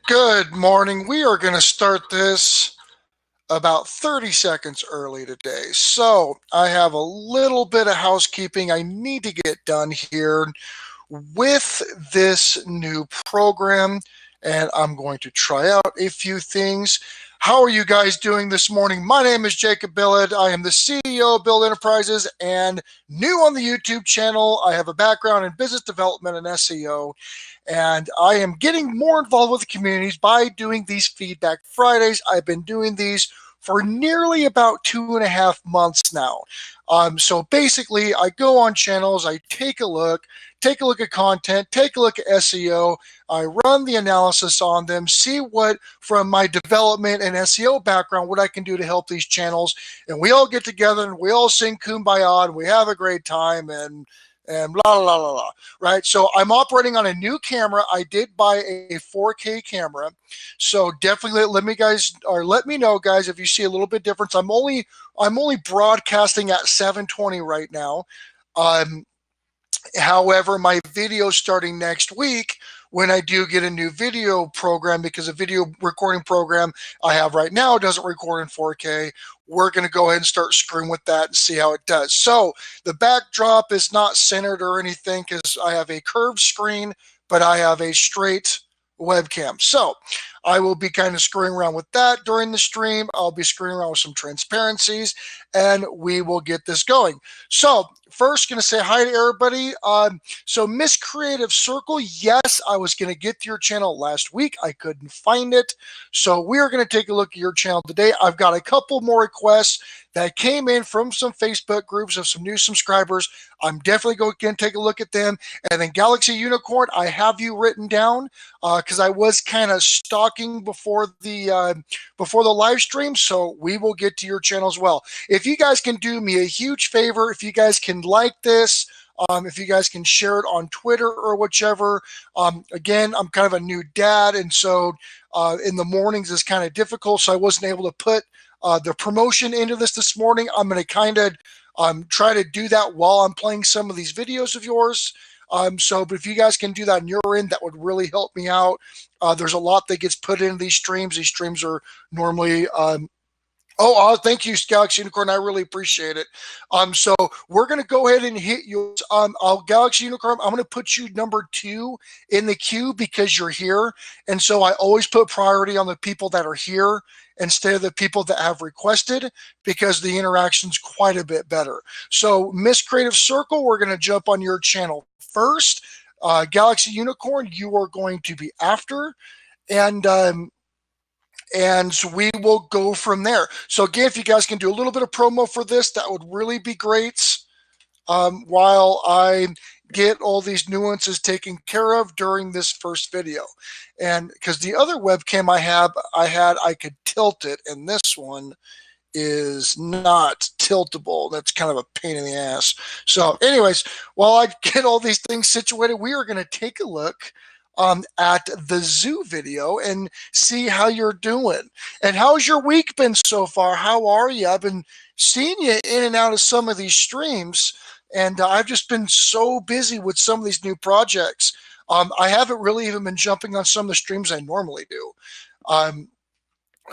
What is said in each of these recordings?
Good morning. We are going to start this about 30 seconds early today. So I have a little bit of housekeeping I need to get done here with this new program, and I'm going to try out a few things. How are you guys doing this morning? My name is Jacob Billett. I am the CEO of Billett Enterprises and new on the YouTube channel. I have a background in business development and SEO, and I am getting more involved with the communities by doing these Feedback Fridays. I've been doing these for nearly about 2.5 months now. So basically, I go on channels, I take a look at content, take a look at SEO, I run the analysis on them, see what from my development and SEO background, what I can do to help these channels, and we all get together and we all sing Kumbaya and we have a great time and blah, blah, blah, blah, right? So I'm operating on a new camera. I did buy a 4K camera. So definitely let me know, guys, if you see a little bit difference. I'm only broadcasting at 720 right now. However, my video starting next week, when I do get a new video program, because a video recording program I have right now doesn't record in 4K, we're going to go ahead and start screwing with that and see how it does. So the backdrop is not centered or anything because I have a curved screen, but I have a straight webcam. So I will be kind of screwing around with that during the stream. I'll be screwing around with some transparencies, and we will get this going. So first, going to say hi to everybody. So Miss Creative Circle, yes, I was going to get to your channel last week. I couldn't find it. So we're going to take a look at your channel today. I've got a couple more requests that came in from some Facebook groups of some new subscribers. I'm definitely going to take a look at them. And then Galaxy Unicorn, I have you written down because I was kind of stalking before the live stream. So we will get to your channel as well. If you guys can do me a huge favor, if you guys can like this, if you guys can share it on Twitter or whichever. Again, I'm kind of a new dad, and so in the mornings is kind of difficult, so I wasn't able to put the promotion into this morning. I'm going to kind of try to do that while I'm playing some of these videos of yours. But if you guys can do that on your end, that would really help me out. There's a lot that gets put into these streams. These streams are normally thank you, Galaxy Unicorn. I really appreciate it. So we're going to go ahead and hit yours. Galaxy Unicorn, I'm going to put you number 2 in the queue because you're here. And so I always put priority on the people that are here instead of the people that have requested because the interaction's quite a bit better. So Miss Creative Circle, we're going to jump on your channel first. Galaxy Unicorn, you are going to be after. And so we will go from there. So again, if you guys can do a little bit of promo for this, that would really be great. While I get all these nuances taken care of during this first video. And because the other webcam I could tilt it, and this one is not tiltable. That's kind of a pain in the ass. So anyways, while I get all these things situated, we are going to take a look at the zoo video and see how you're doing. And how's your week been so far? How are you? I've been seeing you in and out of some of these streams, and I've just been so busy with some of these new projects. I haven't really even been jumping on some of the streams I normally do.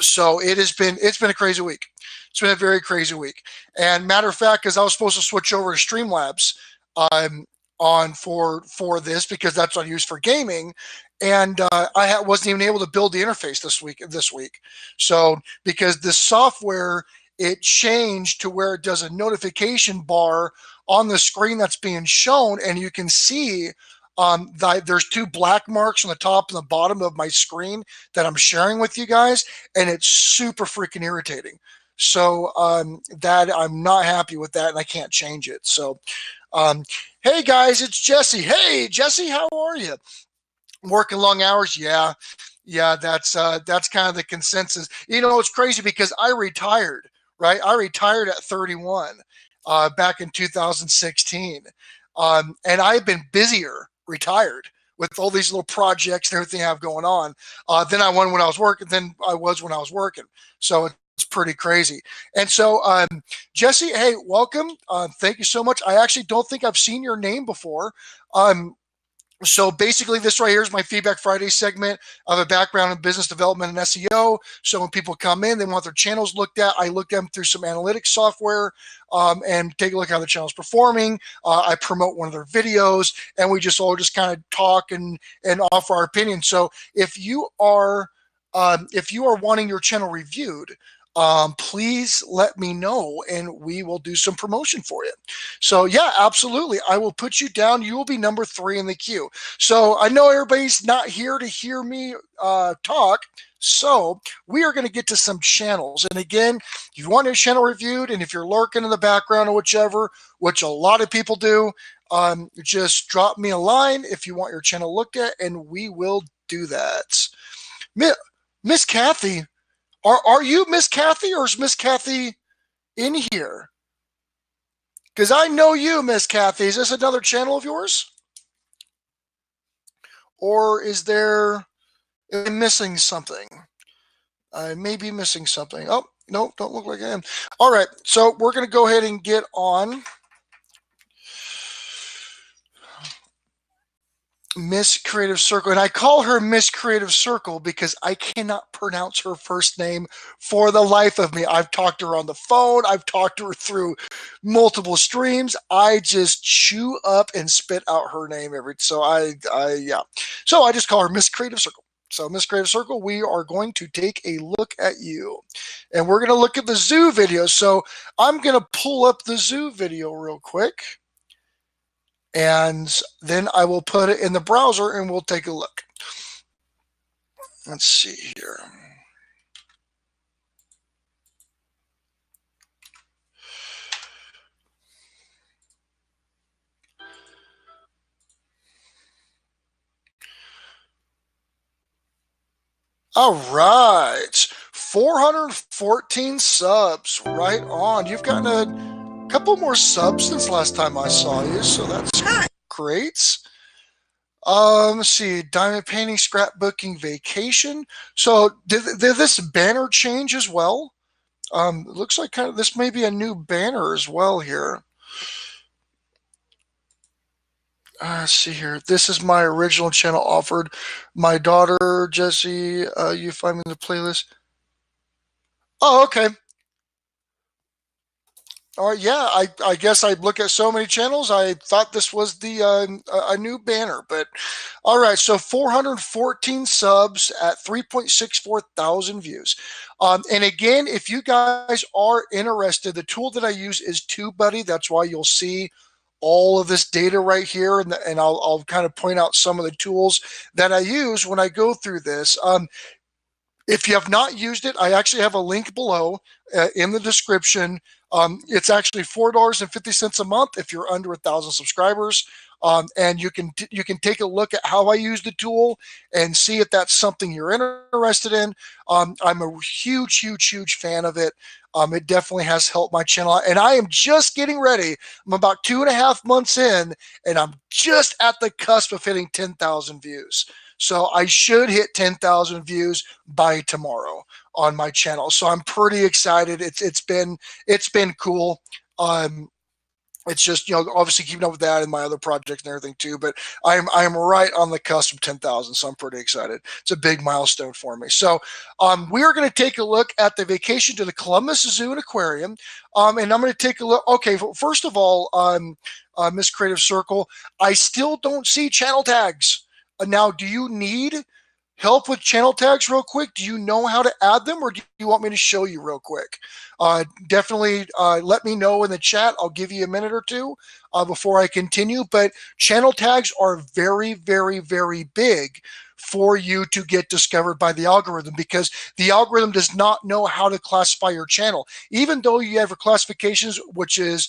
So it's been a crazy week. It's been a very crazy week. And matter of fact, because I was supposed to switch over to Streamlabs, on for this because that's what I use for gaming, and I wasn't even able to build the interface this week. So because the software, it changed to where it does a notification bar on the screen that's being shown, and you can see there's 2 black marks on the top and the bottom of my screen that I'm sharing with you guys, and it's super freaking irritating. So that I'm not happy with that, and I can't change it. So hey guys, it's Jesse. Hey Jesse, how are you? Working long hours? Yeah, that's kind of the consensus. You know, it's crazy because I retired, right? I retired at 31 back in 2016, and I've been busier retired with all these little projects and everything I have going on than I was when I was working. So it's pretty crazy. And so, Jesse, hey, welcome. Thank you so much. I actually don't think I've seen your name before. So basically, this right here is my Feedback Friday segment. I have a background in business development and SEO. So when people come in, they want their channels looked at. I look them through some analytics software and take a look at how the channel's performing. I promote one of their videos, and we just all just kind of talk and offer our opinion. So if you are wanting your channel reviewed, please let me know and we will do some promotion for you. So yeah, absolutely. I will put you down. You will be number 3 in the queue. So I know everybody's not here to hear me talk. So we are going to get to some channels. And again, if you want your channel reviewed and if you're lurking in the background or whichever, which a lot of people do, just drop me a line if you want your channel looked at and we will do that. Miss Kathy, are you Miss Kathy or is Miss Kathy in here? Because I know you, Miss Kathy. Is this another channel of yours? Or is there, am I missing something? I may be missing something. Oh, no, don't look like I am. All right, so we're going to go ahead and get on Miss Creative Circle. And I call her Miss Creative Circle because I cannot pronounce her first name for the life of me. I've talked to her on the phone. I've talked to her through multiple streams. I just chew up and spit out her name yeah. So I just call her Miss Creative Circle. So Miss Creative Circle, we are going to take a look at you. And we're going to look at the zoo video. So I'm going to pull up the zoo video real quick. And then I will put it in the browser and we'll take a look. Let's see here. All right, 414 subs, right on. You've gotten a couple more subs since last time I saw you, so that's great. Let's see, diamond painting, scrapbooking, vacation. So did this banner change as well? It looks like this may be a new banner as well here. Let's see here. This is my original channel offered. My daughter, Jessie, you find me in the playlist. Oh, okay. All right, yeah, I guess I look at so many channels. I thought this was a new banner, but all right. So 414 subs at 3.64 thousand views. And again, if you guys are interested, the tool that I use is TubeBuddy. That's why you'll see all of this data right here, and I'll kind of point out some of the tools that I use when I go through this. If you have not used it, I actually have a link below in the description. It's actually $4.50 a month if you're under 1,000 subscribers. And you can take a look at how I use the tool and see if that's something you're interested in. I'm a huge fan of it. It definitely has helped my channel, and I am just getting ready. I'm about 2.5 months in, and I'm just at the cusp of hitting 10,000 views. So I should hit 10,000 views by tomorrow on my channel. So I'm pretty excited. It's been cool. It's just, obviously keeping up with that and my other projects and everything too. But I'm right on the cusp of 10,000, so I'm pretty excited. It's a big milestone for me. So we are going to take a look at the vacation to the Columbus Zoo and Aquarium, and I'm going to take a look. Okay, first of all, Miss Creative Circle, I still don't see channel tags. Now, do you need help with channel tags real quick? Do you know how to add them, or do you want me to show you real quick? Definitely let me know in the chat. I'll give you a minute or two before I continue. But channel tags are very big for you to get discovered by the algorithm, because the algorithm does not know how to classify your channel. Even though you have your classifications, which is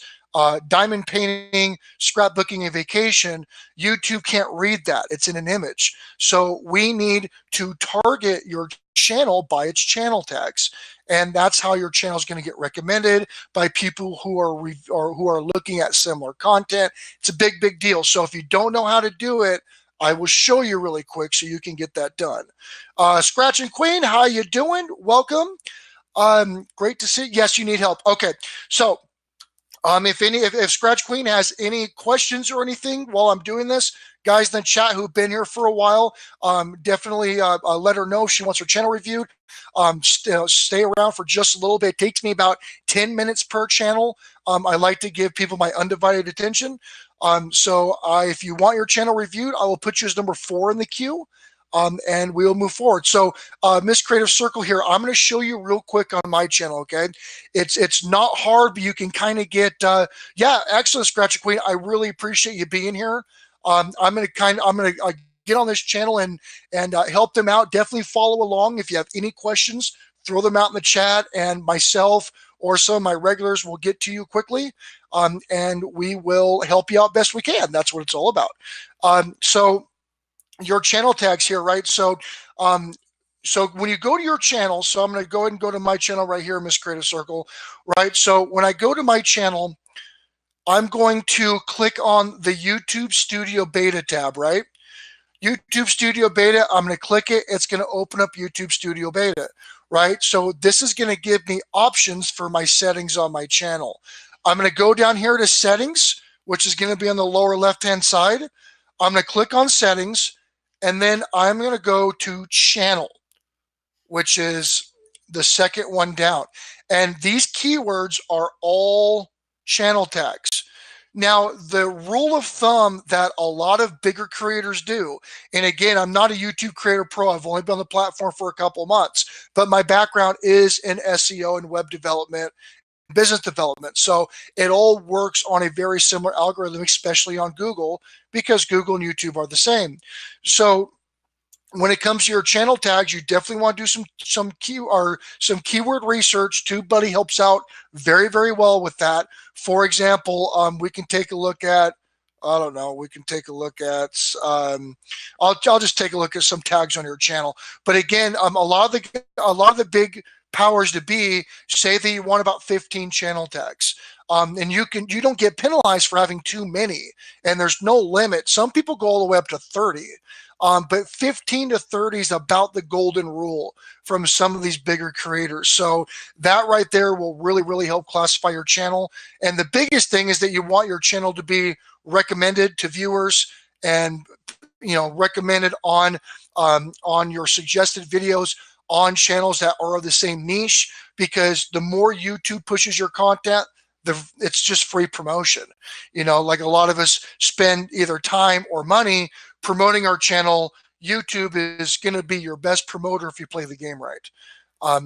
diamond painting, scrapbooking, and vacation, YouTube can't read that. It's in an image. So we need to target your channel by its channel tags. And that's how your channel is going to get recommended by people who are looking at similar content. It's a big deal. So if you don't know how to do it, I will show you really quick so you can get that done. Scratch and Queen, how you doing? Welcome. Great to see you. Yes, you need help. Okay, so If Scratch Queen has any questions or anything while I'm doing this, guys in the chat who've been here for a while, definitely let her know if she wants her channel reviewed. Stay around for just a little bit. It takes me about 10 minutes per channel. I like to give people my undivided attention. If you want your channel reviewed, I will put you as number 4 in the queue. And we'll move forward. So, Miss Creative Circle here, I'm going to show you real quick on my channel. Okay, it's not hard, but you can kind of get. Yeah, excellent, Scratch Queen. I really appreciate you being here. I'm going to get on this channel and help them out. Definitely follow along. If you have any questions, throw them out in the chat, and myself or some of my regulars will get to you quickly. And we will help you out best we can. That's what it's all about. So your channel tags here, right? So when you go to your channel, so I'm going to go ahead and go to my channel right here, Miss Creative Circle, right? So when I go to my channel, I'm going to click on the YouTube Studio Beta tab, right? YouTube Studio Beta, I'm going to click it. It's going to open up YouTube Studio Beta, right? So this is going to give me options for my settings on my channel. I'm going to go down here to settings, which is going to be on the lower left-hand side. I'm going to click on settings, and then I'm going to go to channel, which is the second one down. And these keywords are all channel tags. Now, the rule of thumb that a lot of bigger creators do, and again, I'm not a YouTube creator pro. I've only been on the platform for a couple months, but my background is in SEO and web development, business development. So it all works on a very similar algorithm, especially on Google, because Google and YouTube are the same. So when it comes to your channel tags, you definitely want to do some keyword research. TubeBuddy helps out very, very well with that. For example, we can take a look at, I don't know, we can take a look at, I'll just take a look at some tags on your channel. But again, a lot of the big powers to be say that you want about 15 channel tags. And you don't get penalized for having too many, and there's no limit. Some people go all the way up to 30. But 15 to 30 is about the golden rule from some of these bigger creators. So that right there will really, really help classify your channel. And the biggest thing is that you want your channel to be recommended to viewers and, recommended on your suggested videos on channels that are of the same niche, because the more YouTube pushes your content, it's just free promotion. Like a lot of us spend either time or money promoting our channel. YouTube is going to be your best promoter if you play the game right.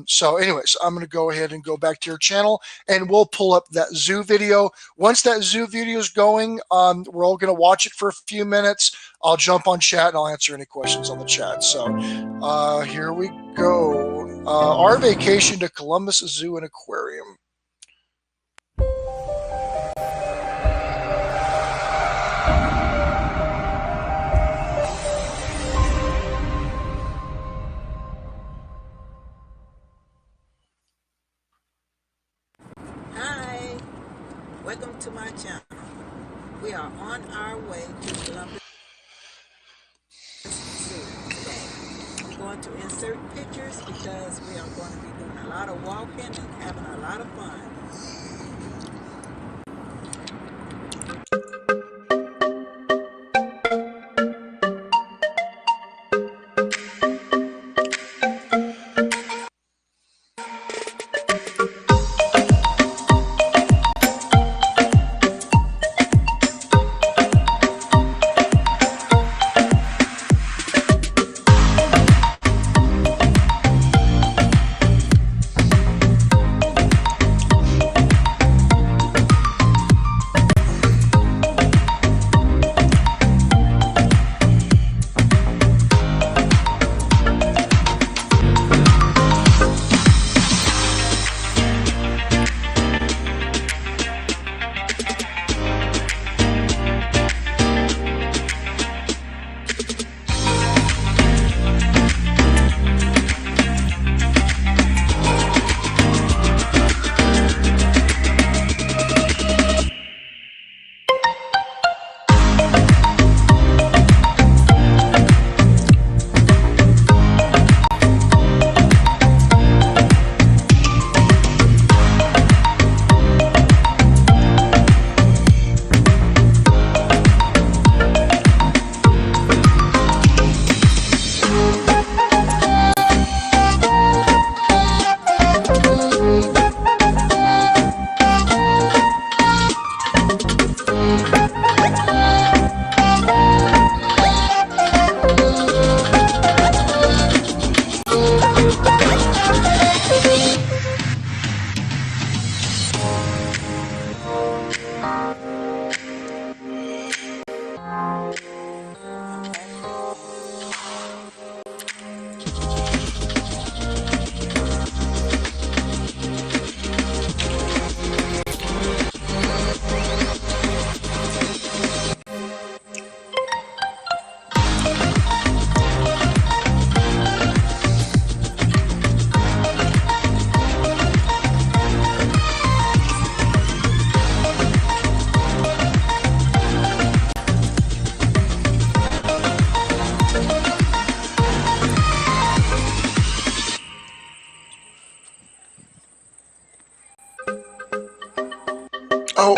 So anyways, I'm going to go ahead and go back to your channel, and we'll pull up that zoo video. Once that zoo video is going, we're all going to watch it for a few minutes. I'll jump on chat and I'll answer any questions on the chat. So here we go. Our vacation to Columbus Zoo and Aquarium. Welcome to my channel. We are on our way to Columbus Zoo today. We're going to insert pictures because we are going to be doing a lot of walking and having a lot of fun. Oh.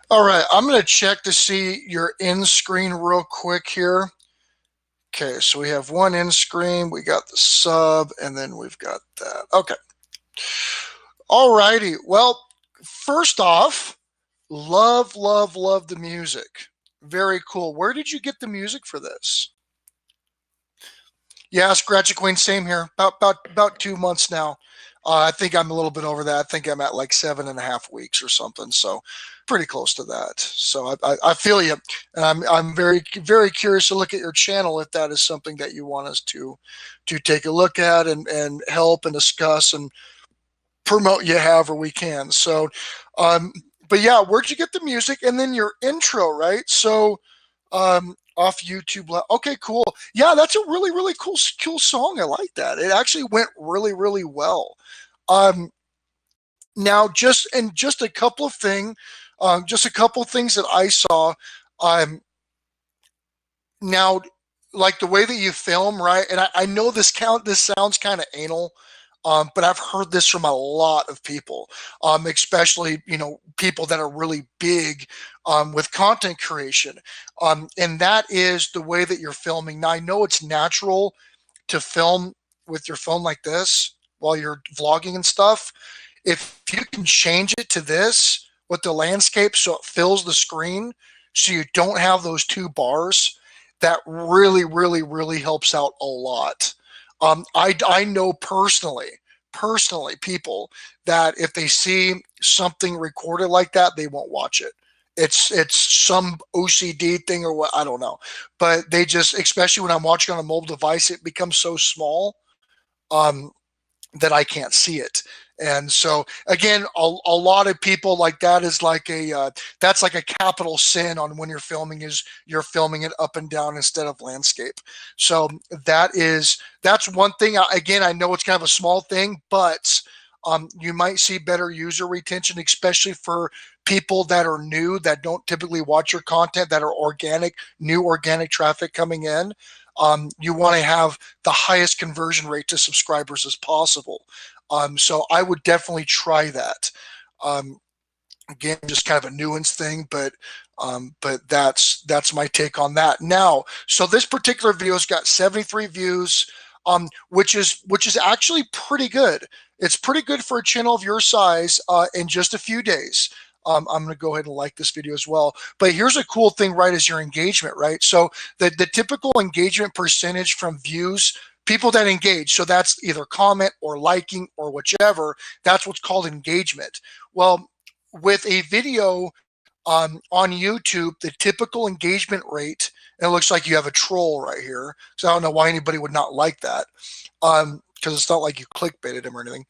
All right, I'm going to check to see your end screen real quick here. Okay, so we have one end screen, we got the sub, and then we've got that. Okay. All righty. Well, first off, love the music. Very cool. Where did you get the music for this? Yeah, Scratchy Queen, same here. About 2 months now. I think I'm a little bit over that. I think I'm at like 7.5 weeks or something. So pretty close to that. So I feel you, and I'm very curious to look at your channel if that is something that you want us to take a look at and help and discuss and promote you however we can. So, but yeah, where'd you get the music? And then your intro, right? So, off YouTube. Okay, cool. Yeah, that's a really cool song. I like that. It actually went really well. Now just a couple of things, that I saw. Now, like the way that you film, right? And I know this sounds kind of anal. But I've heard this from a lot of people, especially, people that are really big with content creation. And that is the way that you're filming. Now, I know it's natural to film with your phone like this while you're vlogging and stuff. If you can change it to this with the landscape so it fills the screen so you don't have those two bars, that really helps out a lot. I know personally people that if they see something recorded like that, they won't watch it. It's some OCD thing or what, I don't know. But they just, especially when I'm watching on a mobile device, it becomes so small that I can't see it. And so again, a lot of people like that is like that's like a capital sin on when you're filming, is you're filming it up and down instead of landscape. So that's one thing. Again, I know it's kind of a small thing, but you might see better user retention, especially for people that are new, that don't typically watch your content, that are new organic traffic coming in. You want to have the highest conversion rate to subscribers as possible. So I would definitely try that. Again, just kind of a nuance thing, but that's my take on that. Now, so this particular video's got 73 views, which is actually pretty good. It's pretty good for a channel of your size in just a few days. I'm going to go ahead and like this video as well. But here's a cool thing, right, is your engagement, right? So the typical engagement percentage from views, people that engage, so that's either comment or liking or whichever, that's what's called engagement. Well, with a video on YouTube, the typical engagement rate, and it looks like you have a troll right here, so I don't know why anybody would not like that, because it's not like you clickbaited him or anything,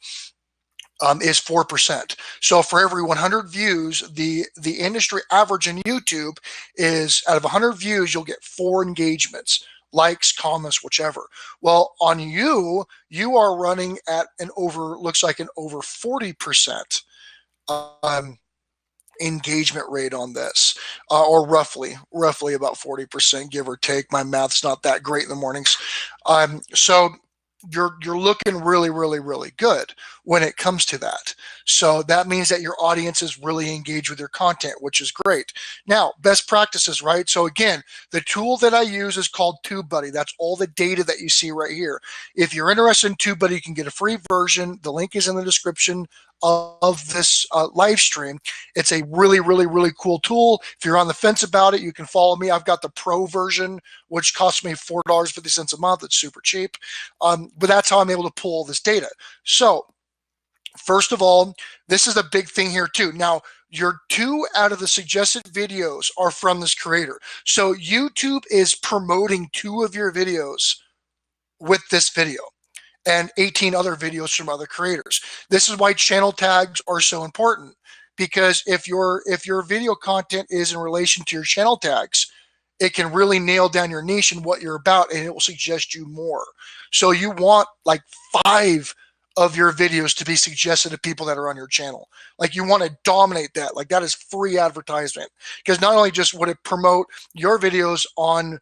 is 4%. So for every 100 views, the industry average in YouTube is, out of 100 views, you'll get 4 engagements, likes, comments, whichever. Well, on you are running at looks like an over 40% engagement rate on this, or roughly about 40%, give or take. My math's not that great in the mornings. So you're looking really good when it comes to that. So that means that your audience is really engaged with your content, which is great. Now, best practices, right? So again, the tool that I use is called TubeBuddy. That's all the data that you see right here. If you're interested in TubeBuddy, you can get a free version. The link is in the description of this live stream. It's a really, really, really cool tool. If you're on the fence about it, you can follow me. I've got the pro version, which costs me $4.50 a month. It's super cheap. But that's how I'm able to pull all this data. So first of all, this is a big thing here too. Now, your 2 out of the suggested videos are from this creator. So YouTube is promoting 2 of your videos with this video and 18 other videos from other creators. This is why channel tags are so important, because if your video content is in relation to your channel tags, it can really nail down your niche and what you're about, and it will suggest you more. So you want like 5 of your videos to be suggested to people that are on your channel. Like you want to dominate that. Like that is free advertisement, because not only just would it promote your videos on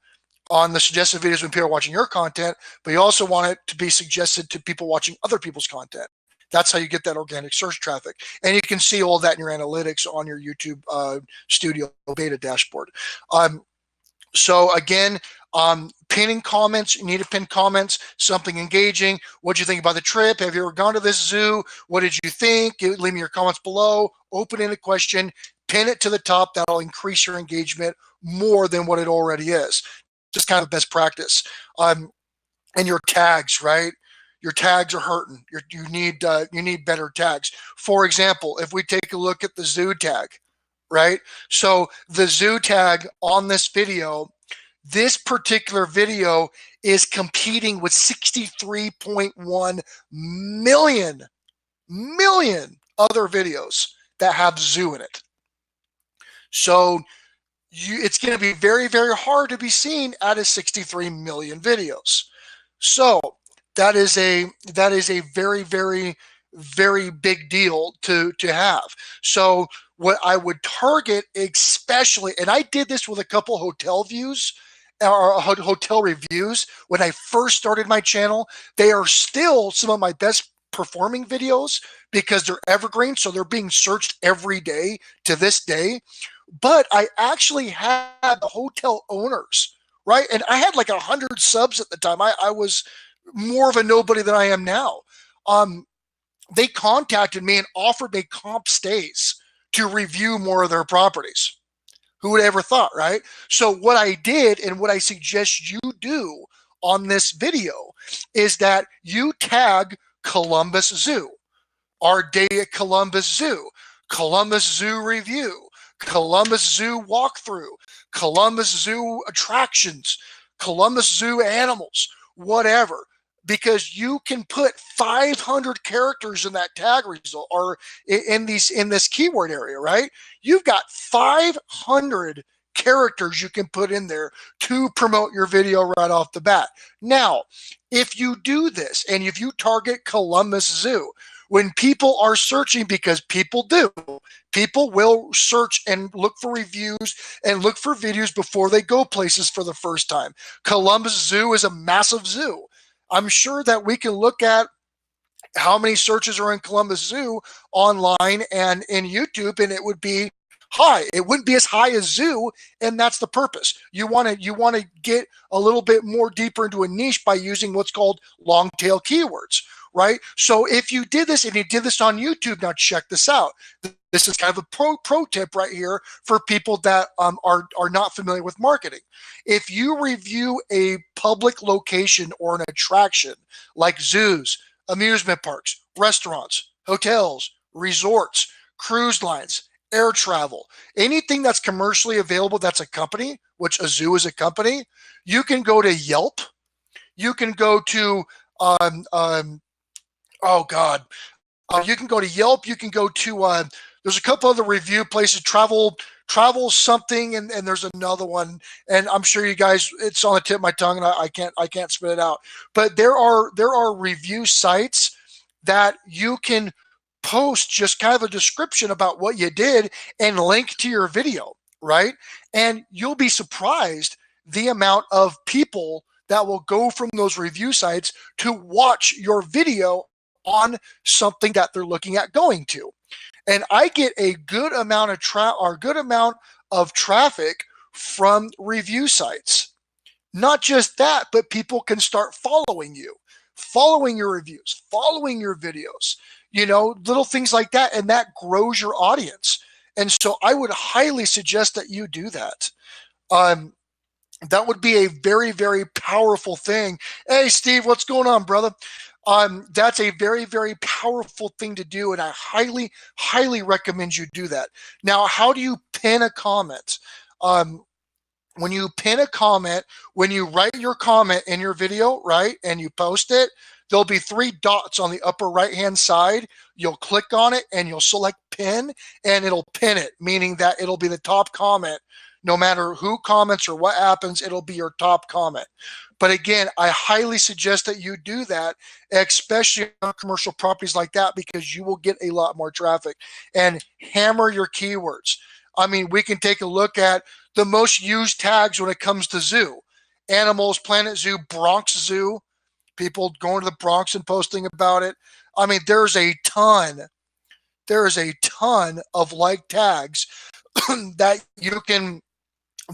the suggested videos when people are watching your content, but you also want it to be suggested to people watching other people's content. That's how you get that organic search traffic. And you can see all that in your analytics on your YouTube Studio beta dashboard. So again, pinning comments, you need to pin comments, something engaging. What'd you think about the trip? Have you ever gone to this zoo? What did you think? Leave me your comments below. Open-ended question, pin it to the top. That'll increase your engagement more than what it already is. Just kind of best practice. And your tags, right? Your tags are hurting. You need better tags. For example, if we take a look at the zoo tag, right? So the zoo tag on this video, this particular video is competing with 63.1 million other videos that have zoo in it. So it's going to be very, very hard to be seen out of 63 million videos. So that is a very, very, very big deal to have. So what I would target, especially, and I did this with a couple hotel views or hotel reviews when I first started my channel. They are still some of my best performing videos because they're evergreen, so they're being searched every day to this day. But I actually had the hotel owners, right? And I had like 100 subs at the time. I was more of a nobody than I am now. They contacted me and offered me comp stays to review more of their properties. Who would ever thought, right? So what I did and what I suggest you do on this video is that you tag Columbus Zoo, our day at Columbus Zoo, Columbus Zoo review, Columbus Zoo walkthrough, Columbus Zoo attractions, Columbus Zoo animals, whatever, because you can put 500 characters in that tag result or in this keyword area, right? You've got 500 characters you can put in there to promote your video right off the bat. Now, if you do this and if you target Columbus Zoo, when people are searching, because people will search and look for reviews and look for videos before they go places for the first time. Columbus Zoo is a massive zoo. I'm sure that we can look at how many searches are in Columbus Zoo online and in YouTube, and it would be high. It wouldn't be as high as zoo, and that's the purpose. You want to get a little bit more deeper into a niche by using what's called long tail keywords, right? So if you did this and you did this on YouTube, now check this out. This is kind of a pro tip right here for people that are not familiar with marketing. If you review a public location or an attraction like zoos, amusement parks, restaurants, hotels, resorts, cruise lines, air travel, anything that's commercially available that's a company, which a zoo is a company, you can go to Yelp. You can go to you can go to Yelp. You can go to there's a couple other review places, travel something, and there's another one, and I'm sure you guys, it's on the tip of my tongue, and I can't spit it out. But there are review sites that you can post just kind of a description about what you did and link to your video, right? And you'll be surprised the amount of people that will go from those review sites to watch your video on something that they're looking at going to. And I get a good amount of traffic from review sites. Not just that, but people can start following you, following your reviews, following your videos. little things like that, and that grows your audience. And so I would highly suggest that you do that. That would be a very, very powerful thing. Hey, Steve, what's going on, brother? That's a very, very powerful thing to do, and I highly, highly recommend you do that. Now, how do you pin a comment? When you pin a comment, when you write your comment in your video, right, and you post it, there'll be 3 dots on the upper right-hand side. You'll click on it and you'll select pin, and it'll pin it, meaning that it'll be the top comment. No matter who comments or what happens, it'll be your top comment. But again, I highly suggest that you do that, especially on commercial properties like that, because you will get a lot more traffic. And hammer your keywords. I mean, we can take a look at the most used tags when it comes to zoo. Animals, Planet Zoo, Bronx Zoo, people going to the Bronx and posting about it. I mean, there's a ton of like tags that you can,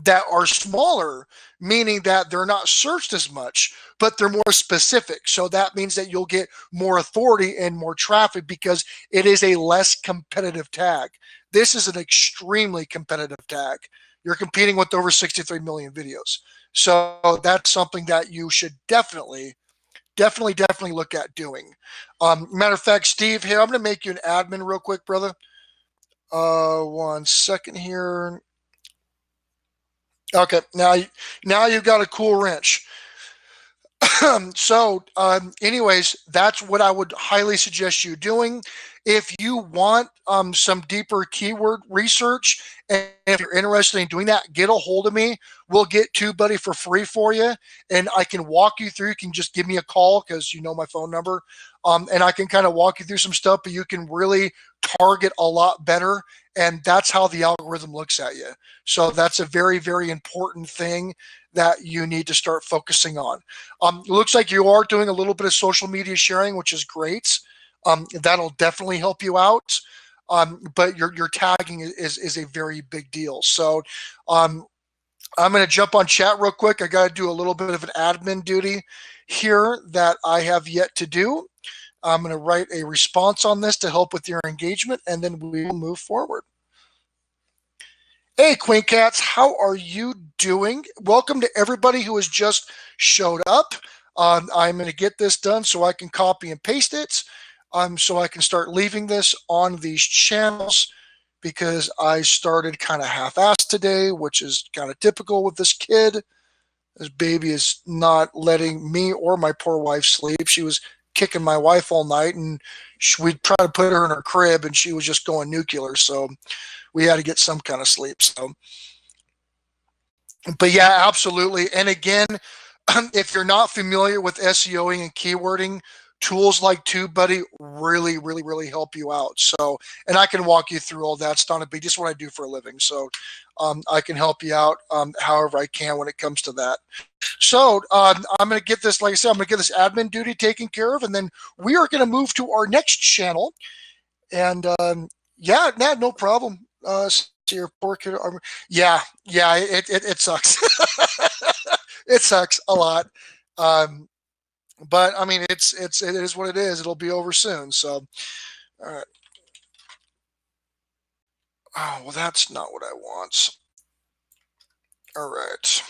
that are smaller, meaning that they're not searched as much, but they're more specific. So that means that you'll get more authority and more traffic because it is a less competitive tag. This is an extremely competitive tag. You're competing with over 63 million videos. So that's something that you should definitely look at doing. Matter of fact, Steve, here, I'm going to make you an admin real quick, brother. 1 second here. Okay, now you've got a cool wrench. So anyways, that's what I would highly suggest you doing. If you want some deeper keyword research, and if you're interested in doing that, get a hold of me. We'll get TubeBuddy for free for you, and I can walk you through. You can just give me a call because you know my phone number, and I can kind of walk you through some stuff, but you can really target a lot better, and that's how the algorithm looks at you. So that's a very, very important thing that you need to start focusing on. It looks like you are doing a little bit of social media sharing, which is great. That'll definitely help you out. But your tagging is a very big deal. So I'm going to jump on chat real quick. I got to do a little bit of an admin duty here that I have yet to do. I'm going to write a response on this to help with your engagement, and then we will move forward. Hey, Queen Cats, how are you doing? Welcome to everybody who has just showed up. I'm going to get this done so I can copy and paste it, so I can start leaving this on these channels, because I started kind of half-assed today, which is kind of typical with this kid. This baby is not letting me or my poor wife sleep. She was kicking my wife all night, and we'd try to put her in her crib, and she was just going nuclear. So we had to get some kind of sleep. So, but yeah, absolutely. And again, if you're not familiar with SEOing and keywording, tools like TubeBuddy really, really, really help you out. So, and I can walk you through all that. It's not a big, just what I do for a living. So I can help you out however I can when it comes to that. So I'm going to get this, like I said, I'm going to get this admin duty taken care of, and then we are going to move to our next channel. And yeah, no problem. Your poor kid. Yeah, it sucks. It sucks a lot. But I mean, it is what it is. It'll be over soon. So, all right. Oh, well, that's not what I want. All right.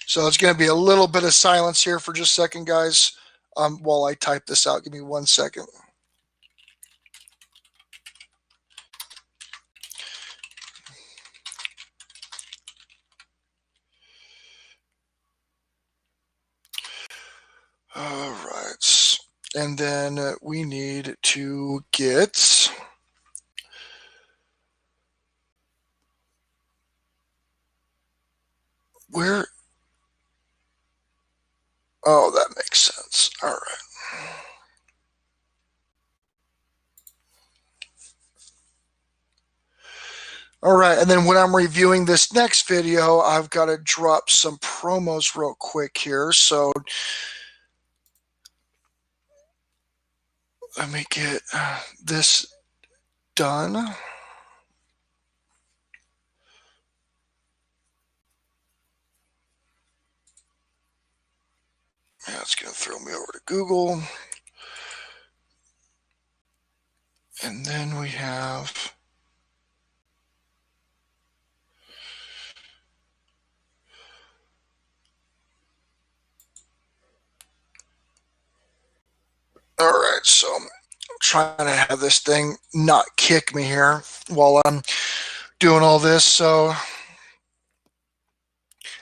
So it's going to be a little bit of silence here for just a second, guys, while I type this out. Give me 1 second. All right. And then we need to get where. Oh, that makes sense. All right. All right, and then when I'm reviewing this next video, I've got to drop some promos real quick here. So let me get this done. Yeah, it's going to throw me over to Google. And then we have... All right, so I'm trying to have this thing not kick me here while I'm doing all this. So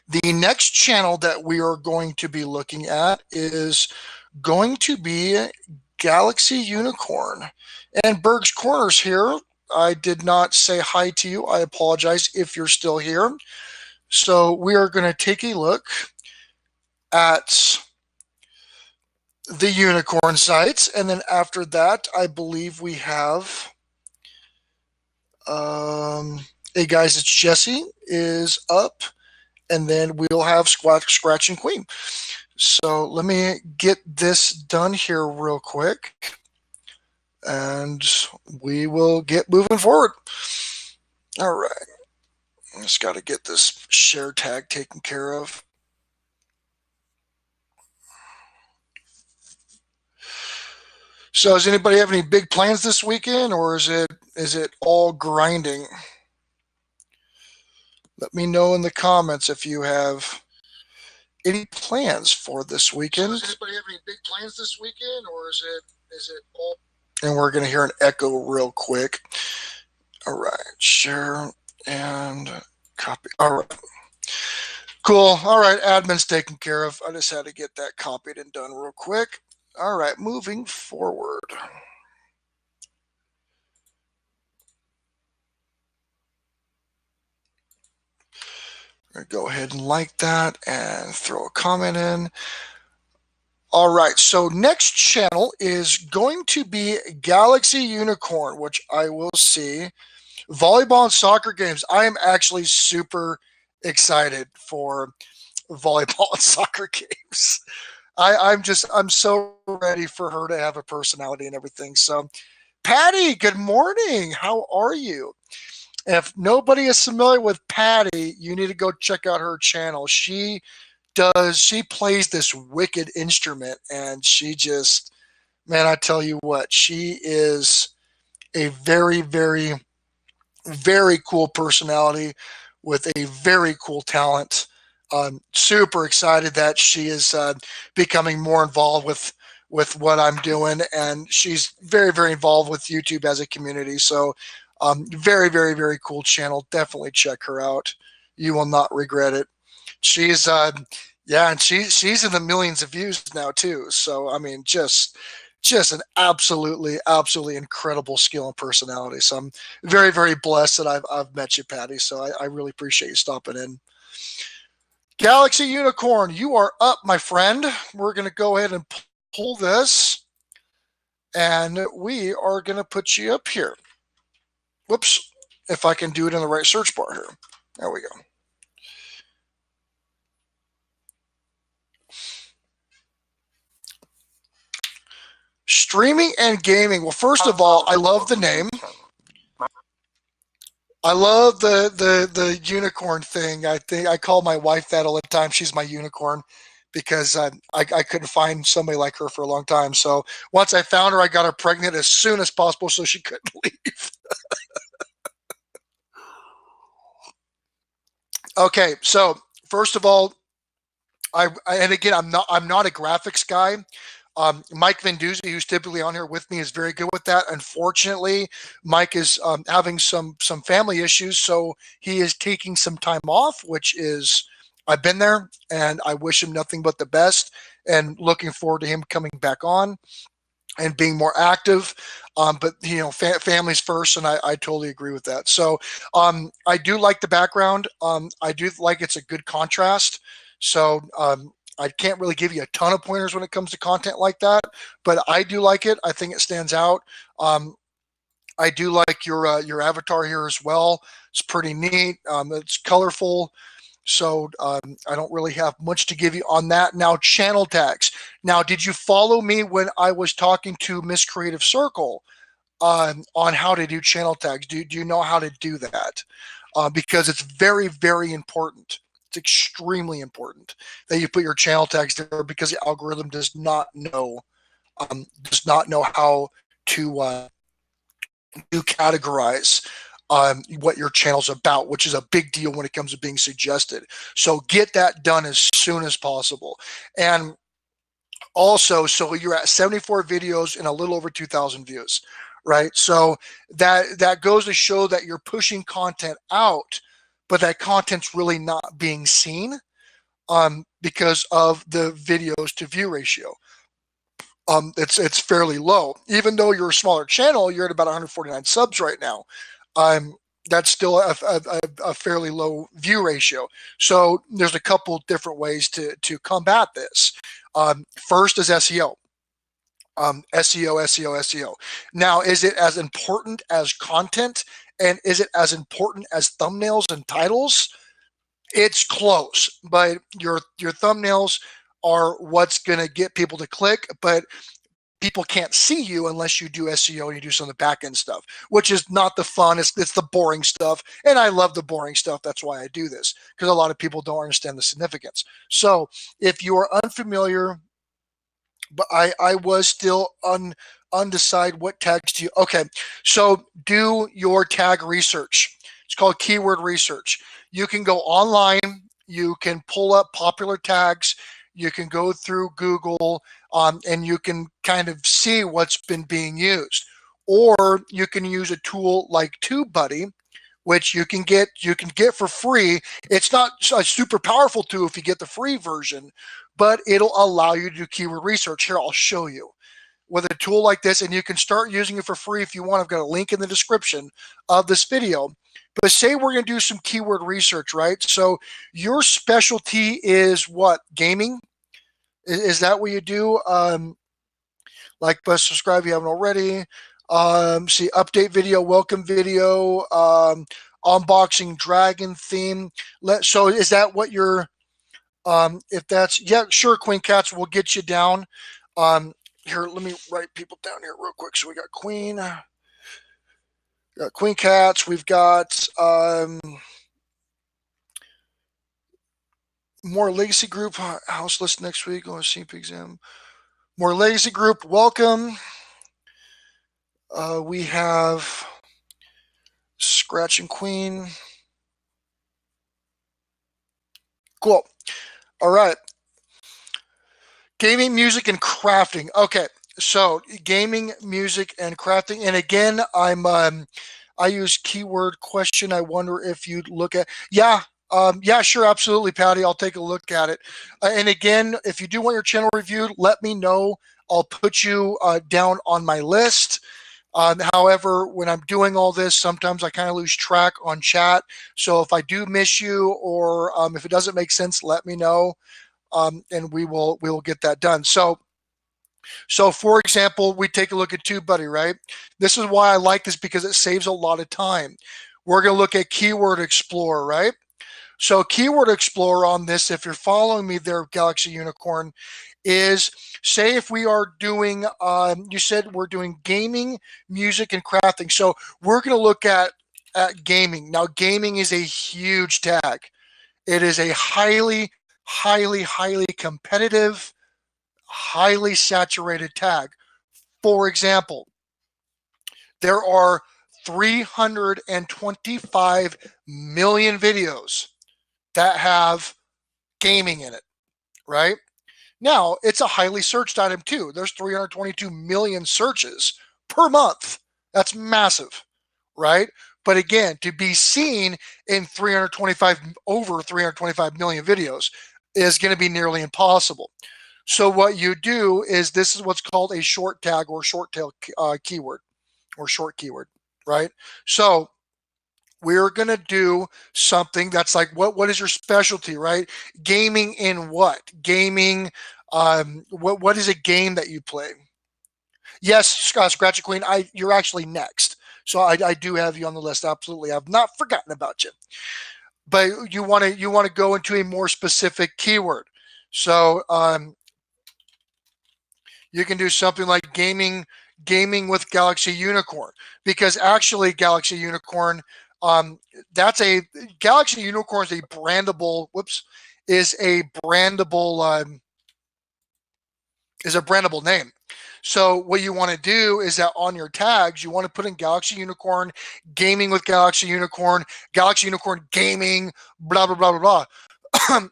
the next channel that we are going to be looking at is going to be Galaxy Unicorn. And Berg's Corners here. I did not say hi to you. I apologize if you're still here. So we are going to take a look at the unicorn sites, and then after that, I believe we have hey guys, it's Jesse is up, and then we'll have Scratch and Queen. So let me get this done here real quick, and we will get moving forward. All right, I just got to get this share tag taken care of. So does anybody have any big plans this weekend, or is it all grinding? Let me know in the comments if you have any plans for this weekend. So does anybody have any big plans this weekend, or is it all? And we're going to hear an echo real quick. All right, share and copy. All right. Cool. All right, admin's taken care of. I just had to get that copied and done real quick. All right, moving forward. I'm going to go ahead and like that and throw a comment in. All right, so next channel is going to be Galaxy Unicorn, which I will see. Volleyball and soccer games. I am actually super excited for volleyball and soccer games. I'm so ready for her to have a personality and everything. So, Patty, good morning. How are you? If nobody is familiar with Patty, you need to go check out her channel. She plays this wicked instrument, and she just, man, I tell you what, she is a very, very, very cool personality with a very cool talent. Super excited that she is becoming more involved with what I'm doing, and she's very, very involved with YouTube as a community. So very, very, very cool channel. Definitely check her out. You will not regret it. She's yeah, and she's in the millions of views now too. So I mean, just an absolutely incredible skill and personality. So I'm very, very blessed that I've met you, Patty. So I really appreciate you stopping in. Galaxy Unicorn, you are up, my friend. We're going to go ahead and pull this, and we are going to put you up here. Whoops, if I can do it in the right search bar here. There we go. Streaming and gaming. Well, first of all, I love the name. I love the unicorn thing. I think I call my wife that all the time. She's my unicorn because I couldn't find somebody like her for a long time. So once I found her, I got her pregnant as soon as possible so she couldn't leave. Okay, so first of all, and again, I'm not a graphics guy. Mike Venduzzi, who's typically on here with me, is very good with that. Unfortunately, Mike is having some family issues, so he is taking some time off, which is, I've been there, and I wish him nothing but the best, and looking forward to him coming back on and being more active. But you know, family's first, and I totally agree with that. So I do like the background. I do like it's a good contrast. So I can't really give you a ton of pointers when it comes to content like that, but I do like it. I think it stands out. I do like your avatar here as well. It's pretty neat. It's colorful. So I don't really have much to give you on that. Now, channel tags. Now, did you follow me when I was talking to Miss Creative Circle? on how to do channel tags. Do you know how to do that? Because it's very, very important. It's extremely important that you put your channel tags there, because the algorithm does not know how to categorize what your channel's about, which is a big deal when it comes to being suggested. So get that done as soon as possible. And also, so you're at 74 videos and a little over 2,000 views, right? So that goes to show that you're pushing content out, but that content's really not being seen because of the videos to view ratio. It's fairly low. Even though you're a smaller channel, you're at about 149 subs right now. That's still a fairly low view ratio. So there's a couple different ways to combat this. First is SEO. SEO. Now, is it as important as content, and is it as important as thumbnails and titles? It's close, but your thumbnails are what's going to get people to click, but people can't see you unless you do SEO and you do some of the back end stuff, which is not the fun. It's the boring stuff. And I love the boring stuff. That's why I do this, because a lot of people don't understand the significance. So if you are unfamiliar, but I was still undecided what tags to use. Okay, so do your tag research. It's called keyword research. You can go online. You can pull up popular tags. You can go through Google and you can kind of see what's been being used. Or you can use a tool like TubeBuddy, which you can get for free. It's not a super powerful tool if you get the free version, but it'll allow you to do keyword research. Here, I'll show you with a tool like this, and you can start using it for free if you want. I've got a link in the description of this video. But say we're going to do some keyword research, right? So your specialty is what? Gaming? Is that what you do? Like, but subscribe if you haven't already. See, update video, welcome video, unboxing dragon theme. So is that what you're, if that's, yeah, sure, Queen Cats, will get you down. Here, let me write people down here real quick. So we got Queen Cats, we've got more Legacy Group, house list next week, on CP exam. More Legacy Group, welcome. We have Scratch and Queen. Cool. All right. Gaming, music, and crafting. Okay, so gaming, music, and crafting. And again, I use keyword question. I wonder if you'd look at, yeah, sure, absolutely, Patty. I'll take a look at it. And again, if you do want your channel reviewed, let me know. I'll put you down on my list. However, when I'm doing all this, sometimes I kind of lose track on chat. So if I do miss you, or if it doesn't make sense, let me know. And we will get that done. So for example, we take a look at TubeBuddy, right? This is why I like this, because it saves a lot of time. We're going to look at Keyword Explorer, right? So Keyword Explorer on this, if you're following me there, Galaxy Unicorn, is, say if we are doing, you said we're doing gaming, music, and crafting. So we're going to look at gaming. Now, gaming is a huge tag. It is a highly competitive, highly saturated tag. For example, there are 325 million videos that have gaming in it, right? Now, it's a highly searched item too. There's 322 million searches per month. That's massive, right? But again, to be seen in over 325 million videos is going to be nearly impossible. So what you do is, this is what's called a short tag or short tail keyword, or short keyword, right? So we're going to do something that's like, what is your specialty, right? Gaming in what? Gaming, what is a game that you play? Yes, Scratch Queen, you're actually next. So I do have you on the list. Absolutely. I've not forgotten about you. But you want to go into a more specific keyword. So you can do something like gaming Gaming with Galaxy Unicorn, because actually Galaxy Unicorn, that's a Galaxy Unicorn is a brandable. Whoops, is a brandable name. So what you want to do is that on your tags, you want to put in Galaxy Unicorn, gaming with Galaxy Unicorn gaming, blah, blah, blah, blah, blah.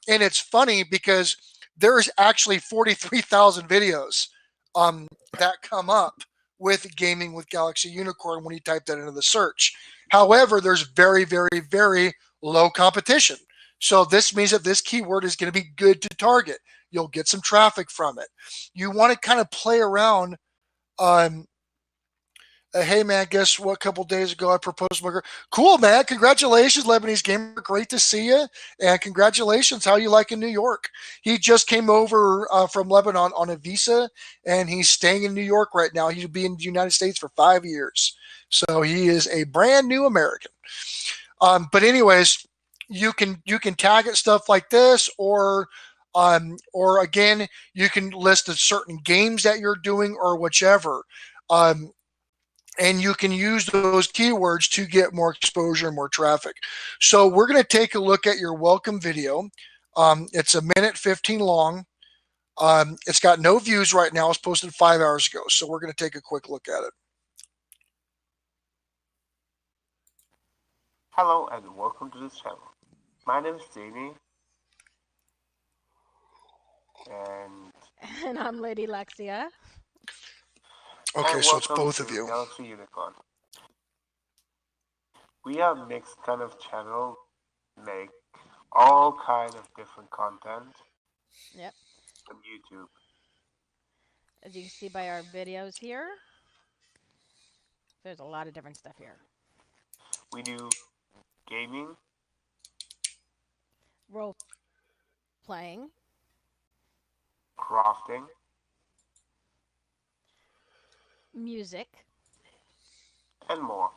And it's funny because there's actually 43,000 videos that come up with gaming with Galaxy Unicorn when you type that into the search. However, there's very, very, very low competition. So this means that this keyword is going to be good to target. You'll get some traffic from it. You want to kind of play around. Um, Hey man, guess what? A couple days ago, I proposed my girl. Cool, man. Congratulations, Lebanese gamer. Great to see you, and congratulations. How you like in New York? He just came over from Lebanon on a visa, and he's staying in New York right now. He'll be in the United States for 5 years, so he is a brand new American. But anyways, you can tag it stuff like this, or again, you can list the certain games that you're doing or whichever. And you can use those keywords to get more exposure and more traffic. So we're going to take a look at your welcome video. It's a minute 15 long. It's got no views right now. It's posted 5 hours ago. So we're going to take a quick look at it. Hello and welcome to this channel. My name is Jamie. And I'm Lady Lexia. Okay, so it's both of you. Galaxy Unicorn. We are a mixed kind of channel, make all kind of different content. Yep. On YouTube. As you can see by our videos here, there's a lot of different stuff here. We do gaming, role playing, crafting, music, and more.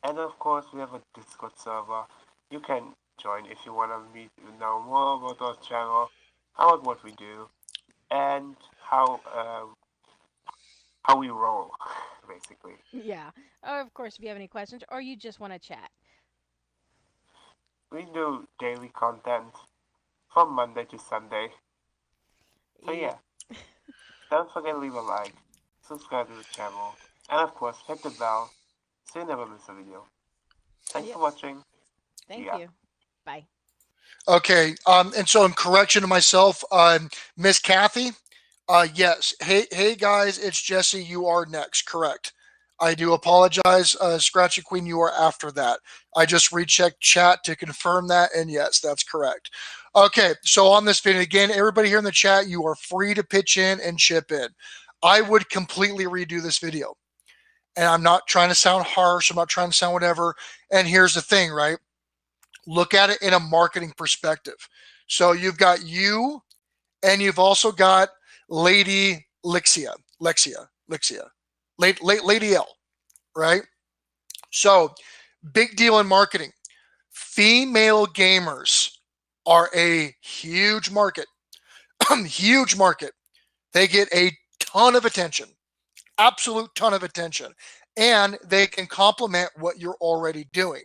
And of course, we have a Discord server. You can join if you want to know more about our channel, about what we do, and how we roll, basically. Yeah. Oh, of course, if you have any questions or you just want to chat. We do daily content from Monday to Sunday. So yeah, don't forget to leave a like, subscribe to the channel, and of course hit the bell so you never miss a video. Thanks for watching. Thank you. Bye. Okay, and so in correction to myself, Miss Kathy, yes. Hey guys, it's Jesse. You are next. Correct. I do apologize. Scratchy Queen, you are after that. I just rechecked chat to confirm that, and yes, that's correct. Okay, so on this video, again, everybody here in the chat, you are free to pitch in and chip in. I would completely redo this video. And I'm not trying to sound harsh. I'm not trying to sound whatever. And here's the thing, right? Look at it in a marketing perspective. So you've got you, and you've also got Lady Lexia, Lady L, right? So big deal in marketing. Female gamers are a huge market, huge market. They get a ton of attention, absolute ton of attention, and they can complement what you're already doing.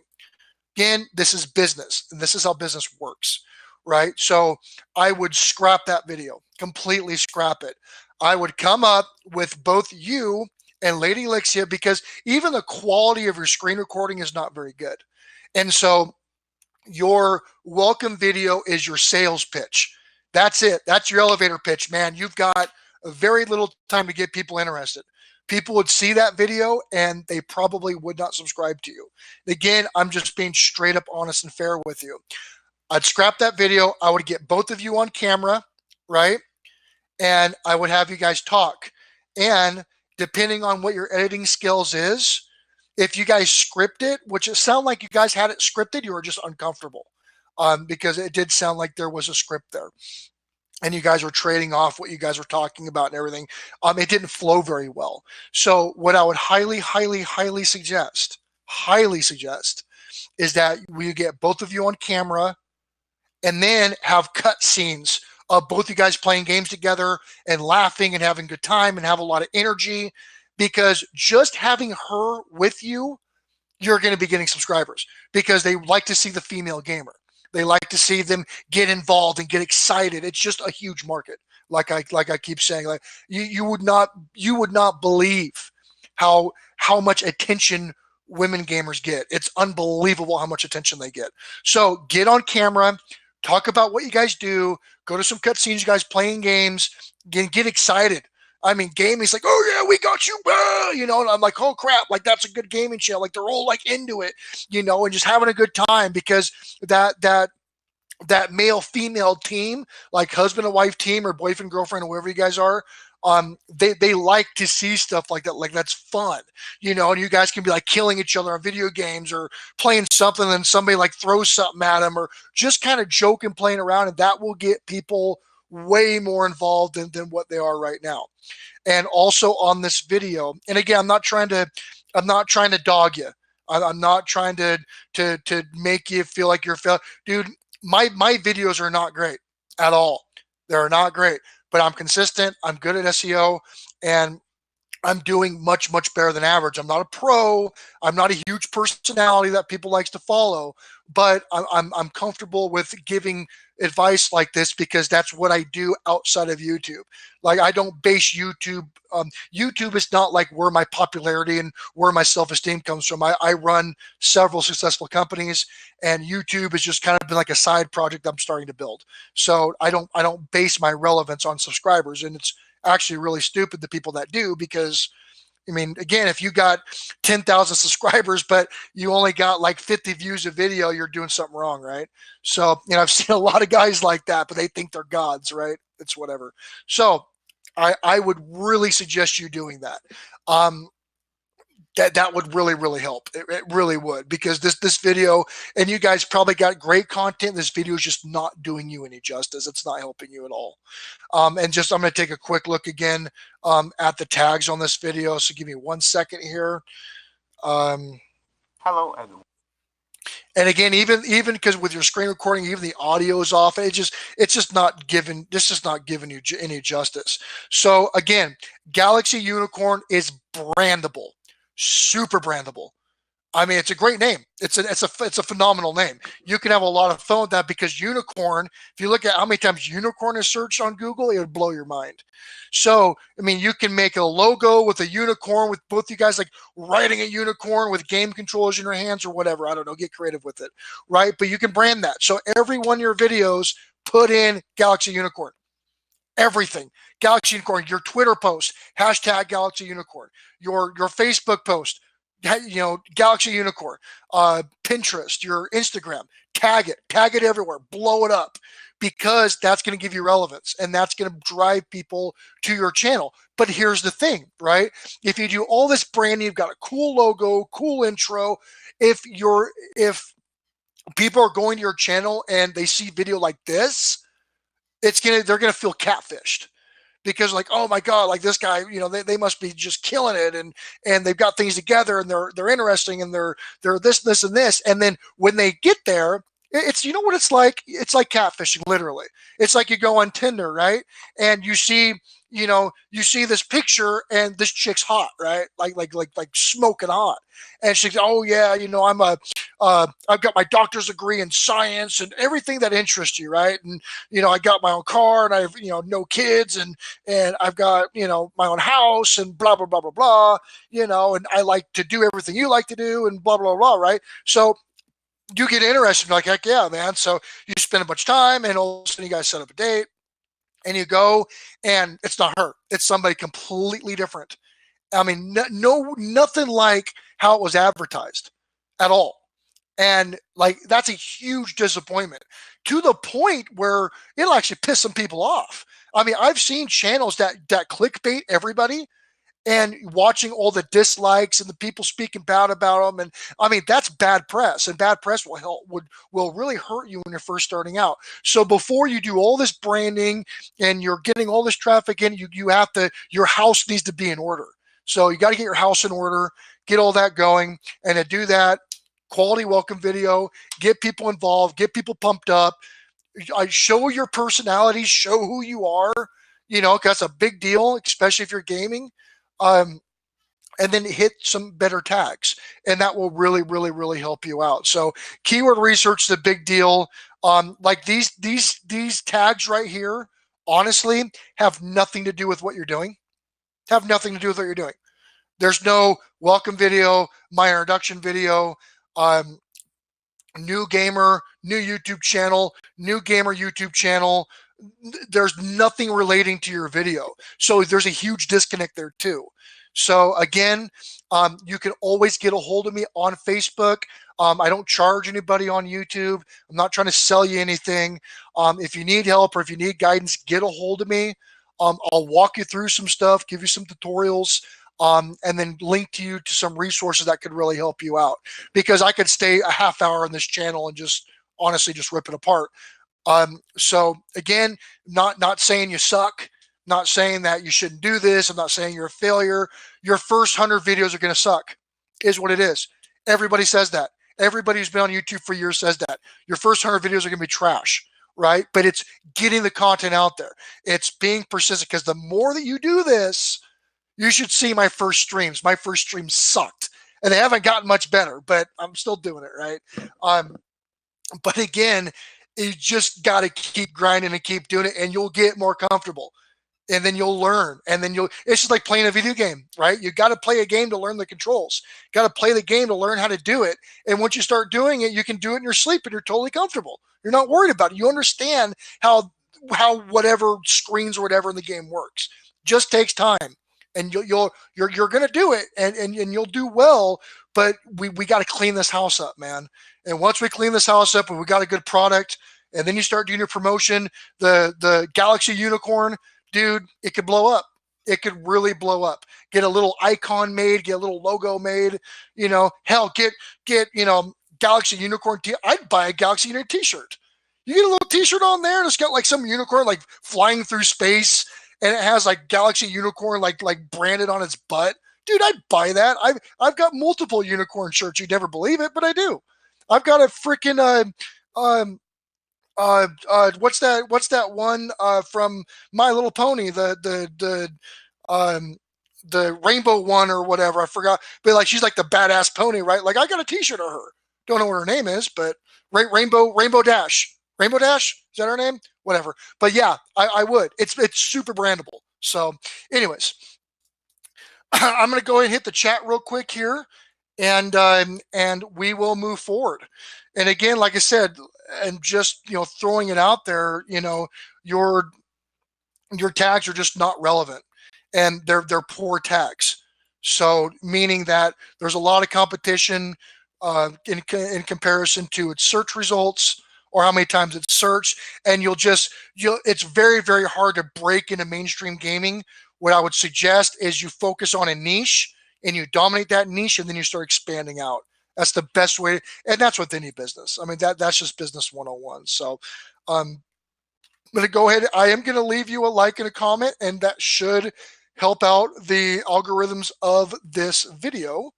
Again, this is business, and this is how business works, right? So I would scrap that video, completely scrap it. I would come up with both you and Lady Lexia, because even the quality of your screen recording is not very good. And so your welcome video is your sales pitch. That's it. That's your elevator pitch, man. You've got very little time to get people interested. People would see that video and they probably would not subscribe to you. Again, I'm just being straight up honest and fair with you. I'd scrap that video. I would get both of you on camera, right? And I would have you guys talk. And depending on what your editing skills is, if you guys script it, which it sounded like you guys had it scripted, you were just uncomfortable because it did sound like there was a script there. And you guys were trading off what you guys were talking about and everything. It didn't flow very well. So what I would highly suggest is that we get both of you on camera and then have cut scenes of both you guys playing games together and laughing and having a good time and have a lot of energy. because just having her with you, you're going to be getting subscribers because they like to see the female gamer. They like to see them get involved and get excited. It's just a huge market. Like I keep saying, like you would not believe how much attention women gamers get. It's unbelievable how much attention they get. So get on camera, talk about what you guys do, go to some cutscenes, you guys playing games, get excited. I mean, gaming's like, oh yeah, we got you, and I'm like, oh crap, like that's a good gaming channel. Like they're all like into it, and just having a good time because that male female team, like husband and wife team or boyfriend girlfriend or whoever you guys are, they like to see stuff like that. Like that's fun, and you guys can be like killing each other on video games or playing something and somebody like throws something at them or just kind of joking, playing around, and that will get people way more involved than what they are right now. And also on this video, and again, I'm not trying to dog you. I'm not trying to make you feel like you're dude. My videos are not great at all. They're not great, but I'm consistent. I'm good at SEO, and I'm doing much better than average. I'm not a pro. I'm not a huge personality that people likes to follow, but I'm comfortable with giving advice like this because that's what I do outside of YouTube. Like I don't base YouTube. YouTube is not like where my popularity and where my self-esteem comes from. I run several successful companies, and YouTube has just kind of been like a side project I'm starting to build. So I don't base my relevance on subscribers, and it's actually really stupid the people that do, because I mean, again, if you got 10,000 subscribers, but you only got like 50 views a video, you're doing something wrong, right? So, I've seen a lot of guys like that, but they think they're gods, right? It's whatever. So I would really suggest you doing that. That would really help. It really would, because this video, and you guys probably got great content. This video is just not doing you any justice. It's not helping you at all. And just, I'm going to take a quick look again at the tags on this video. So give me 1 second here. Hello, everyone. And again, even because with your screen recording, even the audio is off. It's just not giving you any justice. So again, Galaxy Unicorn is brandable. Super brandable. I mean, it's a great name. It's a phenomenal name. You can have a lot of fun with that, because unicorn, if you look at how many times unicorn is searched on Google, it would blow your mind. So, I mean, you can make a logo with a unicorn, with both you guys like riding a unicorn with game controllers in your hands or whatever. I don't know, get creative with it, right? But you can brand that. So every one of your videos, put in Galaxy Unicorn. Everything. Galaxy Unicorn, your Twitter post, hashtag Galaxy Unicorn, your Facebook post, Galaxy Unicorn, Pinterest, your Instagram, tag it everywhere, blow it up, because that's going to give you relevance and that's going to drive people to your channel. But here's the thing, right? If you do all this branding, you've got a cool logo, cool intro. If people are going to your channel and they see video like this, they're gonna feel catfished, because like, oh my god, like this guy, they must be just killing it, and they've got things together, and they're interesting, and they're this and this, and then when they get there, it's, what it's like catfishing, literally. It's like you go on Tinder, right, and you see this picture and this chick's hot, right, like smoking hot, and she's, oh yeah, I've got my doctor's degree in science and everything that interests you, right, and I got my own car, and I've no kids, and I've got my own house, and blah blah blah blah blah, and I like to do everything you like to do, and blah blah blah, right? So you get interested, like, heck yeah, man. So you spend a bunch of time, and all of a sudden you guys set up a date, and you go, and it's not her, it's somebody completely different. I mean, nothing like how it was advertised at all. And like, that's a huge disappointment, to the point where it'll actually piss some people off. I mean, I've seen channels that clickbait everybody, and watching all the dislikes and the people speaking bad about them. And I mean, that's bad press, and bad press will really hurt you when you're first starting out. So before you do all this branding and you're getting all this traffic in, your house needs to be in order. So you got to get your house in order, get all that going. And to do that, quality welcome video, get people involved, get people pumped up. I show your personality, show who you are, because that's a big deal, especially if you're gaming. and then hit some better tags, and that will really, really, really help you out. So keyword research is a big deal. Like these tags right here, honestly, have nothing to do with what you're doing. Have nothing to do with what you're doing. There's no welcome video, my introduction video, new gamer, new YouTube channel, new gamer YouTube channel. There's nothing relating to your video. So there's a huge disconnect there too. So again, you can always get a hold of me on Facebook. I don't charge anybody on YouTube. I'm not trying to sell you anything. If you need help or if you need guidance, get a hold of me. I'll walk you through some stuff, give you some tutorials, and then link to you to some resources that could really help you out. Because I could stay a half hour on this channel and just honestly just rip it apart. So again, not saying you suck, not saying that you shouldn't do this. I'm not saying you're a failure. Your first 100 videos are going to suck, is what it is. Everybody says that. Everybody who's been on YouTube for years says that. Your first 100 videos are going to be trash, right? But it's getting the content out there. It's being persistent, because the more that you do this, you should see my first streams. My first streams sucked, and they haven't gotten much better, but I'm still doing it, right? But again, you just got to keep grinding and keep doing it, and you'll get more comfortable, and then you'll learn, and then it's just like playing a video game, right? You got to play a game to learn the controls. Got to play the game to learn how to do it. And once you start doing it, you can do it in your sleep, and you're totally comfortable. You're not worried about it. You understand how whatever screens or whatever in the game works. Just takes time, and you're going to do it, and you'll do well. But we got to clean this house up, man. And once we clean this house up and we got a good product, and then you start doing your promotion, the Galaxy Unicorn, dude, it could blow up. It could really blow up. Get a little icon made, get a little logo made, hell, get Galaxy Unicorn. I'd buy a Galaxy Unicorn t-shirt. You get a little t-shirt on there, and it's got like some unicorn like flying through space, and it has like Galaxy Unicorn like branded on its butt. Dude, I'd buy that. I've got multiple unicorn shirts. You'd never believe it, but I do. I've got a freaking what's that one from My Little Pony, the rainbow one or whatever, I forgot, but like she's like the badass pony, right? Like I got a t-shirt of her. Don't know what her name is, but Rainbow Dash. Rainbow Dash, is that her name? Whatever. But yeah, I would. It's super brandable. So anyways, I'm going to go ahead and hit the chat real quick here, and we will move forward. And again, like I said, and just throwing it out there, your tags are just not relevant, and they're poor tags. So meaning that there's a lot of competition in comparison to its search results or how many times it's searched, and it's very, very hard to break into mainstream gaming. What I would suggest is you focus on a niche and you dominate that niche, and then you start expanding out. That's the best way, and that's with any business. I mean, that's just business 101. So I'm going to go ahead. I am going to leave you a like and a comment, and that should help out the algorithms of this video.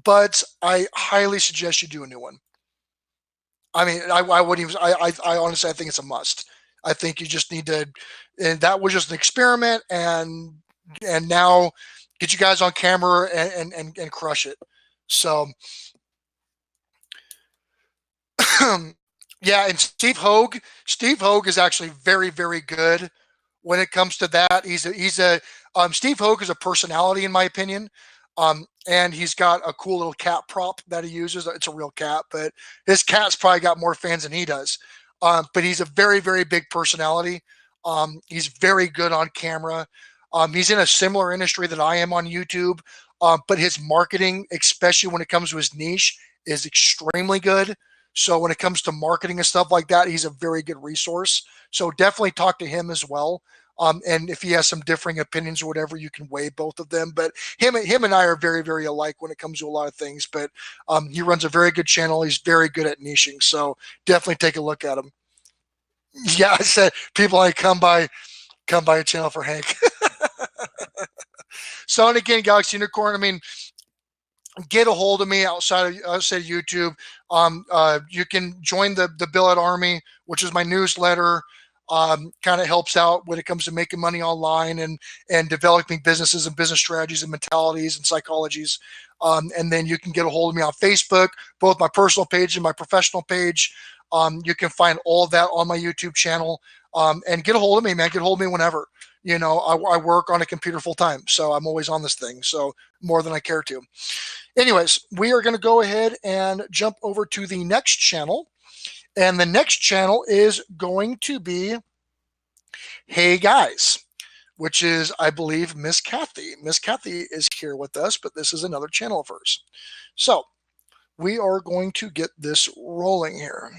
But I highly suggest you do a new one. I mean, I wouldn't even, I honestly, I think it's a must. I think you just need to, and that was just an experiment, and now get you guys on camera and crush it. So, yeah, and Steve Hogue is actually very, very good when it comes to that. Steve Hogue is a personality, in my opinion. And he's got a cool little cat prop that he uses. It's a real cat, but his cat's probably got more fans than he does. But he's a very, very big personality. He's very good on camera. He's in a similar industry that I am on YouTube. But his marketing, especially when it comes to his niche, is extremely good. So when it comes to marketing and stuff like that, he's a very good resource. So definitely talk to him as well. And if he has some differing opinions or whatever, you can weigh both of them. But him and I are very, very alike when it comes to a lot of things. But he runs a very good channel. He's very good at niching. So definitely take a look at him. Yeah, I said people like come by a channel for Hank. So, and again, Galaxy Unicorn, I mean, get a hold of me outside of YouTube. You can join the Billett Army, which is my newsletter. kind of helps out when it comes to making money online and developing businesses and business strategies and mentalities and psychologies. And then you can get a hold of me on Facebook, both my personal page and my professional page. You can find all of that on my YouTube channel. And get a hold of me, man. Get a hold of me whenever. You know, I work on a computer full time, so I'm always on this thing. So more than I care to. Anyways, we are going to go ahead and jump over to the next channel. And the next channel is going to be Hey Guys, which is, I believe, Miss Kathy. Miss Kathy is here with us, but this is another channel of hers. So we are going to get this rolling here.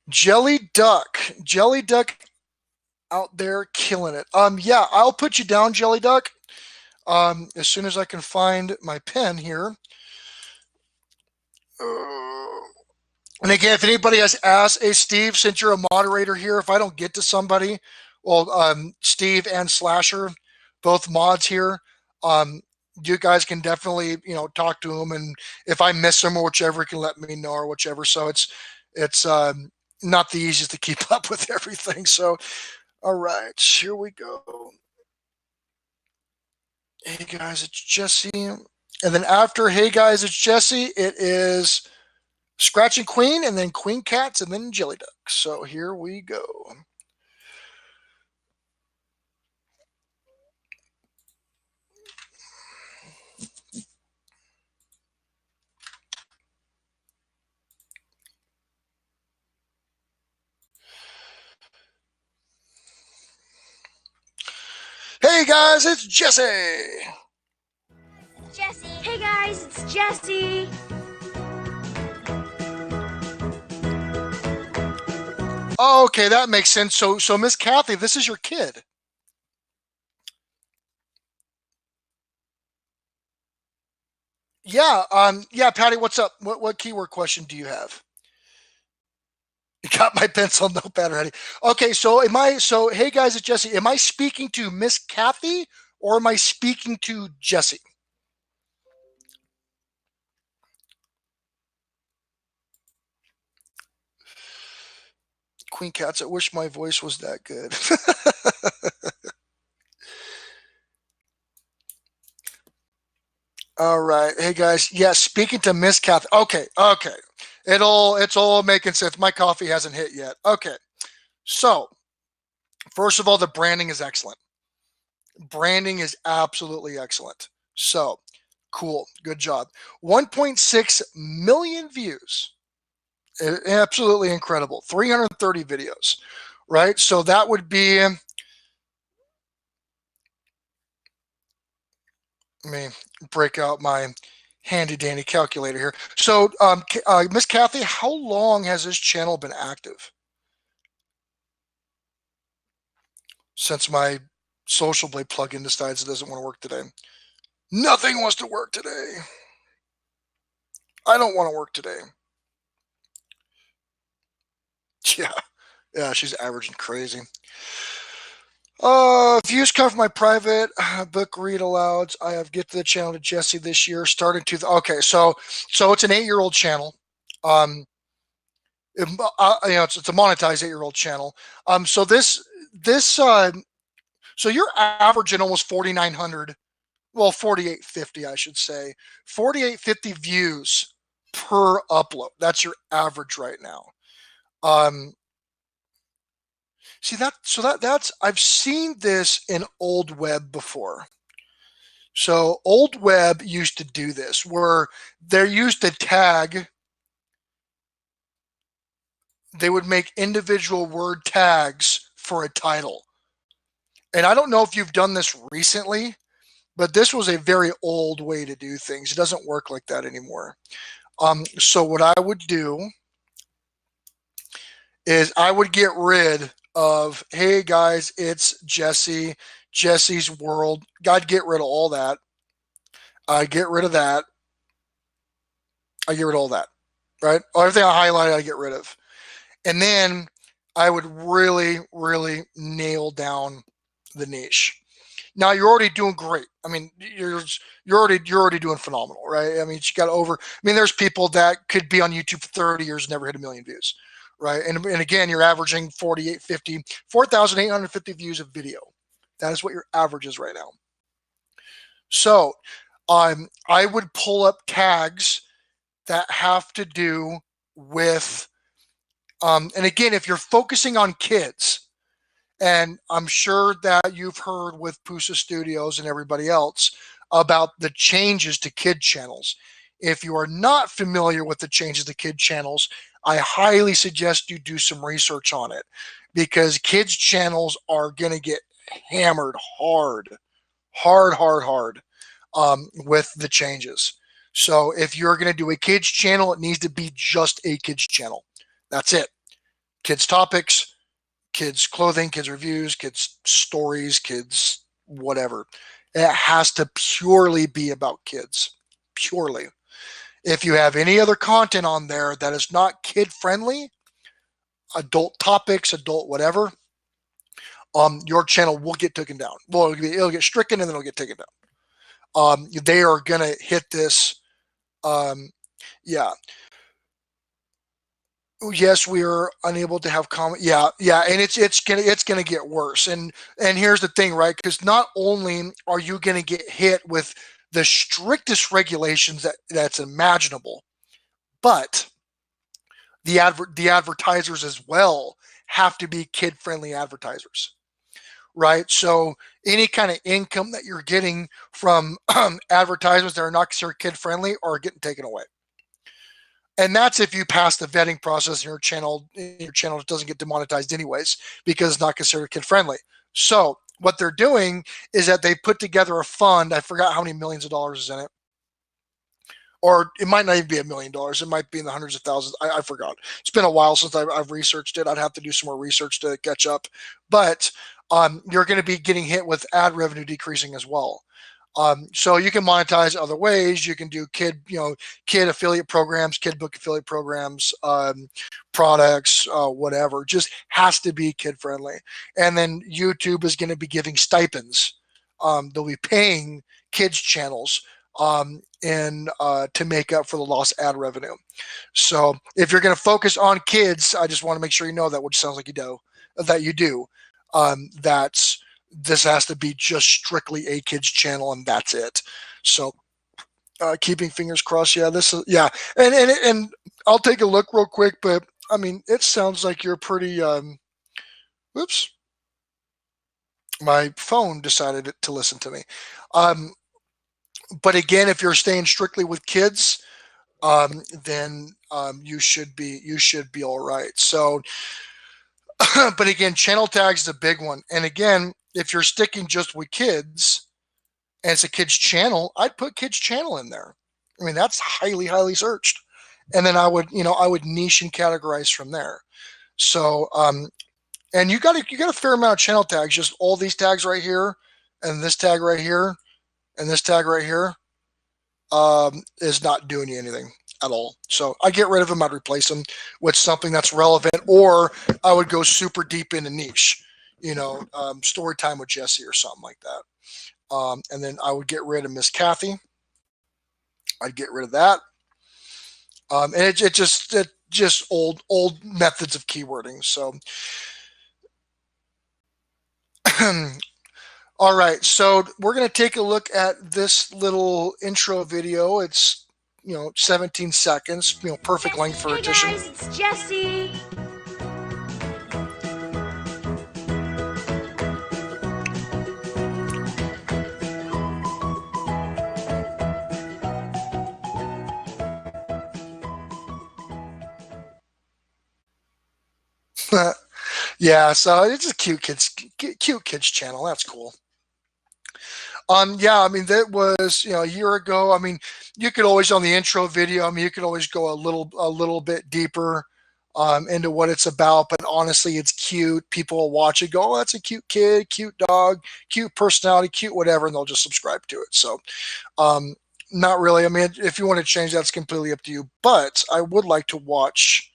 Jelly Duck out there killing it. Yeah, I'll put you down, Jelly Duck. As soon as I can find my pen here. And again, if anybody has asked, hey, Steve, since you're a moderator here, if I don't get to somebody, well, Steve and Slasher, both mods here, you guys can definitely, you know, talk to them. And if I miss them or whichever, you can let me know or whichever. So it's not the easiest to keep up with everything. So, all right, here we go. Hey guys, it's Jesse. And then after Hey Guys, it's Jesse, it is Scratching Queen, and then Queen Cats, and then Jelly Duck. So here we go. Hey guys, it's Jesse. Jesse. Hey guys, it's Jesse. Okay, that makes sense. So Miss Kathy, this is your kid. Yeah, yeah, Patty, what's up? What keyword question do you have? You got my pencil notepad ready. Okay, so hey guys, it's Jesse. Am I speaking to Miss Kathy or am I speaking to Jesse? Queen Cats, I wish my voice was that good. All right. Hey guys. Yeah, speaking to Miss Kathy. Okay. It's all making sense. My coffee hasn't hit yet. Okay. So, first of all, the branding is excellent. Branding is absolutely excellent. So, cool. Good job. 1.6 million views. Absolutely incredible. 330 videos, right? So that would be, let me break out my handy dandy calculator here. So, Miss Kathy, how long has this channel been active? Since my Social Blade plugin decides it doesn't want to work today. Nothing wants to work today. I don't want to work today. Yeah, she's averaging crazy. Views come from my private book read alouds. I have get to the channel to Jesse this year, starting to. Okay, so it's an 8-year-old channel. You know, it's a monetized 8-year-old channel. So so you're averaging almost 4,900. Well, 4,850, I should say. 4,850 views per upload. That's your average right now. See that's I've seen this in old web before. So old web used to do this where they used to tag. They would make individual word tags for a title. And I don't know if you've done this recently, but this was a very old way to do things. It doesn't work like that anymore. So what I would do is I would get rid of, hey guys, it's Jesse's World. I'd get rid of all that. I get rid of that. I get rid of all that, right? Everything I highlighted, I get rid of. And then I would really, really nail down the niche. Now you're already doing great. I mean, you're already doing phenomenal, right? I mean, you got over. I mean, there's people that could be on YouTube for 30 years and never hit 1 million views, right? And again, you're averaging 4,850 views of video. That is what your average is right now. So, I would pull up tags that have to do with, and again, if you're focusing on kids, and I'm sure that you've heard with Pusa Studios and everybody else about the changes to kid channels. If you are not familiar with the changes to kid channels, I highly suggest you do some research on it, because kids channels are going to get hammered hard with the changes. So if you're going to do a kids channel, it needs to be just a kids channel. That's it. Kids topics, kids clothing, kids reviews, kids stories, kids whatever. It has to purely be about kids. Purely. If you have any other content on there that is not kid friendly, adult topics, adult whatever, your channel will get taken down. Well, it'll get stricken and then it'll get taken down. They are gonna hit this. Yeah. Yes, we are unable to have comment. Yeah, and it's gonna get worse. And here's the thing, right? Because not only are you gonna get hit with the strictest regulations that's imaginable, but the advertisers as well have to be kid friendly advertisers, right? So any kind of income that you're getting from advertisements that are not considered kid friendly are getting taken away. And that's if you pass the vetting process and your channel doesn't get demonetized anyways, because it's not considered kid friendly. So what they're doing is that they put together a fund. I forgot how many millions of dollars is in it. Or it might not even be $1 million. It might be in the hundreds of thousands. I forgot. It's been a while since I've researched it. I'd have to do some more research to catch up. But you're going to be getting hit with ad revenue decreasing as well. So you can monetize other ways. You can do kid affiliate programs, kid book affiliate programs, products, whatever. Just has to be kid friendly. And then YouTube is going to be giving stipends. They'll be paying kids channels to make up for the lost ad revenue. So if you're going to focus on kids, I just want to make sure you know that, which sounds like you do. This has to be just strictly a kids channel, and that's it. So keeping fingers crossed. And I'll take a look real quick, but I mean, it sounds like you're pretty whoops, my phone decided to listen to me. But again, if you're staying strictly with kids, then you should be all right. So but again, channel tags is a big one. And again, if you're sticking just with kids and it's a kids channel, I'd put kids channel in there. I mean, that's highly, highly searched. And then I would niche and categorize from there. So, and you got a fair amount of channel tags, just all these tags right here, and this tag right here, and this tag right here, is not doing you anything at all. So I get rid of them. I'd replace them with something that's relevant, or I would go super deep into niche, story time with Jesse or something like that. And then I would get rid of Miss Kathy. I'd get rid of that. And it just old methods of keywording. So, all right. So we're going to take a look at this little intro video. It's 17 seconds, perfect length for audition. Hey guys, it's Jesse. Yeah, so it's a cute kids channel. That's cool. Yeah, I mean, that was, a year ago. I mean, you could always, on the intro video, I mean, you could always go a little bit deeper into what it's about, but honestly, it's cute. People will watch it, go, oh, that's a cute kid, cute dog, cute personality, cute whatever, and they'll just subscribe to it. So, not really. I mean, if you want to change, that's completely up to you, but I would like to watch,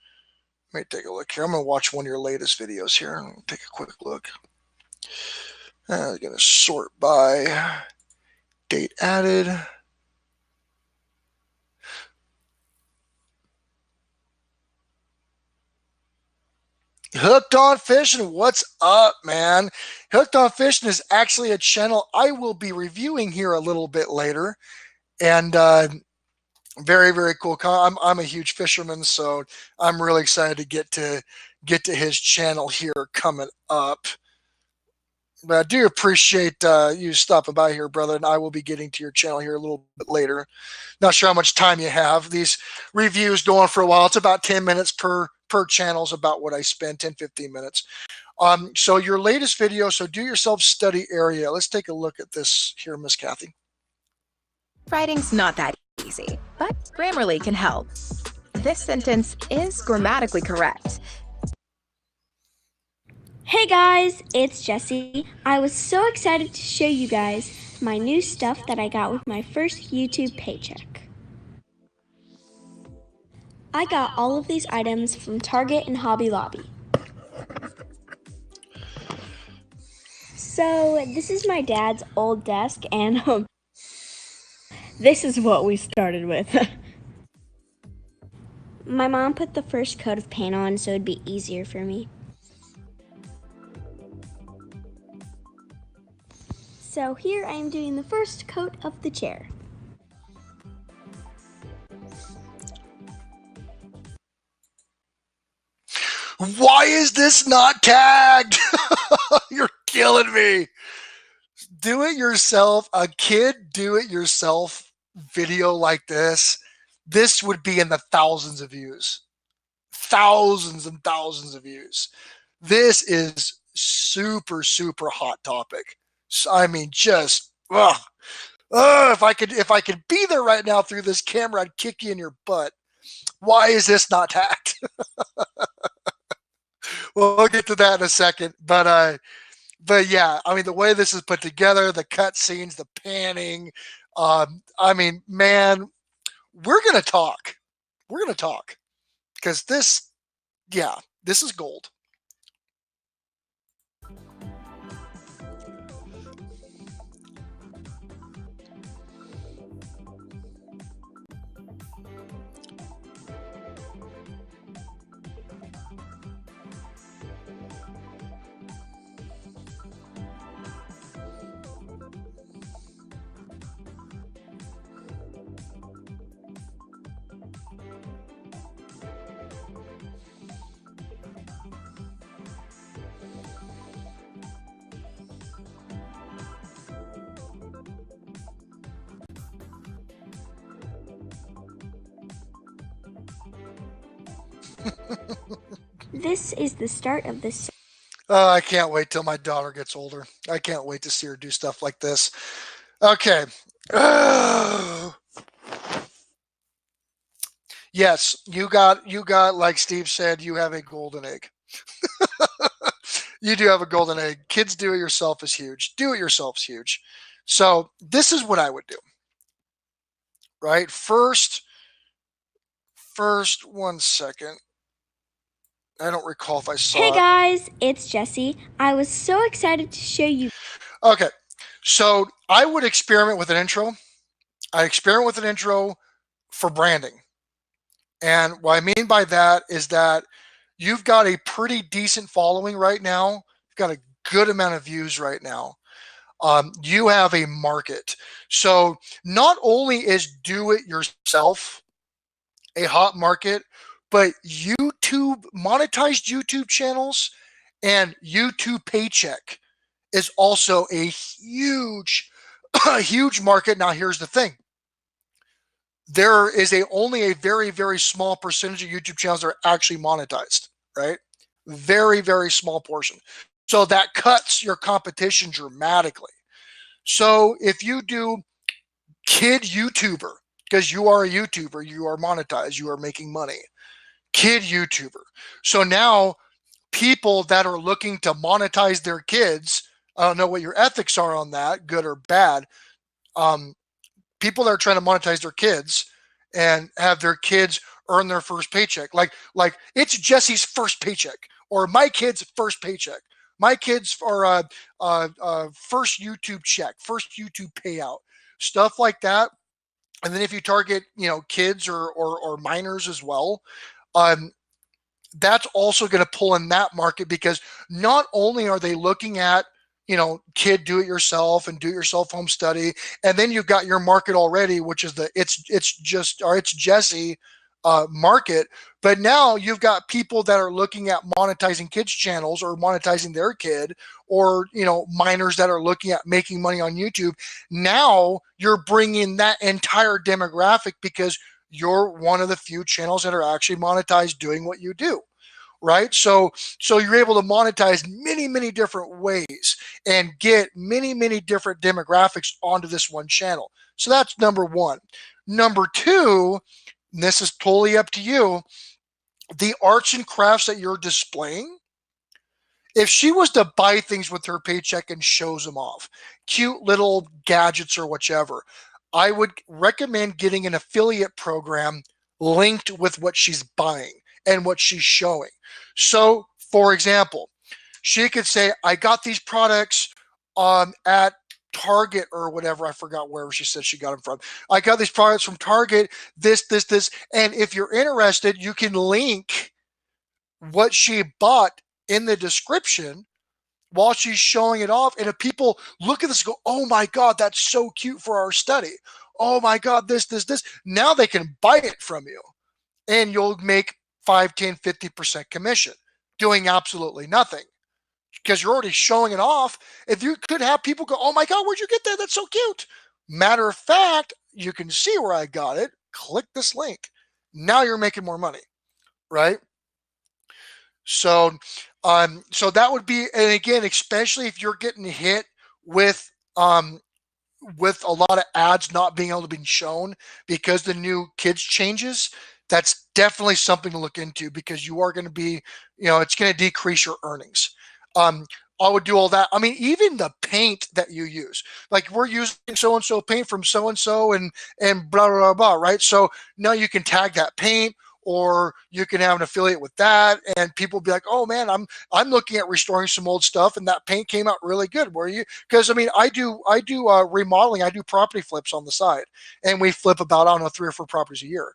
let me take a look here. I'm going to watch one of your latest videos here. Take a quick look. I'm going to sort by date added. Hooked on Fishing, what's up, man? Hooked on Fishing is actually a channel I will be reviewing here a little bit later, and very, very cool. I'm a huge fisherman, so I'm really excited to get to his channel here coming up. But I do appreciate you stopping by here, brother, and I will be getting to your channel here a little bit later. Not sure how much time you have. These reviews go on for a while. It's about 10 minutes per channel is about what I spend, 10, 15 minutes. So your latest video, so do yourself study area. Let's take a look at this here, Miss Kathy. Writing's not that easy, but Grammarly can help. This sentence is grammatically correct. Hey guys, it's Jessie. I was so excited to show you guys my new stuff that I got with my first YouTube paycheck. I got all of these items from Target and Hobby Lobby. So this is my dad's old desk, and this is what we started with. My mom put the first coat of paint on so it'd be easier for me. So here I am doing the first coat of the chair. Why is this not tagged? You're killing me. Do it yourself. A kid do it yourself video like this. This would be in the thousands of views. Thousands and thousands of views. This is super, super hot topic. So, I mean, just if I could be there right now through this camera, I'd kick you in your butt. Why is this not tagged? Well, we'll get to that in a second. But yeah, I mean, the way this is put together, the cut scenes, the panning, I mean, man, we're gonna talk. We're gonna talk because this is gold. This is the start of this. I can't wait till my daughter gets older. I can't wait to see her do stuff like this. Okay. Yes, you got, like Steve said, you have a golden egg. You do have a golden egg. Kids do it yourself is huge. Do it yourself is huge. So this is what I would do. Right? First, 1 second. I don't recall if I saw Hey it. guys, it's Jessie. I was so excited to show you. Okay, so I would experiment with an intro. I experiment with an intro for branding. And what I mean by that is that you've got a pretty decent following right now. You've got a good amount of views right now. You have a market. So not only is do it yourself a hot market, but monetized YouTube channels and YouTube paycheck is also a huge, huge market. Now, here's the thing. There is only a very, very small percentage of YouTube channels that are actually monetized, right? Very, very small portion. So that cuts your competition dramatically. So if you do kid YouTuber, because you are a YouTuber, you are monetized, you are making money. Kid YouTuber. So now people that are looking to monetize their kids, I don't know what your ethics are on that, good or bad. People that are trying to monetize their kids and have their kids earn their first paycheck. Like it's Jesse's first paycheck or my kid's first paycheck. My kids are first YouTube check, first YouTube payout, stuff like that. And then if you target, kids or minors as well, um, that's also going to pull in that market, because not only are they looking at, kid do it yourself and do it yourself home study, and then you've got your market already, which is the it's Jesse market. But now you've got people that are looking at monetizing kids channels or monetizing their kid, or minors that are looking at making money on YouTube. Now you're bringing that entire demographic, because you're one of the few channels that are actually monetized doing what you do, right? So you're able to monetize many different ways and get many different demographics onto this one channel. So that's number one. Number two, and this is totally up to you, the arts and crafts that you're displaying. If she was to buy things with her paycheck and shows them off, cute little gadgets or whichever, I would recommend getting an affiliate program linked with what she's buying and what she's showing. So, for example, she could say, I got these products at Target or whatever. I forgot where she said she got them from. I got these products from Target, this. And if you're interested, you can link what she bought in the description while she's showing it off. And if people look at this and go, oh my God, that's so cute for our study. Oh my God, this. Now they can buy it from you, and you'll make 5, 10, 50% commission doing absolutely nothing, because you're already showing it off. If you could have people go, oh my God, where'd you get that? That's so cute. Matter of fact, you can see where I got it. Click this link. Now you're making more money, right? So that would be, and again, especially if you're getting hit with a lot of ads not being able to be shown because the new kids changes, that's definitely something to look into, because you are going to be, it's going to decrease your earnings. I would do all that. I mean, even the paint that you use, like we're using so-and-so paint from so-and-so and blah, blah, blah, right? So now you can tag that paint, or you can have an affiliate with that, and people be like, oh man, I'm looking at restoring some old stuff and that paint came out really good. Were you? Because I mean, I do remodeling, I do property flips on the side, and we flip about, I don't know, 3 or 4 properties a year.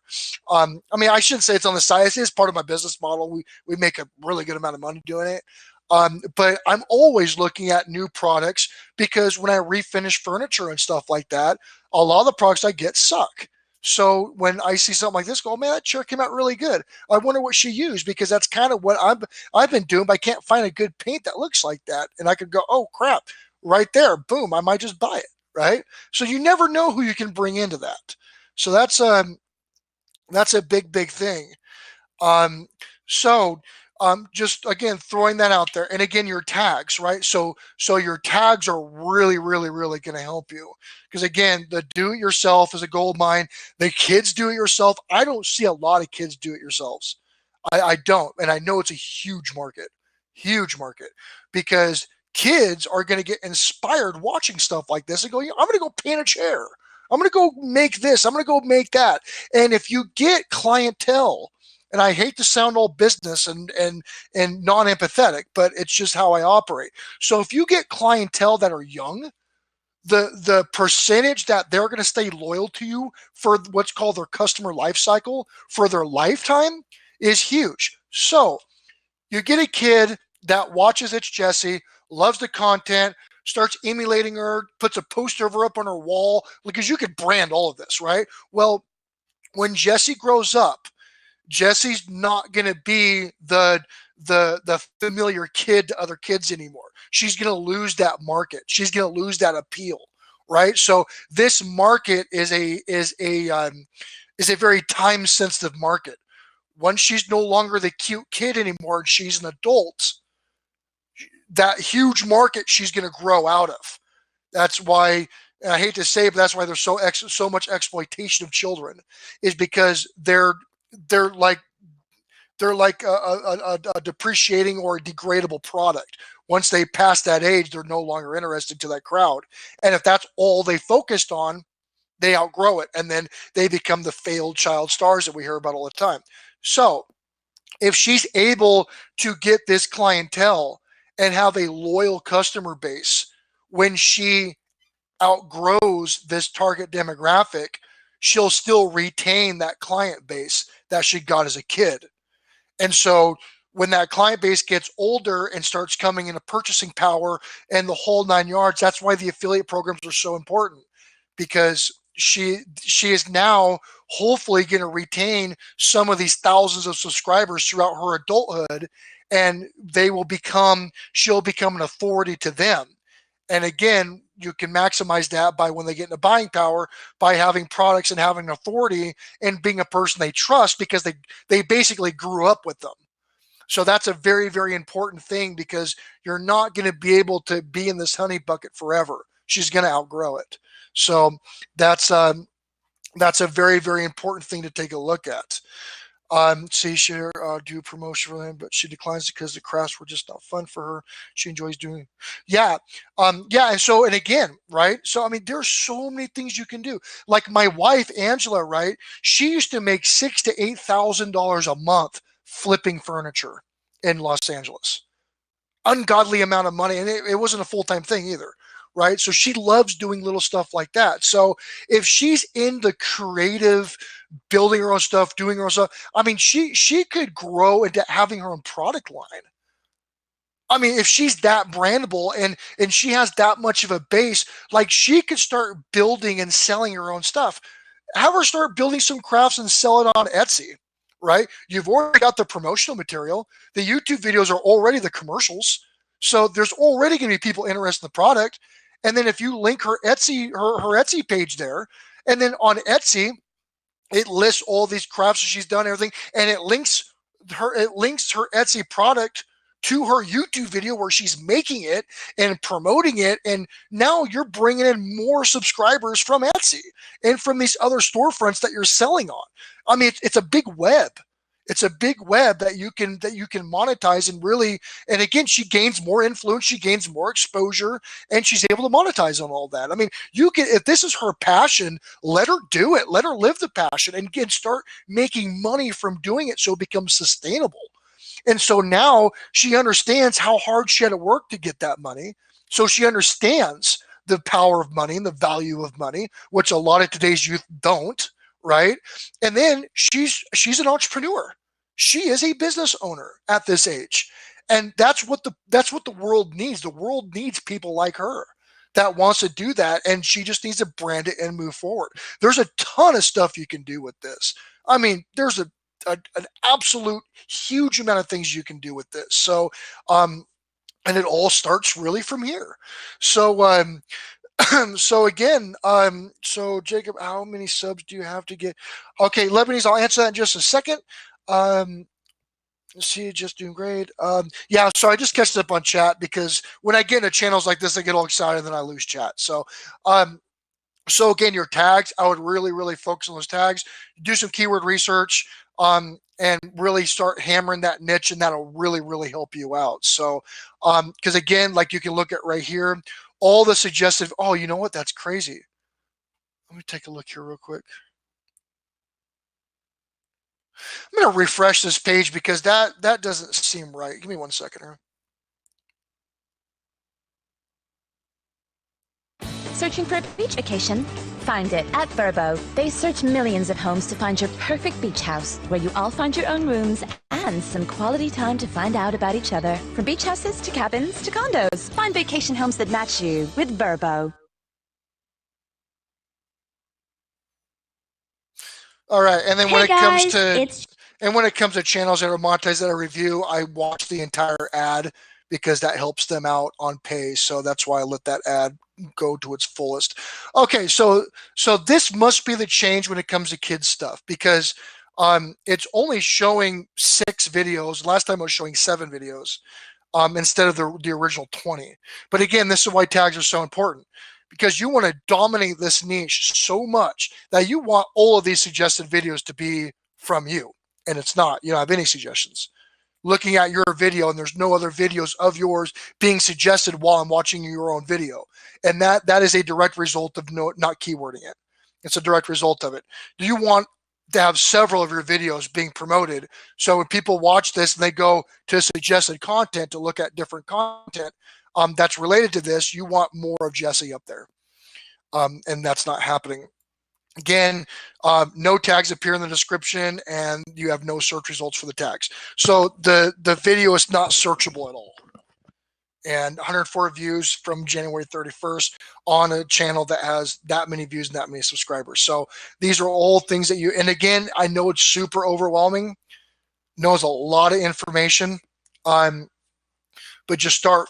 I mean, I shouldn't say it's on the side, it's part of my business model. We make a really good amount of money doing it. But I'm always looking at new products, because when I refinish furniture and stuff like that, a lot of the products I get suck. So when I see something like this, go, oh, man, that chair came out really good. I wonder what she used, because that's kind of what I've been doing, but I can't find a good paint that looks like that. And I could go, oh crap, right there, boom, I might just buy it, right? So you never know who you can bring into that. So that's a big thing. So just again, throwing that out there. And again, your tags, right? So your tags are really going to help you, because again, the do-it-yourself is a gold mine. The kids do-it-yourself, I don't see a lot of kids do-it-yourselves. I don't, and I know it's a huge market, because kids are going to get inspired watching stuff like this and go, I'm going to go paint a chair. I'm going to go make this. I'm going to go make that. And if you get clientele, and I hate to sound all business and non-empathetic, but it's just how I operate. So if you get clientele that are young, the percentage that they're going to stay loyal to you for what's called their customer life cycle for their lifetime is huge. So you get a kid that watches It's Jessie, loves the content, starts emulating her, puts a poster of her up on her wall, because you could brand all of this, right? Well, when Jessie grows up, Jessie's not going to be the familiar kid to other kids anymore. She's going to lose that market. She's going to lose that appeal, right? So this market is a very time sensitive market. Once she's no longer the cute kid anymore and she's an adult, that huge market she's going to grow out of. That's why, and I hate to say it, but that's why there's so much exploitation of children, is because they're like a depreciating or a degradable product. Once they pass that age, they're no longer interested to that crowd. And if that's all they focused on, they outgrow it, and then they become the failed child stars that we hear about all the time. So if she's able to get this clientele and have a loyal customer base, when she outgrows this target demographic, she'll still retain that client base that she got as a kid. And so when that client base gets older and starts coming into purchasing power and the whole 9 yards, that's why the affiliate programs are so important, because she is now hopefully going to retain some of these thousands of subscribers throughout her adulthood, and she'll become an authority to them. And again, you can maximize that by when they get into buying power, by having products and having authority and being a person they trust, because they basically grew up with them. So that's a very, very important thing, because you're not going to be able to be in this honey bucket forever. She's going to outgrow it. So that's a very, very important thing to take a look at. See, share, do promotion for them, but she declines because the crafts were just not fun for her. She enjoys doing. Yeah. Yeah. And again, right. So, I mean, there's so many things you can do. Like my wife, Angela, right. She used to make $6,000 to $8,000 a month flipping furniture in Los Angeles. Ungodly amount of money. And it wasn't a full-time thing either. Right. So she loves doing little stuff like that. So if she's in the creative, building her own stuff, doing her own stuff, I mean, she could grow into having her own product line. I mean, if she's that brandable and she has that much of a base, like she could start building and selling her own stuff. Have her start building some crafts and sell it on Etsy. Right. You've already got the promotional material. The YouTube videos are already the commercials. So there's already going to be people interested in the product. And then if you link her Etsy, her Etsy page there, and then on Etsy, it lists all these crafts that she's done, everything, and it links her Etsy product to her YouTube video where she's making it and promoting it. And now you're bringing in more subscribers from Etsy and from these other storefronts that you're selling on. I mean, it's a big web. It's a big web that you can monetize and really, and again, she gains more influence, she gains more exposure, and she's able to monetize on all that. I mean, if this is her passion, let her do it. Let her live the passion and start making money from doing it so it becomes sustainable. And so now she understands how hard she had to work to get that money. So she understands the power of money and the value of money, which a lot of today's youth don't. Right. And then she's an entrepreneur. She is a business owner at this age. And that's what the world needs. The world needs people like her that wants to do that. And she just needs to brand it and move forward. There's a ton of stuff you can do with this. I mean, there's an absolute huge amount of things you can do with this. So, and it all starts really from here. So, so again, so Jacob, how many subs do you have to get? Okay, Lebanese, I'll answer that in just a second. See, just doing great. Yeah, so I just catched up on chat because when I get into channels like this, I get all excited and then I lose chat. So, so again, your tags, I would really, really focus on those tags. Do some keyword research, and really start hammering that niche, and that'll really, really help you out. So, because again, like you can look at right here, all the suggested, oh, you know what? That's crazy. Let me take a look here real quick. I'm going to refresh this page because that doesn't seem right. Give me 1 second here. Searching for a beach vacation? Find it at Verbo. They search millions of homes to find your perfect beach house, where you all find your own rooms and some quality time to find out about each other. From beach houses to cabins to condos, find vacation homes that match you with Verbo. All right, and then Hey when it guys, comes to it's and when it comes to channels that are monetized that I review, I watch the entire ad because that helps them out on pay. So that's why I let that ad go to its fullest. Okay, so this must be the change when it comes to kids stuff, because it's only showing 6 videos. Last time I was showing 7 videos instead of the original 20. But again, this is why tags are so important, because you want to dominate this niche so much that you want all of these suggested videos to be from you. And it's not. You don't have any suggestions. Looking at your video and there's no other videos of yours being suggested while I'm watching your own video. And that is a direct result of not keywording it. It's a direct result of it. Do you want to have several of your videos being promoted. So when people watch this and they go to suggested content to look at different content that's related to this, you want more of Jesse up there. And that's not happening. Again, no tags appear in the description, and you have no search results for the tags. So the video is not searchable at all. And 104 views from January 31st on a channel that has that many views and that many subscribers. So these are all things that you, and again, I know it's super overwhelming. Knows a lot of information. But just start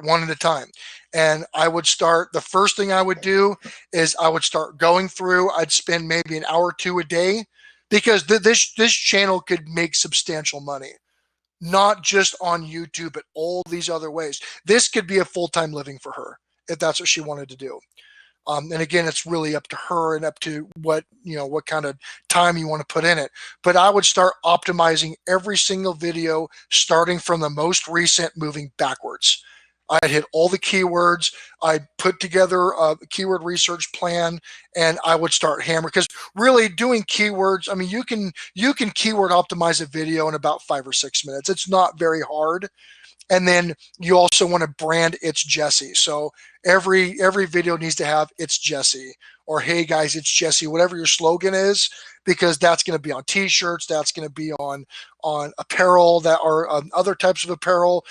one at a time. And I would start, the first thing I would do is I would start going through, I'd spend maybe an hour or two a day, because this channel could make substantial money, not just on YouTube, but all these other ways. This could be a full-time living for her if that's what she wanted to do. And again, it's really up to her and up to what kind of time you want to put in it. But I would start optimizing every single video, starting from the most recent, moving backwards. I'd hit all the keywords. I'd put together a keyword research plan, and I would start hammering. Because really, doing keywords, I mean, you can keyword optimize a video in about 5 or 6 minutes. It's not very hard. And then you also want to brand It's Jesse. So every video needs to have It's Jesse, or hey guys, it's Jesse, whatever your slogan is, because that's going to be on t-shirts, that's going to be on apparel, that are other types of apparel,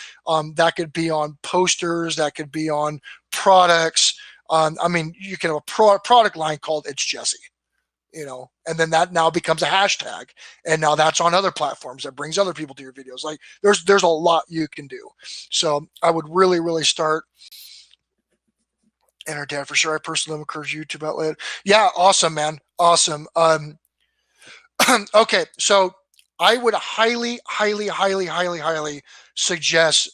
that could be on posters, that could be on products. I mean, you can have a product line called It's Jesse. And then that now becomes a hashtag, and now that's on other platforms that brings other people to your videos. Like there's a lot you can do. So I would really start. And her dad, for sure. I personally encourage YouTube outlet. Yeah, awesome, man, awesome. Okay, so I would highly suggest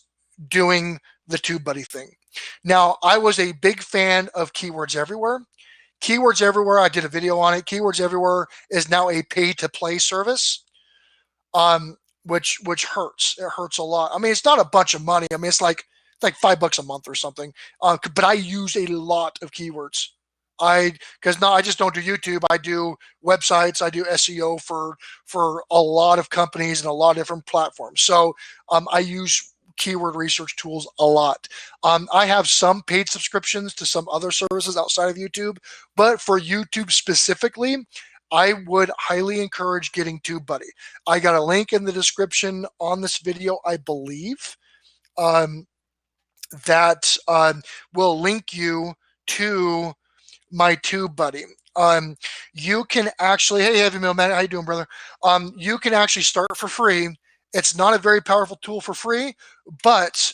doing the TubeBuddy thing. Now, I was a big fan of Keywords Everywhere. Keywords Everywhere, I did a video on it. Keywords Everywhere is now a pay-to-play service, which hurts. It hurts a lot. I mean, it's not a bunch of money. I mean, it's like $5 a month or something. But I use a lot of keywords. Because now I just don't do YouTube. I do websites. I do SEO for a lot of companies and a lot of different platforms. So I use keyword research tools a lot. I have some paid subscriptions to some other services outside of YouTube, but for YouTube specifically, I would highly encourage getting TubeBuddy. I got a link in the description on this video, I believe, that will link you to my TubeBuddy. You can actually, hey, Heavy Meal Man, how you doing, brother? You can actually start for free. It's not a very powerful tool for free, but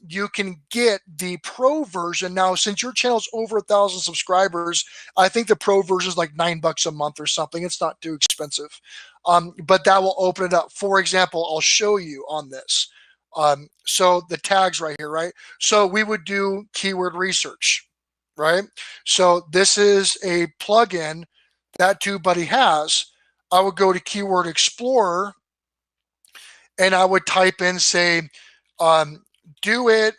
you can get the pro version. Now, since your channel's over 1,000 subscribers, I think the pro version is like $9 a month or something. It's not too expensive. But that will open it up. For example, I'll show you on this. So the tags right here, right? So we would do keyword research, right? So this is a plugin that TubeBuddy has. I would go to Keyword Explorer, and I would type in, say, do it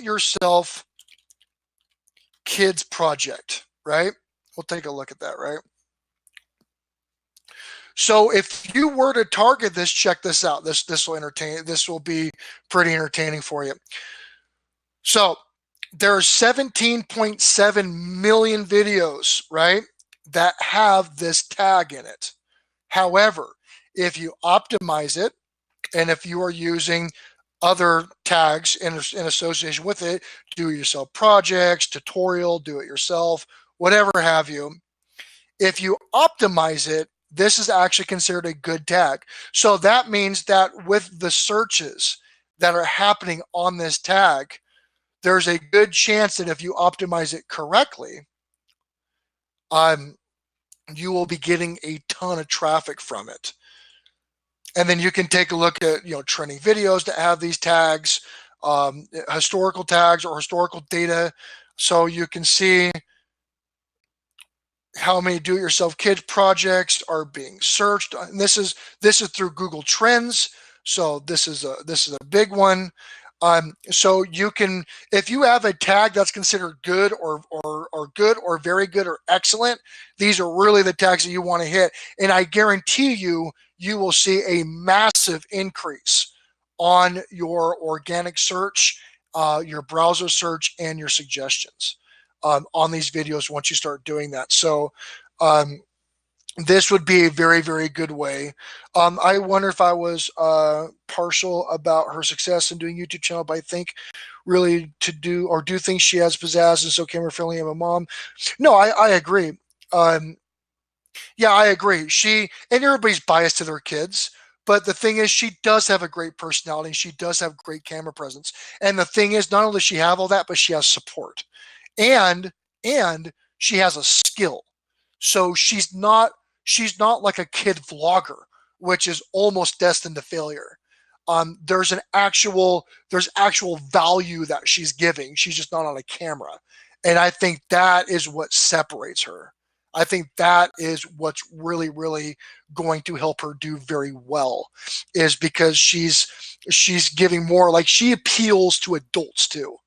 yourself kids project, right? We'll take a look at that, right? So if you were to target this, check this out. This will entertain. This will be pretty entertaining for you. So there's 17.7 million videos, right, that have this tag in it. However, if you optimize it, and if you are using other tags in association with it, do-it-yourself projects, tutorial, do-it-yourself, whatever have you, if you optimize it, this is actually considered a good tag. So that means that with the searches that are happening on this tag, there's a good chance that if you optimize it correctly, you will be getting a ton of traffic from it. And then you can take a look at, trending videos that have these tags, historical tags or historical data. So you can see how many do-it-yourself kids projects are being searched. And this is through Google Trends. So this is a big one. So you can, if you have a tag that's considered good or good or very good or excellent, these are really the tags that you want to hit. And I guarantee you, you will see a massive increase on your organic search, your browser search, and your suggestions on these videos once you start doing that. So this would be a very, very good way. I wonder if I was partial about her success in doing YouTube channel, but I think really to do or do things she has pizzazz and so camera friendly. I'm a mom. No, I agree. Yeah, I agree. She and everybody's biased to their kids. But the thing is, she does have a great personality. She does have great camera presence. And the thing is, not only does she have all that, but she has support. And she has a skill. So she's not like a kid vlogger, which is almost destined to failure. There's actual value that she's giving. She's just not on a camera. And I think that is what separates her. I think that is what's really, really going to help her do very well, is because she's giving more, like she appeals to adults too.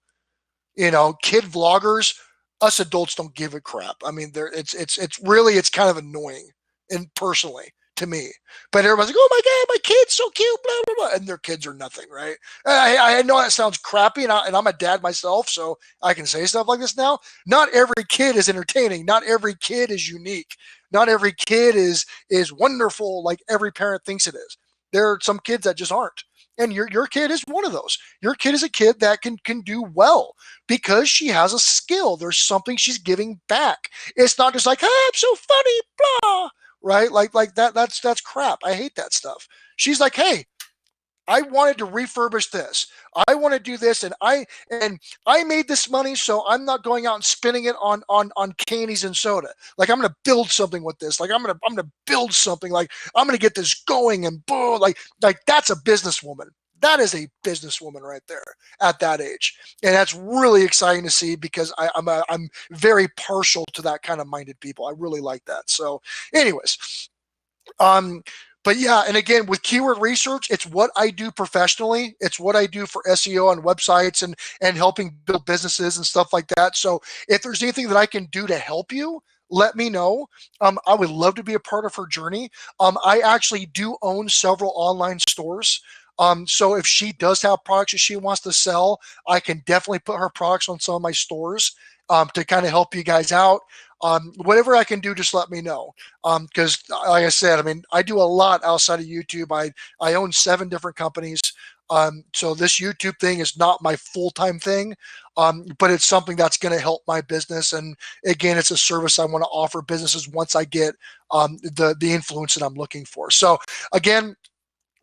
You know, kid vloggers, us adults don't give a crap. I mean, it's really kind of annoying, and personally to me. But everybody's like, "Oh my god, my kid's so cute," blah blah blah, and their kids are nothing, right? I know that sounds crappy, and I'm a dad myself, so I can say stuff like this now. Not every kid is entertaining. Not every kid is unique. Not every kid is wonderful like every parent thinks it is. There are some kids that just aren't. And your kid is one of those. Your kid is a kid that can do well because she has a skill. There's something she's giving back. It's not just like, "Oh, I'm so funny," blah, right? Like that. That's crap. I hate that stuff. She's like, "Hey, I wanted to refurbish this. I want to do this, and I made this money, so I'm not going out and spending it on candies and soda. Like I'm going to build something with this. Like I'm going to build something. Like I'm going to get this going and boom. Like that's a businesswoman. That is a businesswoman right there at that age, and that's really exciting to see because I'm very partial to that kind of minded people. I really like that. So, anyways. But yeah, and again, with keyword research, it's what I do professionally. It's what I do for SEO on websites and helping build businesses and stuff like that. So if there's anything that I can do to help you, let me know. I would love to be a part of her journey. I actually do own several online stores. So if she does have products that she wants to sell, I can definitely put her products on some of my stores to kind of help you guys out. Whatever I can do, just let me know. Because like I said, I mean, I do a lot outside of YouTube. I own 7 different companies. So this YouTube thing is not my full-time thing, but it's something that's going to help my business. And again, it's a service I want to offer businesses once I get the influence that I'm looking for. So again,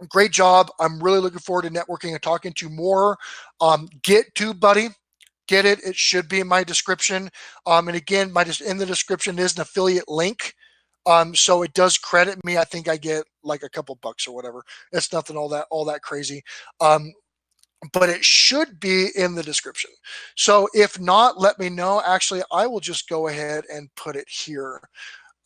great job. I'm really looking forward to networking and talking to you more. Get TubeBuddy. Get it. It should be in my description. And again, in the description is an affiliate link. So it does credit me. I think I get like a couple bucks or whatever. It's nothing all that crazy. But it should be in the description. So if not, let me know. Actually, I will just go ahead and put it here.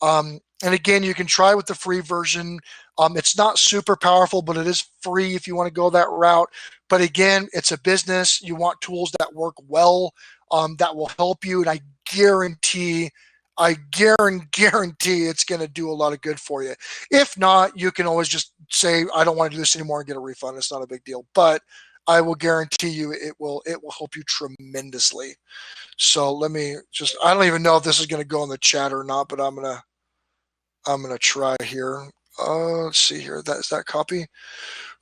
And again, you can try with the free version. It's not super powerful, but it is free if you want to go that route. But again, it's a business. You want tools that work well, that will help you. And I guarantee it's going to do a lot of good for you. If not, you can always just say, "I don't want to do this anymore," and get a refund. It's not a big deal. But I will guarantee you it will help you tremendously. So let me just, I don't even know if this is going to go in the chat or not, but I'm going to try here. Let's see here. Is that copy?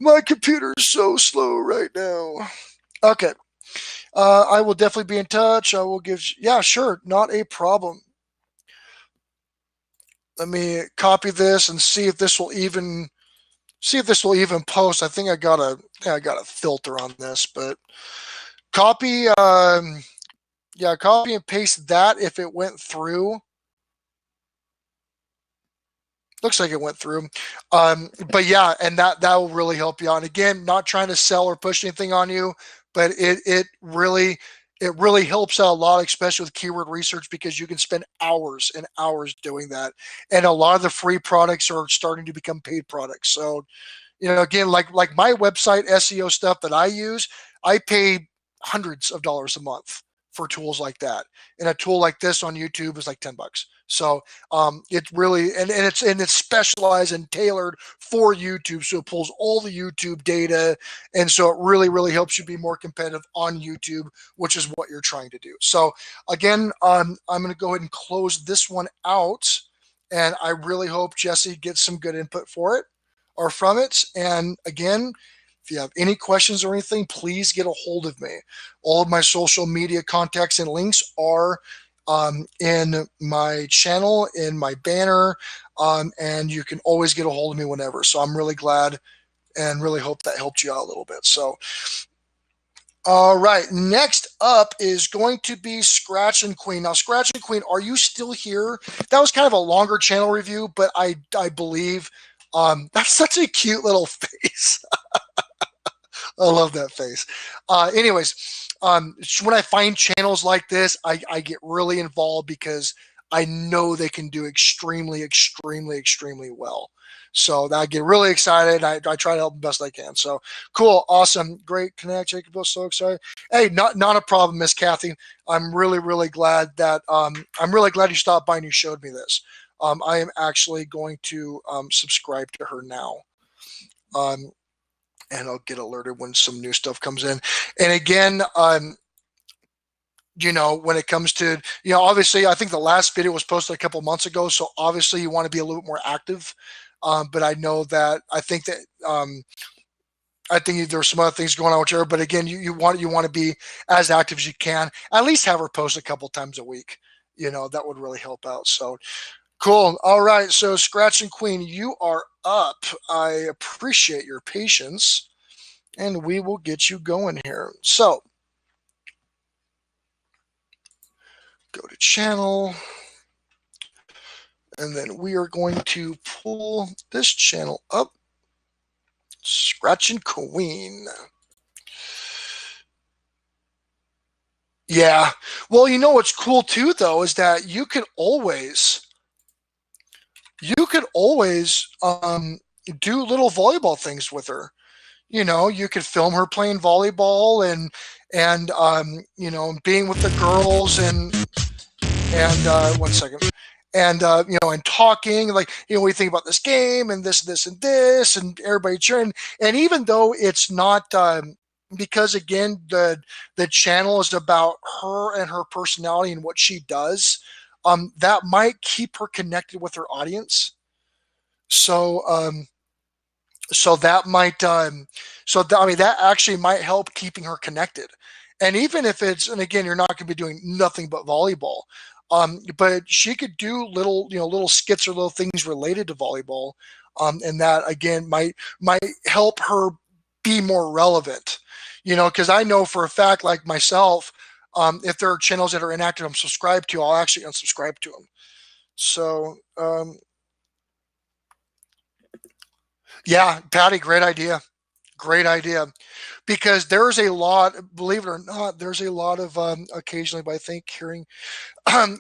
My computer is so slow right now. Okay. I will definitely be in touch. I will give, yeah, sure. Not a problem. Let me copy this and see if this will even post. I think I got a filter on this, but copy, yeah, copy and paste that if it went through. Looks like it went through. But yeah, and that will really help you out. And again, not trying to sell or push anything on you, but it really helps out a lot, especially with keyword research, because you can spend hours and hours doing that. And a lot of the free products are starting to become paid products. So, you know, again, like my website SEO stuff that I use, I pay hundreds of dollars a month for tools like that, and a tool like this on YouTube is like $10. So it really and it's specialized and tailored for YouTube, so it pulls all the YouTube data, and so it really helps you be more competitive on YouTube, which is what you're trying to do. So again, I'm going to go ahead and close this one out, and I really hope Jesse gets some good input for it or from it. And again, if you have any questions or anything, please get a hold of me. All of my social media contacts and links are in my channel, in my banner, and you can always get a hold of me whenever. So I'm really glad and really hope that helped you out a little bit. So, all right, next up is going to be Scratch and Queen. Now, Scratch and Queen, are you still here? That was kind of a longer channel review, but I believe that's such a cute little face. I love that face. Anyways, when I find channels like this, I get really involved because I know they can do extremely well. So I get really excited. I try to help them best I can. So cool, awesome, great connect, Jacob. I'm so excited. Hey, not a problem, Miss Kathy. I'm really glad that I'm really glad you stopped by and you showed me this. I am actually going to subscribe to her now. And I'll get alerted when some new stuff comes in. And again, you know, when it comes to, you know, obviously, I think the last video was posted a couple months ago, so obviously you want to be a little bit more active. But I know that I think there's some other things going on with her. But again, you want to be as active as you can. At least have her post a couple times a week. You know, that would really help out. So cool. All right. So Scratch and Queen, you are up. I appreciate your patience, and we will get you going here. So go to channel, and then we are going to pull this channel up. Scratch and Queen. Yeah. Well, you know what's cool too, though, is that you could always do little volleyball things with her. You know, you could film her playing volleyball and you know, being with the girls and 1 second. And you know, and talking, like, you know, we think about this game and this and everybody cheering. And even though it's not because again the channel is about her and her personality and what she does, that might keep her connected with her audience. So that might I mean, that actually might help keeping her connected. And even if it's, and again, you're not going to be doing nothing but volleyball, but she could do little skits or little things related to volleyball, and that again might help her be more relevant. You know, because I know for a fact, like myself, if there are channels that are inactive I'm subscribed to, I'll actually unsubscribe to them. So yeah, Patty, great idea. Because there's a lot, believe it or not, there's a lot of occasionally, but I think hearing,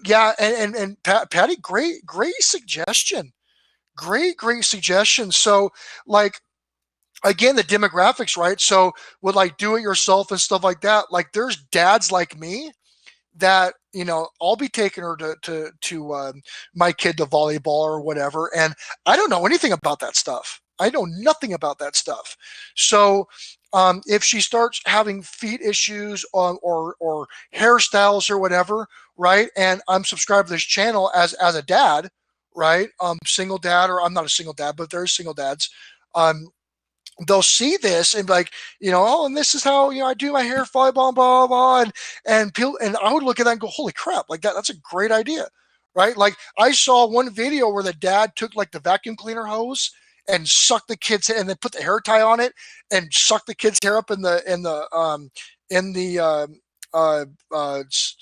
yeah, and Patty, great suggestion, great suggestion. So like, again, the demographics, right? So with like do it yourself and stuff like that, like there's dads like me that, you know, I'll be taking her to my kid to volleyball or whatever, and I don't know anything about that stuff. I know nothing about that stuff. So if she starts having feet issues or hairstyles or whatever, right? And I'm subscribed to this channel as a dad, right? Single dad, or I'm not a single dad, but there's single dads. They'll see this and be like, you know, oh, and this is how, you know, I do my hair, volleyball, blah, blah, and people, and I would look at that and go, holy crap, like that's a great idea, right? Like I saw one video where the dad took like the vacuum cleaner hose and sucked the kid's hair and then put the hair tie on it and sucked the kid's hair up in the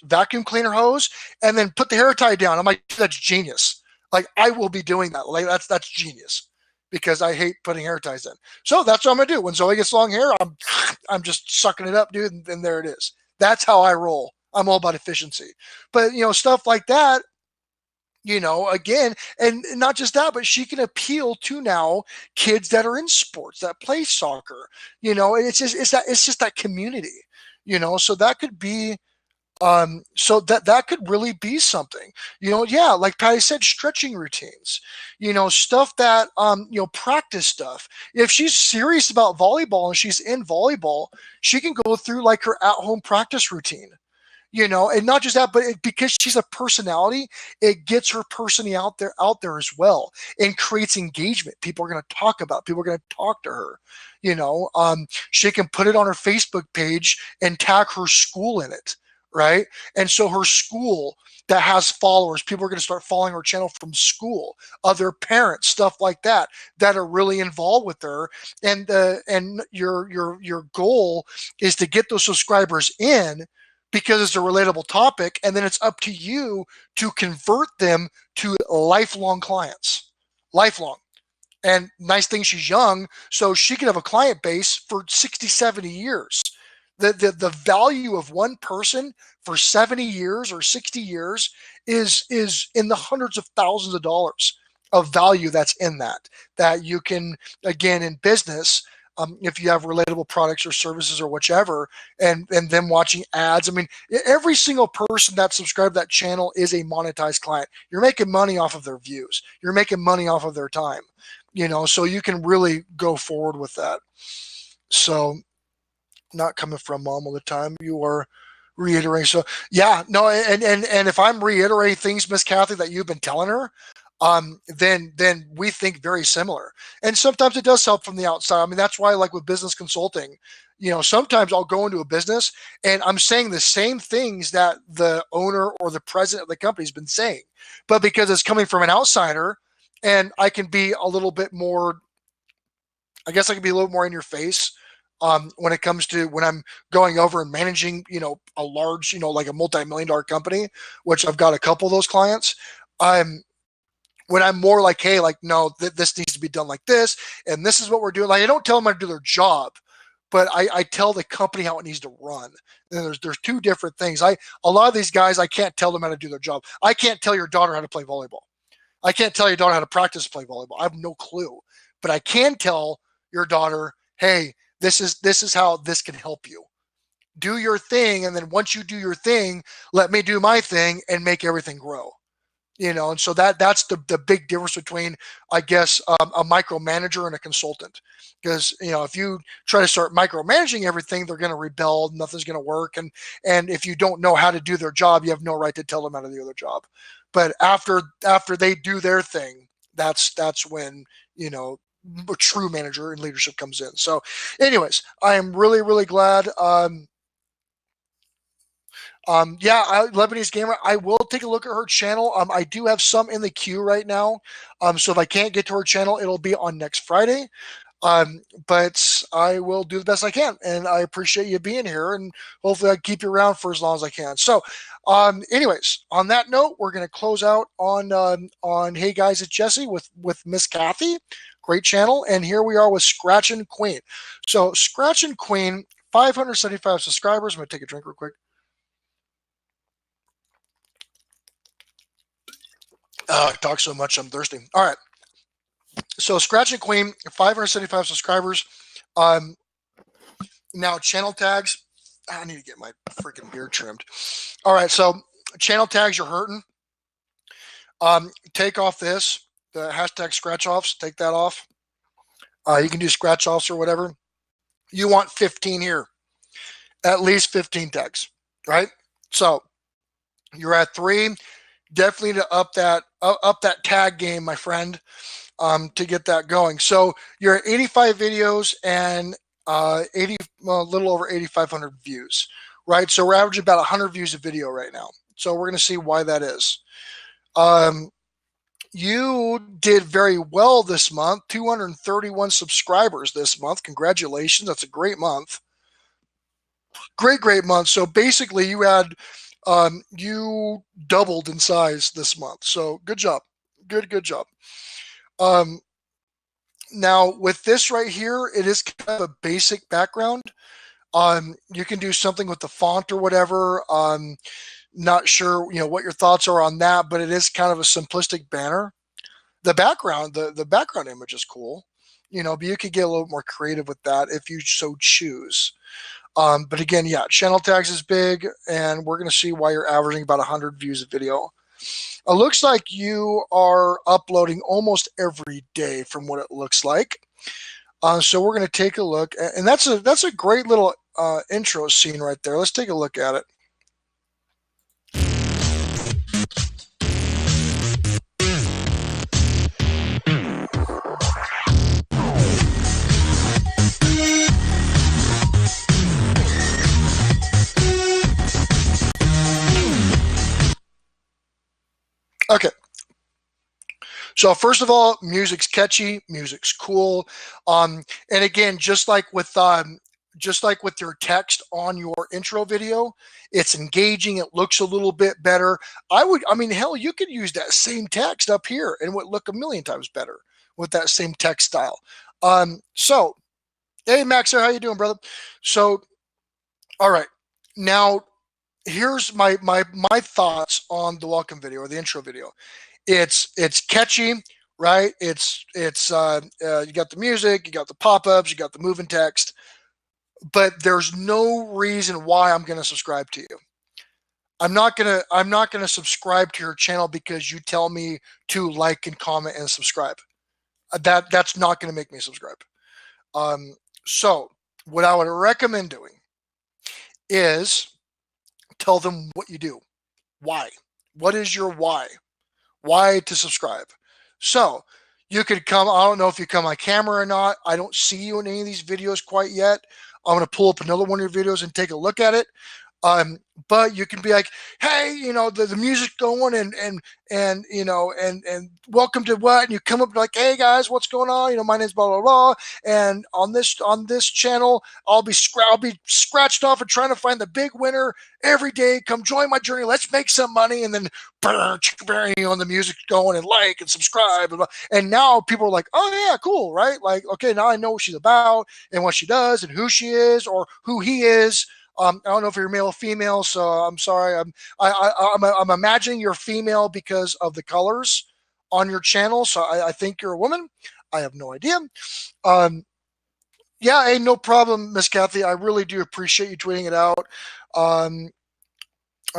vacuum cleaner hose and then put the hair tie down. I'm like, that's genius. Like I will be doing that. Like that's genius. Because I hate putting hair ties in. So that's what I'm gonna do. When Zoe gets long hair, I'm just sucking it up, dude, and there it is. That's how I roll. I'm all about efficiency. But you know, stuff like that, Again, and not just that, but she can appeal to now kids that are in sports, that play soccer. It's just that community. So that could be so that could really be something. Yeah, like Patty said, stretching routines, stuff that practice stuff. If she's serious about volleyball and she's in volleyball, she can go through like her at-home practice routine. And not just that, but because she's a personality, it gets her personality out there as well, and creates engagement. People are going to talk about. People are going to talk to her. She can put it on her Facebook page and tag her school in it, right? And so her school that has followers, people are going to start following her channel from school, other parents, stuff like that are really involved with her. And your goal is to get those subscribers in, because it's a relatable topic, and then it's up to you to convert them to lifelong clients. Lifelong. And nice thing, she's young, so she could have a client base for 60, 70 years. The value of one person for 70 years or 60 years is in the hundreds of thousands of dollars of value that's in that you can, again, in business, if you have relatable products or services or whichever, and them watching ads. I mean, every single person that subscribed to that channel is a monetized client. You're making money off of their views. You're making money off of their time, so you can really go forward with that. So, not coming from mom all the time, you are reiterating. So yeah, no, and if I'm reiterating things, Miss Kathy, that you've been telling her, then we think very similar. And sometimes it does help from the outside. I mean, that's why, like with business consulting, sometimes I'll go into a business and I'm saying the same things that the owner or the president of the company has been saying, but because it's coming from an outsider, and I can be a little bit more, I guess I can be a little more in your face when it comes to when I'm going over and managing, a large, like a multi-million-dollar company, which I've got a couple of those clients. When I'm more like, hey, like, no, this needs to be done like this, and this is what we're doing. Like, I don't tell them how to do their job, but I tell the company how it needs to run. And there's two different things. A lot of these guys, I can't tell them how to do their job. I can't tell your daughter how to play volleyball. I can't tell your daughter how to practice to play volleyball. I have no clue. But I can tell your daughter, hey, this is how this can help you. Do your thing, and then once you do your thing, let me do my thing and make everything grow. And so that's the big difference between, I guess, a micromanager and a consultant. Because, if you try to start micromanaging everything, they're going to rebel. Nothing's going to work. And if you don't know how to do their job, you have no right to tell them how to do their job. But after they do their thing, that's when, a true manager and leadership comes in. So anyways, I am really, really glad. Lebanese Gamer, I will take a look at her channel. I do have some in the queue right now. So if I can't get to her channel, it'll be on next Friday. But I will do the best I can, and I appreciate you being here, and hopefully I can keep you around for as long as I can. So, anyways, on that note, we're going to close out on Hey Guys, it's Jesse with Miss Kathy. Great channel. And here we are with Scratchin' Queen. So Scratchin' Queen, 575 subscribers. I'm going to take a drink real quick. I talk so much, I'm thirsty. All right. So Scratchin' Queen, 575 subscribers. Now channel tags. I need to get my freaking beard trimmed. All right. So channel tags, you're hurting. Take off this, the hashtag scratch offs. Take that off. You can do scratch offs or whatever. You want 15 here. At least 15 tags, right? So you're at 3. Definitely to up that tag game, my friend, to get that going. So you're at 85 videos and a little over 8,500 views, right? So we're averaging about 100 views a video right now. So we're going to see why that is. You did very well this month. 231 subscribers this month. Congratulations. That's a great month. Great month. So basically you had you doubled in size this month. So good job. Good job. Now with this right here, it is kind of a basic background. You can do something with the font or whatever. Not sure, what your thoughts are on that, but it is kind of a simplistic banner. The background, the background image is cool, but you could get a little more creative with that if you so choose. But again, yeah, channel tags is big, and we're going to see why you're averaging about 100 views a video. It looks like you are uploading almost every day from what it looks like. So we're going to take a look, and that's a great little intro scene right there. Let's take a look at it. Okay. So first of all, music's catchy, music's cool, and again, just like with your text on your intro video, it's engaging. It looks a little bit better. Hell, you could use that same text up here and it would look a million times better with that same text style. So, hey Max, how you doing, brother? So, all right, now here's my thoughts on the welcome video or the intro video. It's catchy, right? It's you got the music, you got the pop-ups, you got the moving text, but there's no reason why I'm going to subscribe to you. I'm not going to subscribe to your channel because you tell me to like and comment and subscribe. That's not going to make me subscribe. So what I would recommend doing is tell them what you do. Why? What is your why? Why to subscribe? So you could come, I don't know if you come on camera or not. I don't see you in any of these videos quite yet. I'm going to pull up another one of your videos and take a look at it. But you can be like, hey, the music's going and welcome to what? And you come up like, hey guys, what's going on? My name's blah, blah, blah. And on this channel, I'll be scratched off and trying to find the big winner every day. Come join my journey. Let's make some money. And then, the music's going and like and subscribe. And now people are like, oh yeah, cool, right? Like, okay, now I know what she's about and what she does and who she is or who he is. I don't know if you're male or female, so I'm sorry. I'm imagining you're female because of the colors on your channel. So I think you're a woman. I have no idea. Yeah, hey, no problem, Miss Kathy. I really do appreciate you tweeting it out. I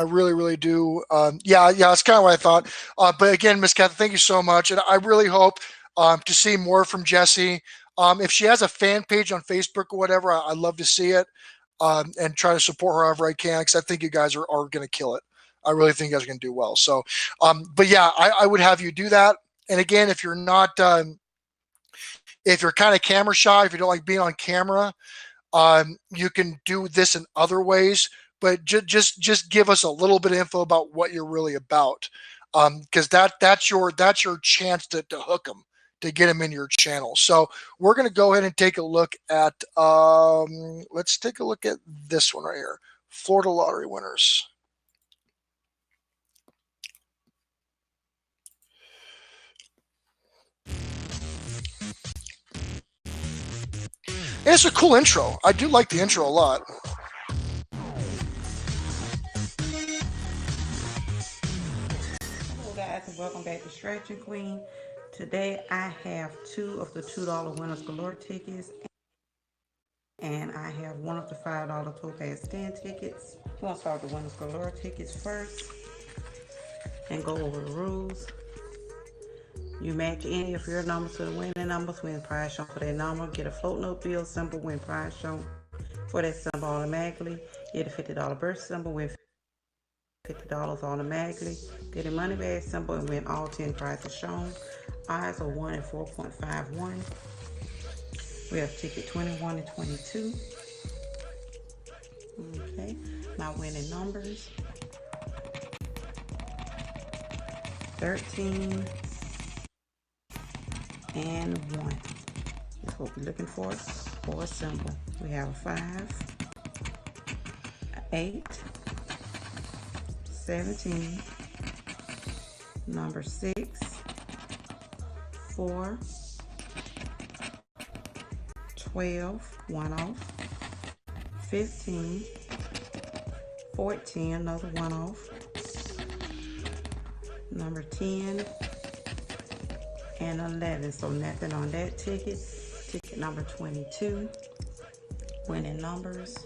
really, really do. Yeah, it's kind of what I thought. But again, Miss Kathy, thank you so much. And I really hope to see more from Jessie. If she has a fan page on Facebook or whatever, I'd love to see it. And try to support her however I can, because I think you guys are going to kill it. I really think you guys are going to do well. So, but yeah, I would have you do that. And again, if you're not, if you're kind of camera shy, if you don't like being on camera, you can do this in other ways. But just give us a little bit of info about what you're really about, because that's your chance to hook them, to get them in your channel. So we're going to go ahead and take a look at, let's take a look at this one right here. Florida lottery winners. And it's a cool intro. I do like the intro a lot. Hello guys, and welcome back to Stretching Queen. Today I have two of the $2 Winners Galore tickets, and I have one of the $5 Topaz 10 tickets. I'm going to start the Winners Galore tickets first and go over the rules. You match any of your numbers to the winning numbers, win prize shown for that number. Get a float note bill symbol, win prize shown for that symbol automatically. Get a $50 burst symbol, win $50 automatically. Get a money bag symbol and win all 10 prizes shown. Odds are 1 in 4.51. We have ticket 21 and 22. Okay, my winning numbers: 13 and 1. That's what we're looking for a symbol. We have a 5, 8, 17, number 6, 4, 12, 1 off, 15, 14, another 1 off, number 10, and 11. So nothing on that ticket. Ticket number 22. Winning numbers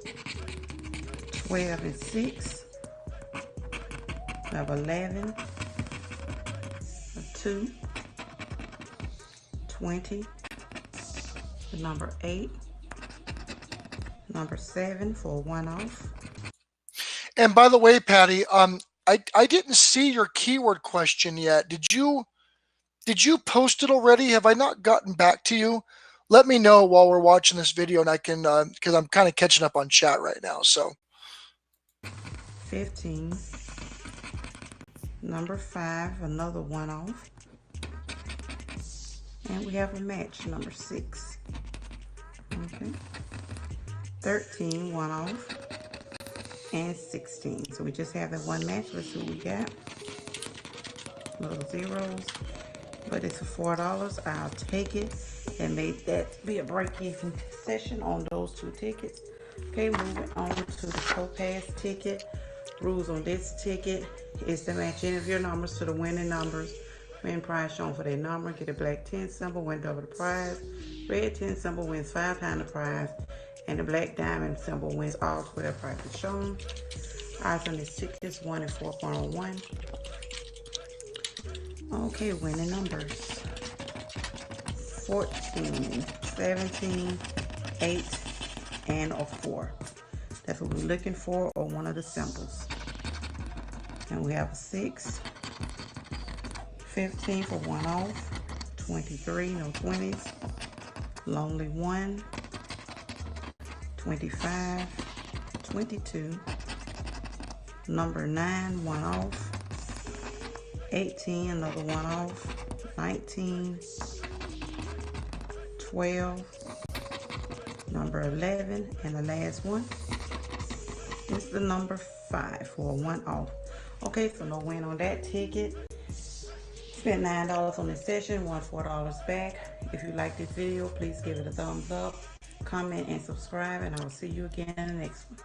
12 and 6. We have 11, a 2, 20, the number 8, number 7 for a one-off. And by the way, Patty, I didn't see your keyword question yet. Did you post it already? Have I not gotten back to you? Let me know while we're watching this video, and I can, because I'm kind of catching up on chat right now. So 15, number 5, another one-off. And we have a match, number 6. Okay. 13, one-off. And 16. So we just have that one match. Let's see what we got. Little zeros. But it's for $4. I'll take it and make that be a break-even session on those 2 tickets. Okay, moving on to the Topaz ticket. Rules on this ticket is to match any of your numbers to the winning numbers. Win prize shown for their number. Get a black 10 symbol, win double the prize. Red 10 symbol wins 5 times the prize. And the black diamond symbol wins all 12 prizes shown. Odds on this ticket is 1 in 4.01. Okay, winning numbers 14, 17, 8, and a 4. That's what we're looking for, or one of the symbols. And we have a 6, 15 for one off, 23, no 20s, lonely 1, 25, 22, number 9, one off, 18, another one off, 19, 12, number 11, and the last one is the number 5 for a one off. Okay, so no win on that ticket. Spent $9 on this session, won $4 back. If you like this video, please give it a thumbs up, comment, and subscribe, and I will see you again in the next one.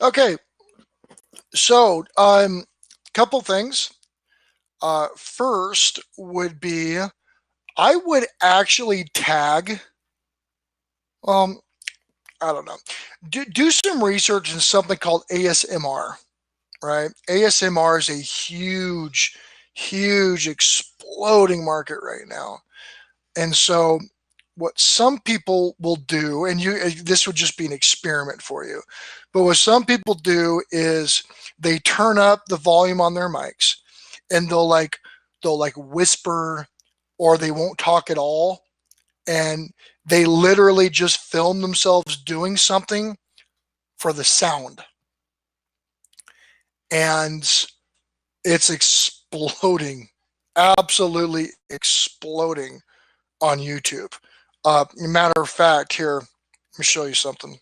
okay, so couple things. First would be I would actually tag. I don't know. Do some research in something called ASMR, right? ASMR is a huge, huge exploding market right now. And so what some people will do, and this would just be an experiment for you, but what some people do is they turn up the volume on their mics and they'll like whisper, or they won't talk at all. And they literally just film themselves doing something for the sound. And it's exploding, absolutely exploding on YouTube. Matter of fact, here, let me show you something.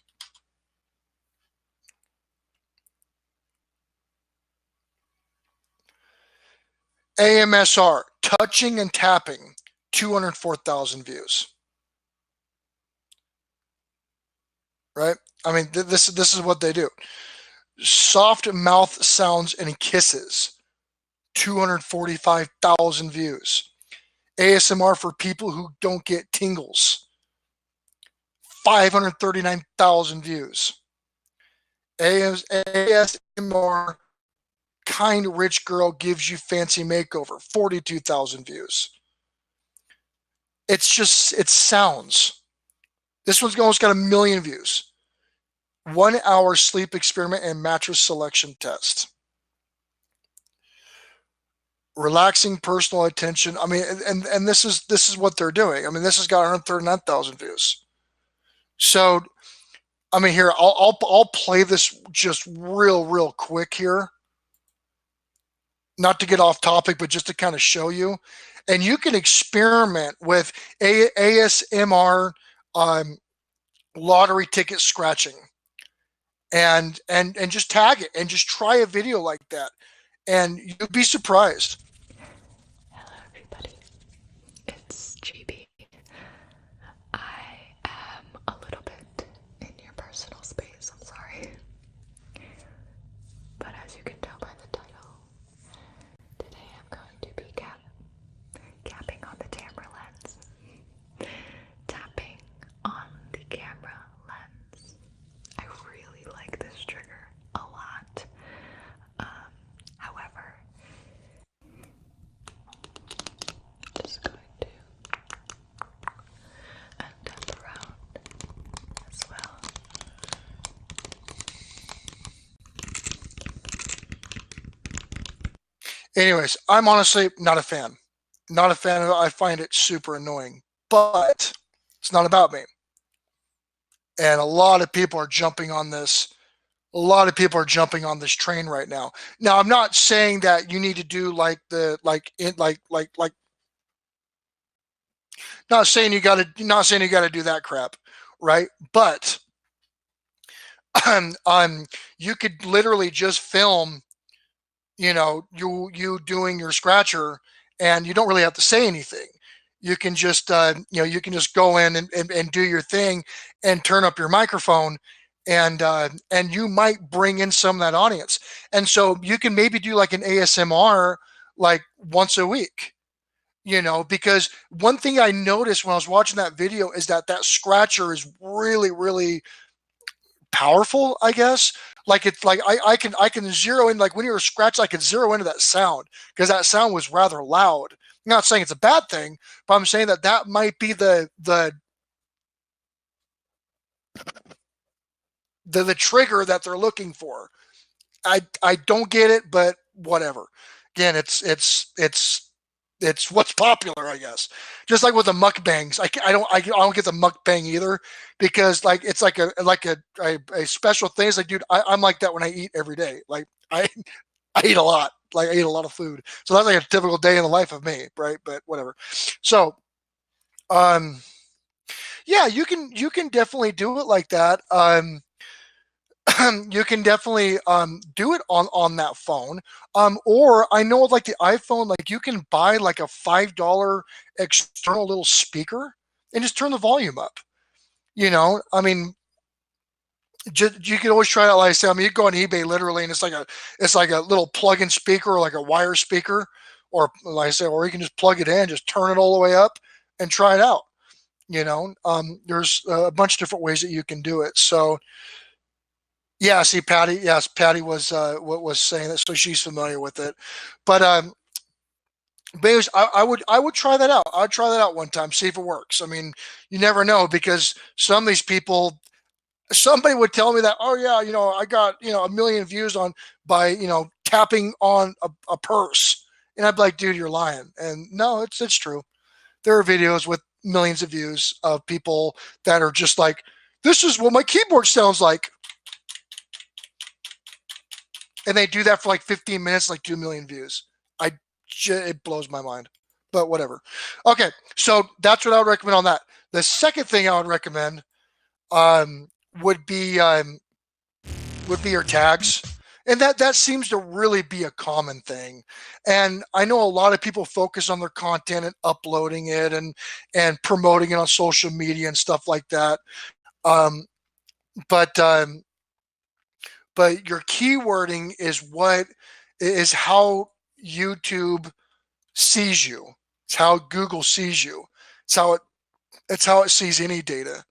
AMSR, touching and tapping, 204,000 views. Right? I mean, this is what they do. Soft mouth sounds and kisses, 245,000 views. ASMR for people who don't get tingles, 539,000 views. ASMR, kind rich girl gives you fancy makeover, 42,000 views. It sounds. This one's almost got 1 million views. 1 hour sleep experiment and mattress selection test. Relaxing personal attention. I mean, and this is what they're doing. I mean, this has got 139,000 views. So, I mean, here I'll play this just real quick here. Not to get off topic, but just to kind of show you. And you can experiment with ASMR lottery ticket scratching, and just tag it and just try a video like that, and you'll be surprised. Hello everybody, it's GB. I am a little bit in your personal space, I'm sorry. Anyways, I'm honestly not a fan. Not a fan of it. I find it super annoying, but it's not about me. And a lot of people are jumping on this. A lot of people are jumping on this train right now. Now, I'm not saying that you need to do like the like. Not saying you got to. Not saying you got to do that crap, right? But you could literally just film, you doing your scratcher, and you don't really have to say anything. You can just you can just go in and do your thing and turn up your microphone, and you might bring in some of that audience. And so you can maybe do like an ASMR like once a week, because one thing I noticed when I was watching that video is that scratcher is really, really powerful, I guess. Like it's like I can zero in, like when you're scratching, I can zero into that sound because that sound was rather loud. I'm not saying it's a bad thing, but I'm saying that might be the trigger that they're looking for. I don't get it, but whatever. Again, it's what's popular, I guess. Just like with the mukbangs, I don't get the mukbang either, because like it's like a special thing. It's like, dude, I'm like that when I eat every day. Like I eat a lot. Like I eat a lot of food, so that's like a typical day in the life of me, right? But whatever. So um, yeah, you can definitely do it like that. You can definitely do it on that phone. Or I know like the iPhone, like you can buy like a $5 external little speaker and just turn the volume up. I mean, you can always try it. Like I said, I mean, you go on eBay literally, and it's like a little plug-in speaker or like a wire speaker, or like I said, or you can just plug it in, just turn it all the way up, and try it out. There's a bunch of different ways that you can do it. So yeah, see, Patty. Yes, Patty was saying that, so she's familiar with it. But anyways, I would try that out. I'd try that out one time, see if it works. I mean, you never know, because some of these people, somebody would tell me that, oh yeah, I got 1 million views on by tapping on a purse, and I'd be like, dude, you're lying. And no, it's true. There are videos with millions of views of people that are just like, this is what my keyboard sounds like. And they do that for like 15 minutes, like 2 million views. It blows my mind, but whatever. Okay, so that's what I would recommend on that. The second thing I would recommend um, would be your tags, and that seems to really be a common thing. And I know a lot of people focus on their content and uploading it and promoting it on social media and stuff like that. Um, but but your keywording is how YouTube sees you. It's how Google sees you. It's how it sees any data.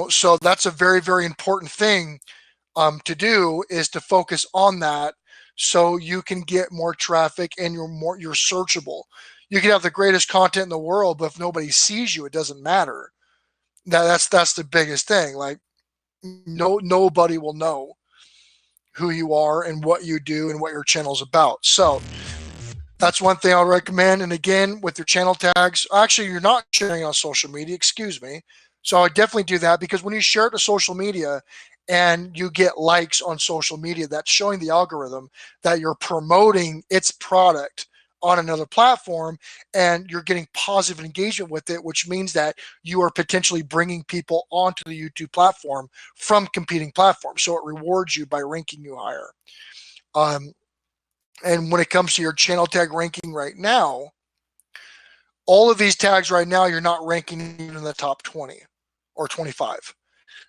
So that's a very, very important thing to do, is to focus on that, so you can get more traffic and you're searchable. You can have the greatest content in the world, but if nobody sees you, it doesn't matter. That's the biggest thing. Like nobody will know who you are and what you do and what your channel's about. So that's one thing I'll recommend. And again, with your channel tags, actually, you're not sharing on social media, excuse me. So I definitely do that, because when you share it to social media and you get likes on social media, that's showing the algorithm that you're promoting its product on another platform, and you're getting positive engagement with it, which means that you are potentially bringing people onto the YouTube platform from competing platforms. So it rewards you by ranking you higher. And when it comes to your channel tag ranking right now, all of these tags right now, you're not ranking even in the top 20 or 25.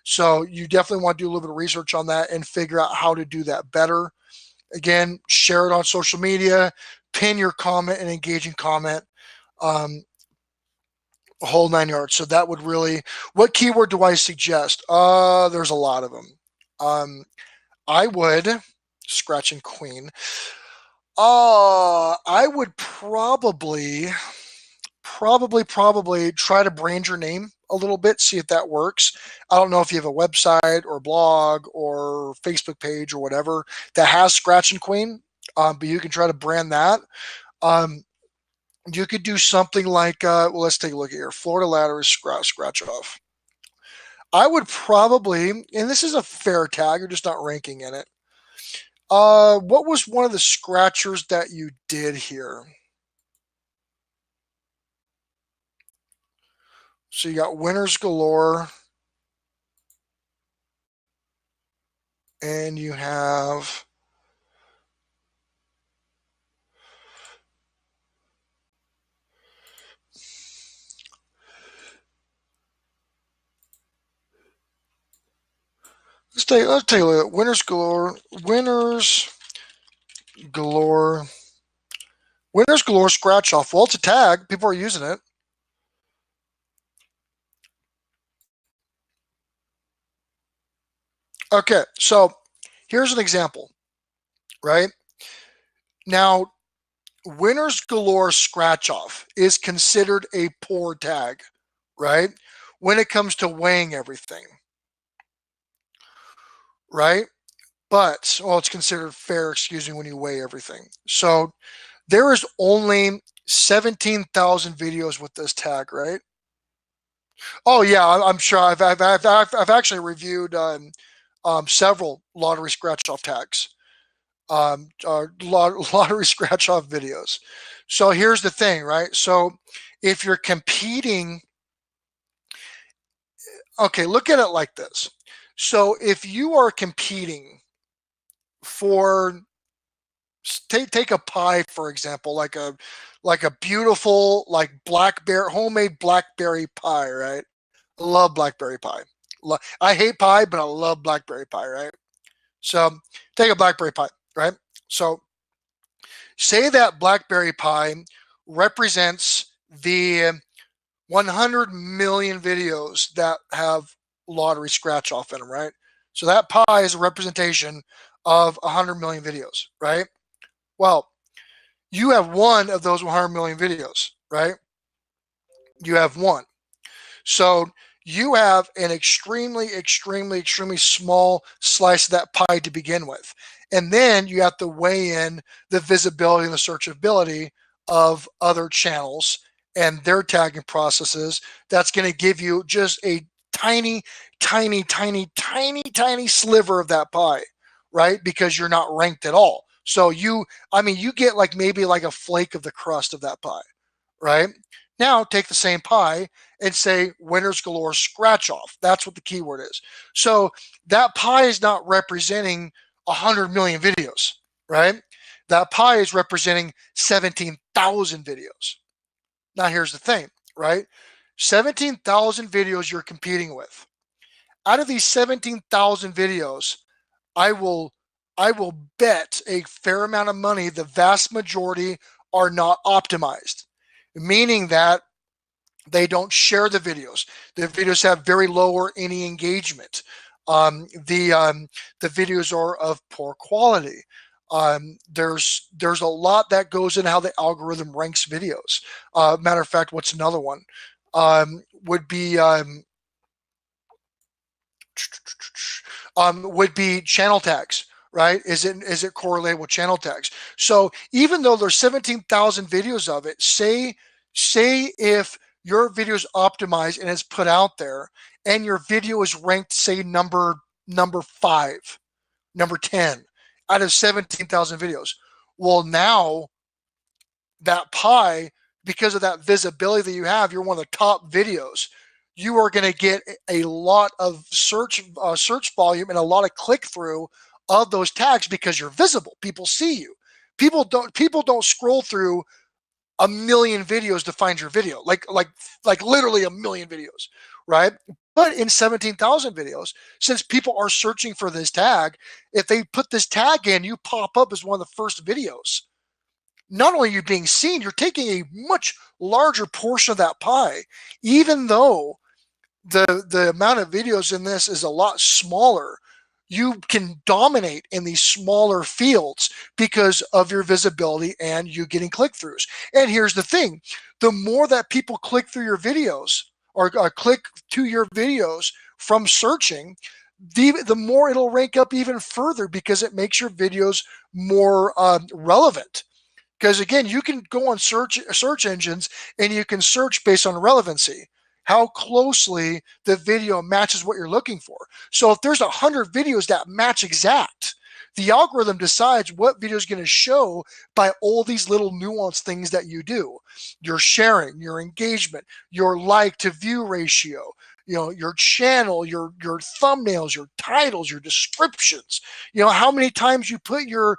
So you definitely want to do a little bit of research on that and figure out how to do that better. Again, share it on social media, pin your comment, and engaging comment, a whole 9 yards. So that would really, what keyword do I suggest? There's a lot of them. I would, scratching queen. I would probably try to brand your name a little bit, see if that works. I don't know if you have a website or blog or Facebook page or whatever that has Scratch and Queen. but you can try to brand that. You could do something like, well, let's take a look here. Florida ladder is scratch off. I would probably, and this is a fair tag, you're just not ranking in it. What was one of the scratchers that you did here? So you got winners galore. And you have let's take a look at winners galore, scratch off. Well, it's a tag. People are using it. Okay, so here's an example, right? Now, winners galore scratch off is considered a poor tag, right? When it comes to weighing everything, right? But, well, it's considered fair, excuse me, when you weigh everything. So there is only 17,000 videos with this tag, right? Oh yeah, I'm sure. I've actually reviewed several lottery scratch off tags, lottery scratch off videos. So here's the thing, right? So if you're competing, okay, look at it like this. So if you are competing for, take a pie for example, like a beautiful like homemade blackberry pie, right? I love blackberry pie. I hate pie, but I love blackberry pie, right? So take a blackberry pie, right? So say that blackberry pie represents the 100 million videos that have lottery scratch off in them, right? So that pie is a representation of 100 million videos, right? Well, you have one of those 100 million videos, right? You have one. So you have an extremely small slice of that pie to begin with. And then you have to weigh in the visibility and the searchability of other channels and their tagging processes. That's going to give you just a tiny sliver of that pie, right? Because you're not ranked at all. So you get like maybe like a flake of the crust of that pie, right? Now take the same pie and say winners galore scratch off. That's what the keyword is. So that pie is not representing 100 million videos, right? That pie is representing 17,000 videos. Now here's the thing, right? 17,000 videos you're competing with. Out of these 17,000 videos, I will bet a fair amount of money the vast majority are not optimized, meaning that they don't share the videos. The videos have very low or any engagement. The videos are of poor quality. There's a lot that goes in how the algorithm ranks videos. Matter of fact, what's another one? Would be channel tags, right? Is it correlated with channel tags? So even though there's 17,000 videos of it, say if your video is optimized and it's put out there, and your video is ranked, say number 5, number 10 out of 17,000 videos. Well, now that pie, because of that visibility that you have, you're one of the top videos. You are going to get a lot of search volume and a lot of click through of those tags because you're visible. People see you. People don't scroll through a million videos to find your video, like literally a million videos, right? But in 17,000 videos, since people are searching for this tag, if they put this tag in, you pop up as one of the first videos. Not only are you being seen, you're taking a much larger portion of that pie, even though the amount of videos in this is a lot smaller. You can dominate in these smaller fields because of your visibility and you getting click-throughs. And here's the thing, the more that people click through your videos or click to your videos from searching, the more it'll rank up even further because it makes your videos more relevant. Because again, you can go on search engines and you can search based on relevancy, how closely the video matches what you're looking for. So if there's 100 videos that match exact, the algorithm decides what video is going to show by all these little nuanced things that you do. Your sharing, your engagement, your like to view ratio, your channel, your thumbnails, your titles, your descriptions, how many times you put your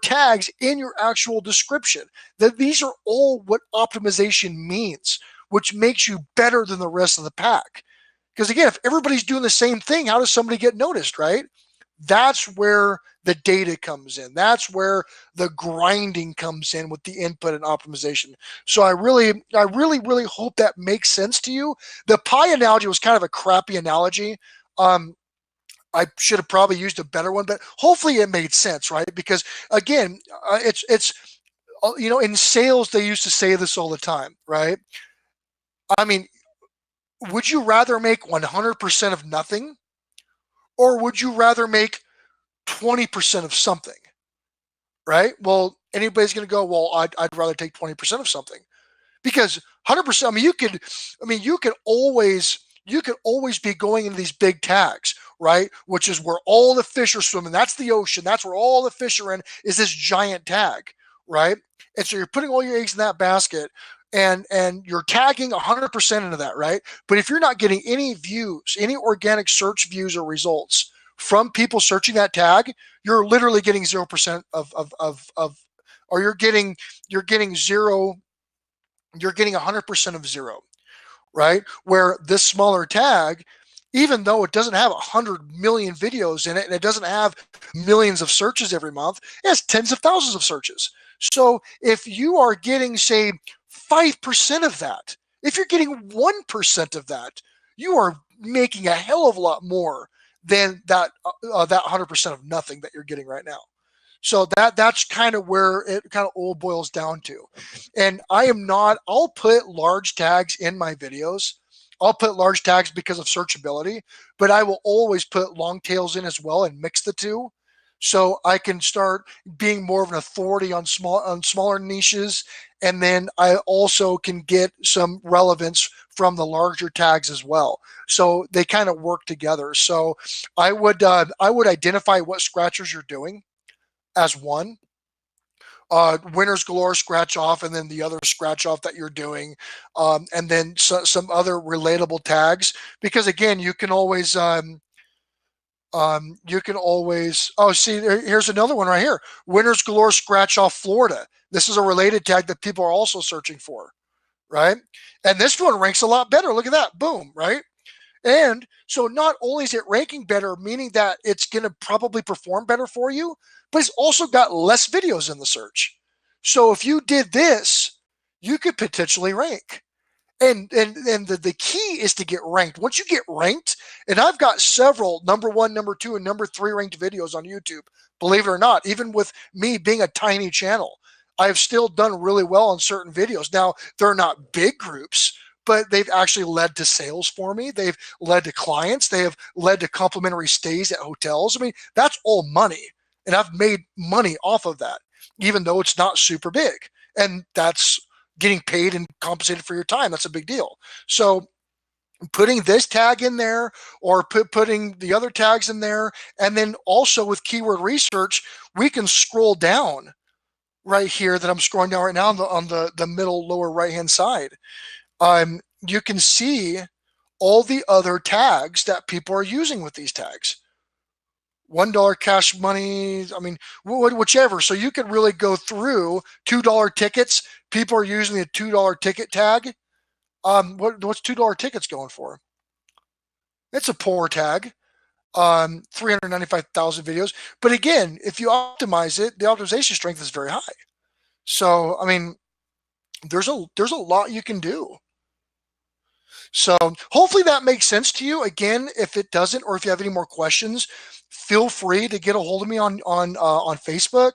tags in your actual description. That these are all what optimization means, which makes you better than the rest of the pack. Because again, if everybody's doing the same thing, how does somebody get noticed, right? That's where the data comes in. That's where the grinding comes in with the input and optimization. So I really hope that makes sense to you. The pie analogy was kind of a crappy analogy. I should have probably used a better one, but hopefully it made sense, right? Because again, it's in sales, they used to say this all the time, right? I mean, would you rather make 100% of nothing, or would you rather make 20% of something, right? Well, anybody's going to go, well, I'd rather take 20% of something, because 100%. You could always be going into these big tags, right? Which is where all the fish are swimming. That's the ocean. That's where all the fish are in, is this giant tag, right? And so you're putting all your eggs in that basket, and you're tagging 100% into that, right? But if you're not getting any views, any organic search views or results from people searching that tag, you're literally getting 0% or you're getting 100% of zero, right? Where this smaller tag, even though it doesn't have 100 million videos in it and it doesn't have millions of searches every month, it has tens of thousands of searches. So if you are getting, say, 5% of that, if you're getting 1% of that, you are making a hell of a lot more than that 100% of nothing that you're getting right now. So that's kind of where it kind of all boils down to. And I'll put large tags in my videos. I'll put large tags because of searchability, but I will always put long tails in as well and mix the two. So I can start being more of an authority on smaller niches. And then I also can get some relevance from the larger tags as well. So they kind of work together. So I would identify what scratchers you're doing as one. Winners galore, scratch off, and then the other scratch off that you're doing, and then some other relatable tags. Because again, you can always here's another one right here. Winners galore, scratch off Florida. This is a related tag that people are also searching for, right? And this one ranks a lot better. Look at that, boom, right? And so not only is it ranking better, meaning that it's going to probably perform better for you, but it's also got less videos in the search. So if you did this, you could potentially rank. And the key is to get ranked. Once you get ranked, and I've got several number 1, number 2, and number 3 ranked videos on YouTube, believe it or not, even with me being a tiny channel, I've still done really well on certain videos. Now, they're not big groups, but they've actually led to sales for me. They've led to clients. They have led to complimentary stays at hotels. I mean, that's all money. And I've made money off of that, even though it's not super big. And that's getting paid and compensated for your time. That's a big deal. So putting this tag in there, or putting the other tags in there, and then also with keyword research, we can scroll down right here that I'm scrolling down right now on the middle lower right-hand side. You can see all the other tags that people are using with these tags. $1 cash money, I mean, whichever. So you could really go through $2 tickets. People are using the $2 ticket tag. What's $2 tickets going for? It's a poor tag. 395,000 videos. But again, if you optimize it, the optimization strength is very high. So, I mean, there's a lot you can do. So hopefully that makes sense to you. Again, if it doesn't, or if you have any more questions, feel free to get a hold of me on Facebook,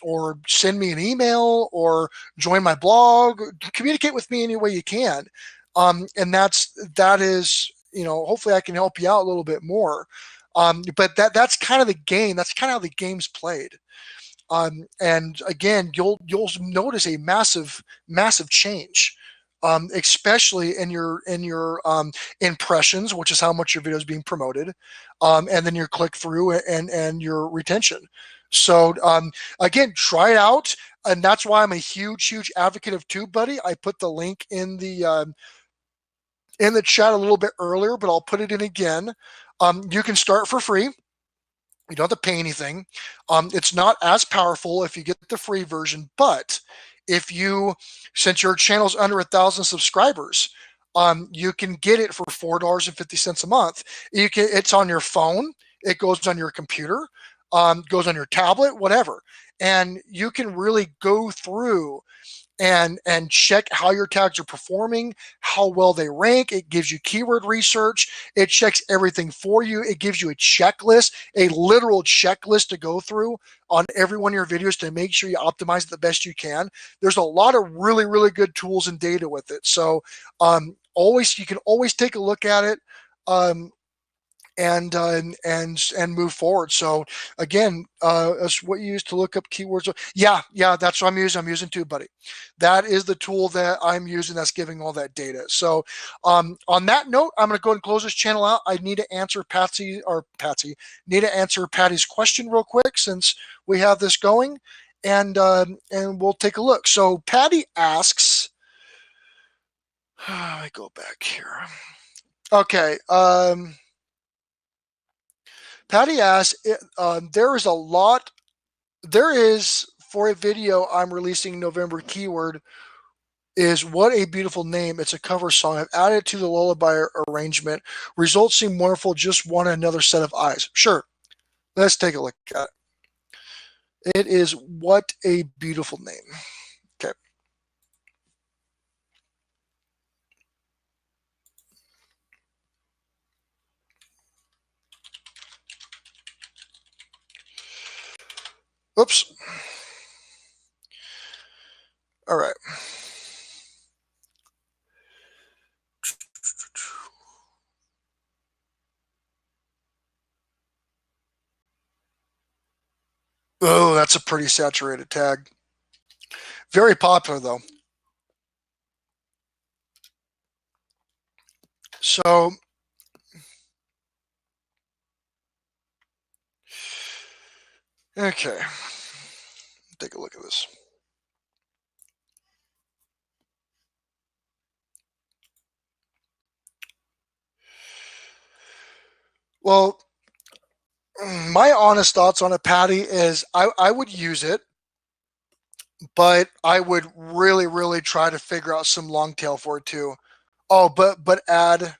or send me an email, or join my blog. Communicate with me any way you can. And that is hopefully I can help you out a little bit more. But that's kind of the game. That's kind of how the game's played. And again, you'll notice a massive change, especially in your impressions, which is how much your video is being promoted, and then your click through and your retention. So again, try it out, and that's why I'm a huge advocate of TubeBuddy. I put the link in the chat a little bit earlier, but I'll put it in again. You can start for free. You don't have to pay anything. It's not as powerful if you get the free version, but since your channel's under 1,000 subscribers, you can get it for $4.50 a month. It's on your phone. It goes on your computer. Goes on your tablet, whatever, and you can really go through and check how your tags are performing, how well they rank. It gives you keyword research. It checks everything for you. It gives you a checklist, a literal checklist to go through on every one of your videos to make sure you optimize it the best you can. There's a lot of really good tools and data with it. So you can always take a look at it. And move forward. So again, that's what you use to look up keywords. Yeah, that's what I'm using. I'm using TubeBuddy. That is the tool that I'm using that's giving all that data. So on that note, I'm going to go ahead and close this channel out. I need to answer Patty's question real quick since we have this going, and we'll take a look. So Patty asks, let me go back here. Okay. Patty asks, there is for a video I'm releasing November keyword is What a Beautiful Name. It's a cover song. I've added it to the lullaby arrangement. Results seem wonderful. Just want another set of eyes. Sure. Let's take a look at it. It is What a Beautiful Name. Okay. Oops. All right. Oh, that's a pretty saturated tag. Very popular, though. So, okay. Take a look at this. Well, my honest thoughts on it, Patty, is I would use it, but I would really try to figure out some long tail for it too. Oh, but add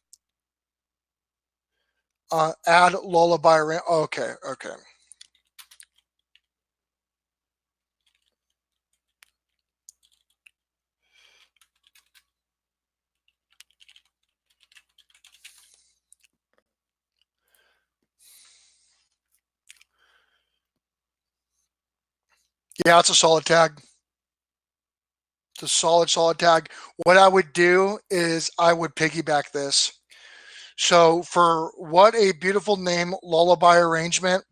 lullaby. Okay. Yeah, it's a solid tag. It's a solid tag. What I would do is I would piggyback this. So for What a Beautiful Name, lullaby arrangement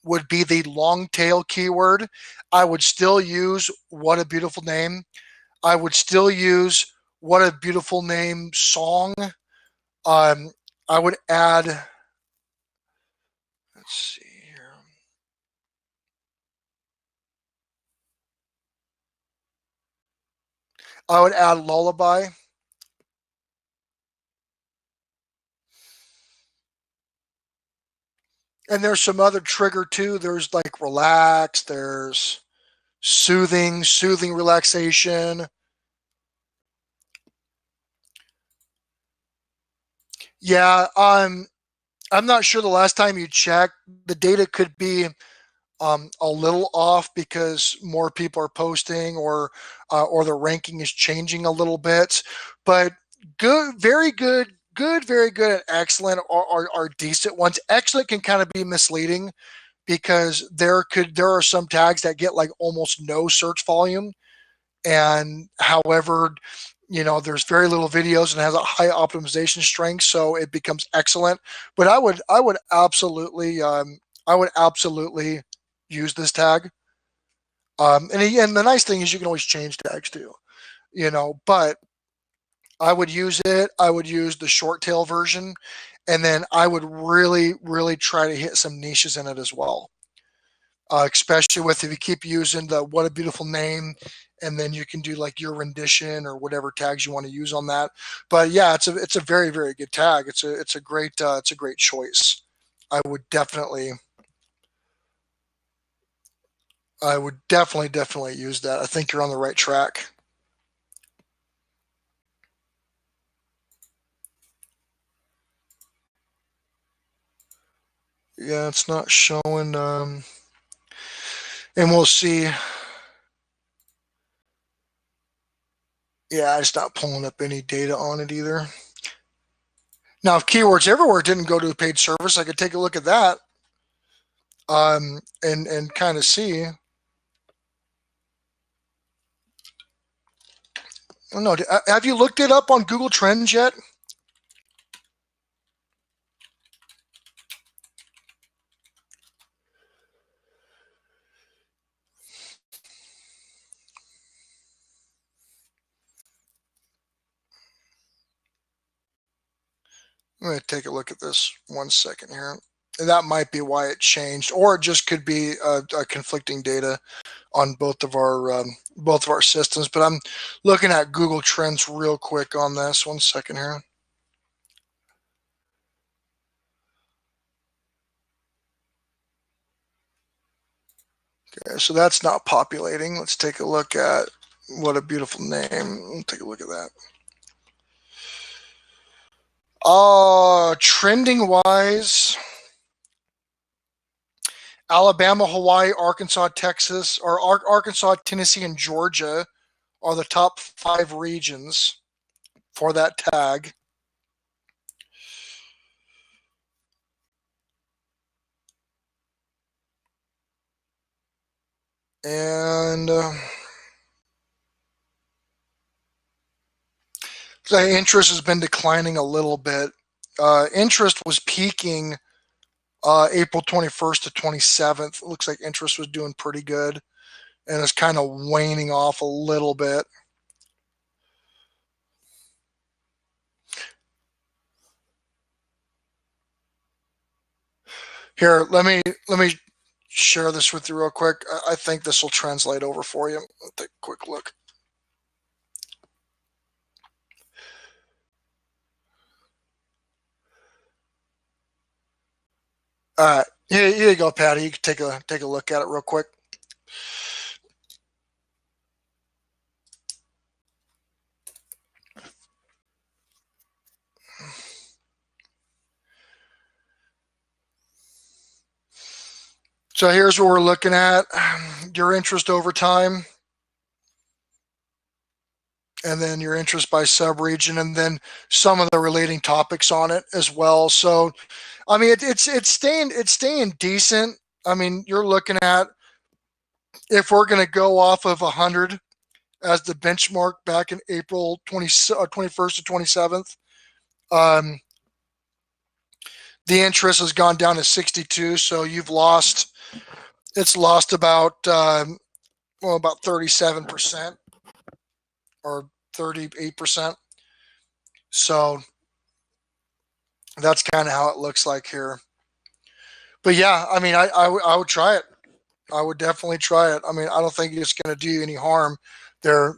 would be the long tail keyword. I would still use What a Beautiful Name. I would still use What a Beautiful Name song. I would add, let's see here. I would add lullaby. And there's some other trigger too. There's like relax, there's soothing relaxation. Yeah, I'm not sure the last time you checked. The data could be a little off because more people are posting or the ranking is changing a little bit. But good, very good, very good, and excellent are decent ones. Excellent can kind of be misleading because there are some tags that get like almost no search volume, and however, there's very little videos and has a high optimization strength, so it becomes excellent. But I would absolutely use this tag. And the nice thing is you can always change tags too, but I would use it. I would use the short tail version, and then I would really, really try to hit some niches in it as well. Especially with if you keep using the "What a Beautiful Name," and then you can do like your rendition or whatever tags you want to use on that. But yeah, it's a very, very good tag. It's a great choice. I would definitely definitely use that. I think you're on the right track. Yeah, it's not showing. And we'll see. Yeah, it's not pulling up any data on it either. Now, if Keywords Everywhere didn't go to a paid service, I could take a look at that, and kind of see. I don't know. Have you looked it up on Google Trends yet? I'm going to take a look at this 1 second here. That might be why it changed, or it just could be a conflicting data on both of our systems. But I'm looking at Google Trends real quick on this. 1 second here. Okay, so that's not populating. Let's take a look at What a Beautiful Name. Let's take a look at that. Trending wise, Alabama, Hawaii, Arkansas, Texas, or Arkansas, Tennessee, and Georgia are the top 5 regions for that tag. And the interest has been declining a little bit. Interest was peaking April 21st to 27th. It looks like interest was doing pretty good, and it's kind of waning off a little bit. Here, let me share this with you real quick. I think this will translate over for you. Let's take a quick look. All right, here you go, Patty. You can take a look at it real quick. So here's what we're looking at: your interest over time, and then your interest by subregion, and then some of the relating topics on it as well. So, I mean, it's staying decent. I mean, you're looking at, if we're going to go off of 100 as the benchmark back in April 21st to 27th, the interest has gone down to 62. So it's lost about 37% or 38%. So that's kind of how it looks like here. But yeah, I mean, I would try it. I would definitely try it. I mean, I don't think it's going to do you any harm. They're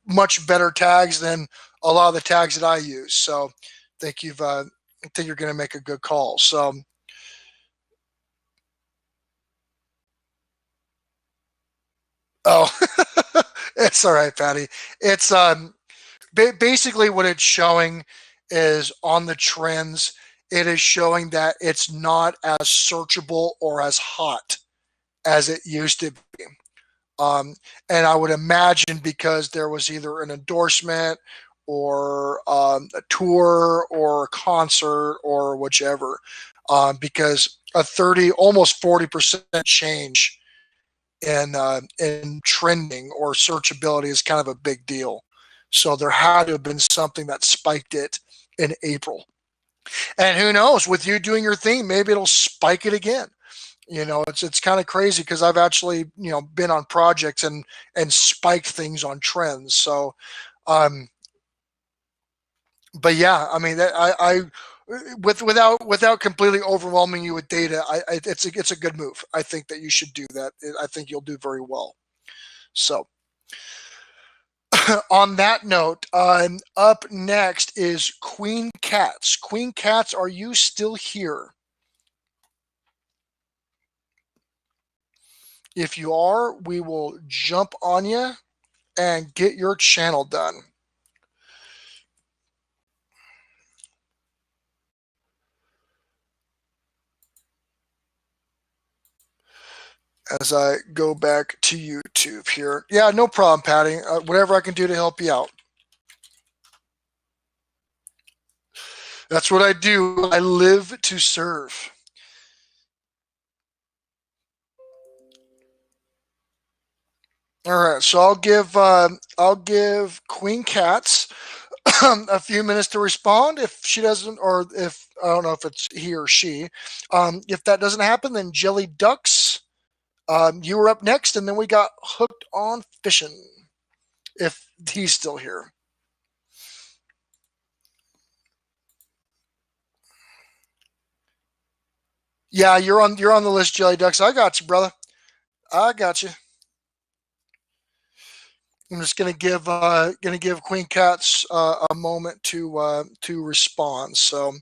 much better tags than a lot of the tags that I use. So I think you're going to make a good call. So it's all right, Patty. It's basically what it's showing is on the trends. It is showing that it's not as searchable or as hot as it used to be. And I would imagine because there was either an endorsement or a tour or a concert or whichever, because a 30, almost 40% change in trending or searchability is kind of a big deal. So there had to have been something that spiked it in April. And who knows, with you doing your thing, maybe it'll spike it again. It's kind of crazy because I've actually, been on projects and spiked things on trends. So, but yeah, I mean, I without completely overwhelming you with data, it's a good move. I think that you should do that. I think you'll do very well. So, on that note, up next is Queen Cats. Queen Cats, are you still here? If you are, we will jump on you and get your channel done. As I go back to YouTube here. Yeah, no problem, Patty. Whatever I can do to help you out. That's what I do. I live to serve. All right, so I'll give Queen Cats a few minutes to respond. If she doesn't, or if I don't know if it's he or she, if that doesn't happen, then Jelly Ducks, you were up next, and then we got Hooked on Fishing. If he's still here. Yeah, you're on the list, Jelly Ducks. I got you, brother. I got you. I'm just gonna give Queen Cats a moment to respond. So.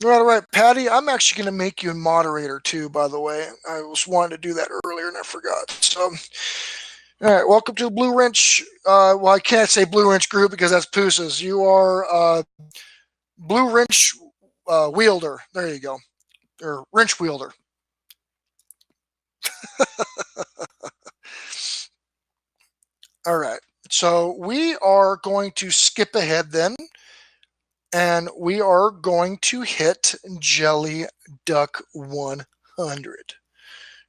All right, Patty, I'm actually going to make you a moderator too, by the way. I was wanting to do that earlier and I forgot. So, all right, welcome to the Blue Wrench. Well, I can't say Blue Wrench group because that's Poosa's. You are Blue Wrench wielder. There you go. Or wrench wielder. All right, so we are going to skip ahead then. And we are going to hit Jelly Duck 100,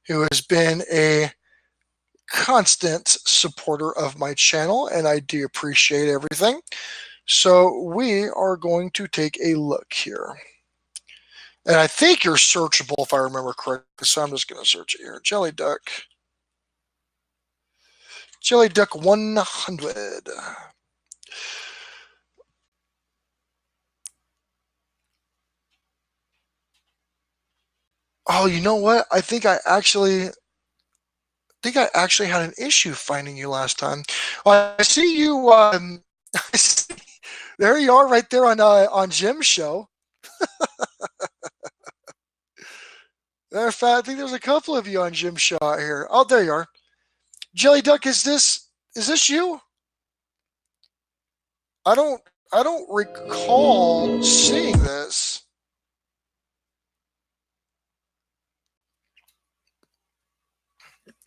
who has been a constant supporter of my channel, and I do appreciate everything. So we are going to take a look here. And I think you're searchable if I remember correctly, so I'm just going to search it here. Jelly Duck 100. Oh, you know what? I think I actually had an issue finding you last time. I see you. There you are, right there on Jim's show. Matter of fact, I think there's a couple of you on Jim's show out here. Oh, there you are. Jelly Duck, is this you? I don't recall seeing this.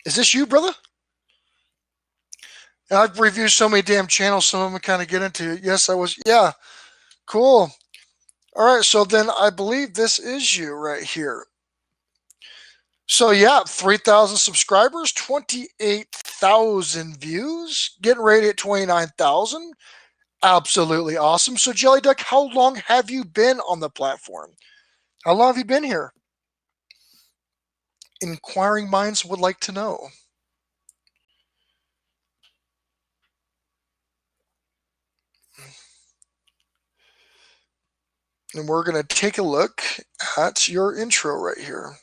Is this you, brother? I've reviewed so many damn channels, some of them kind of get into it. Yes, I was. Yeah, cool. All right, so then I believe this is you right here. So yeah, 3,000 subscribers, 28,000 views, getting ready at 29,000. Absolutely awesome. So Jelly Duck, how long have you been on the platform? How long have you been here? Inquiring minds would like to know. And we're going to take a look at your intro right here.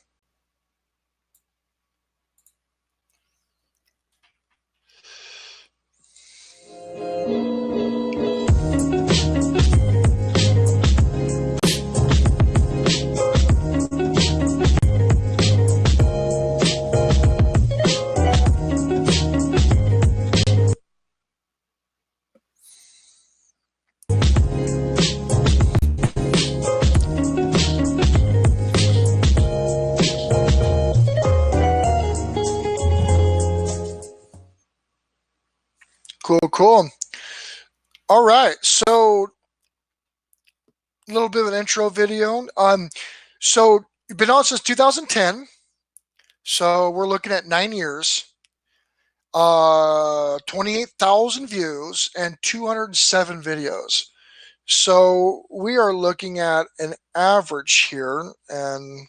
Cool. All right. So little bit of an intro video. So you've been on since 2010. So we're looking at 9 years, 28,000 views, and 207 videos. So we are looking at an average here, and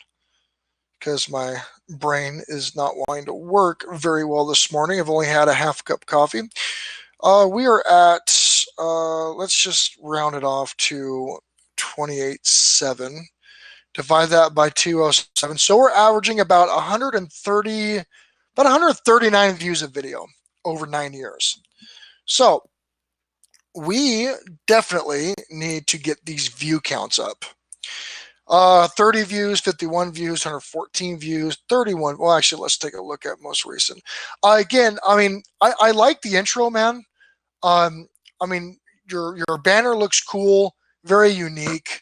because my brain is not wanting to work very well this morning, I've only had a half cup coffee. We are at, let's just round it off to 28.7. Divide that by 207. So we're averaging about 139 views a video over 9 years. So we definitely need to get these view counts up. 30 views, 51 views, 114 views, 31. Well, actually, let's take a look at most recent. Again, I mean, I like the intro, man. I mean, your banner looks cool, very unique.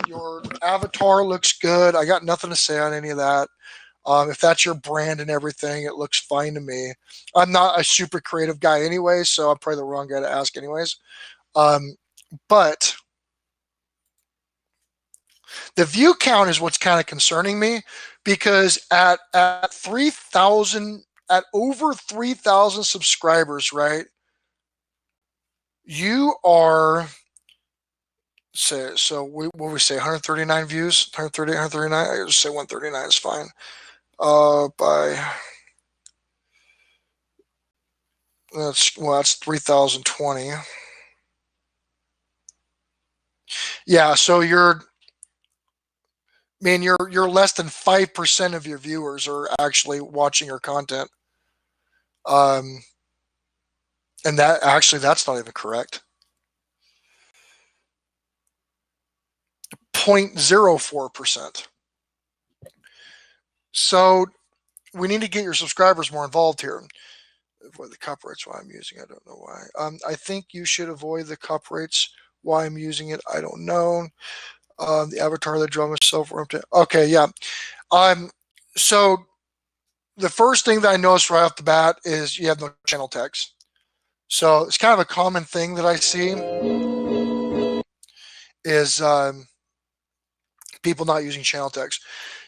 Your avatar looks good. I got nothing to say on any of that. If that's your brand and everything, it looks fine to me. I'm not a super creative guy anyway, so I'm probably the wrong guy to ask anyways. But the view count is what's kind of concerning me, because at 3,000, at over 3,000 subscribers, right? You are, say, so what we say, 139 views, 130, 139. I just say 139 is fine. That's 3,020. Yeah, so you're less than 5% of your viewers are actually watching your content. And that's not even correct. 0.04%. So we need to get your subscribers more involved here. Avoid the cup rates while I'm using it. I don't know why. I think you should avoid the cup rates while I'm using it. I don't know. The avatar, the drum itself. Okay, yeah. So the first thing that I noticed right off the bat is you have no channel tags. So it's kind of a common thing that I see is people not using channel tags.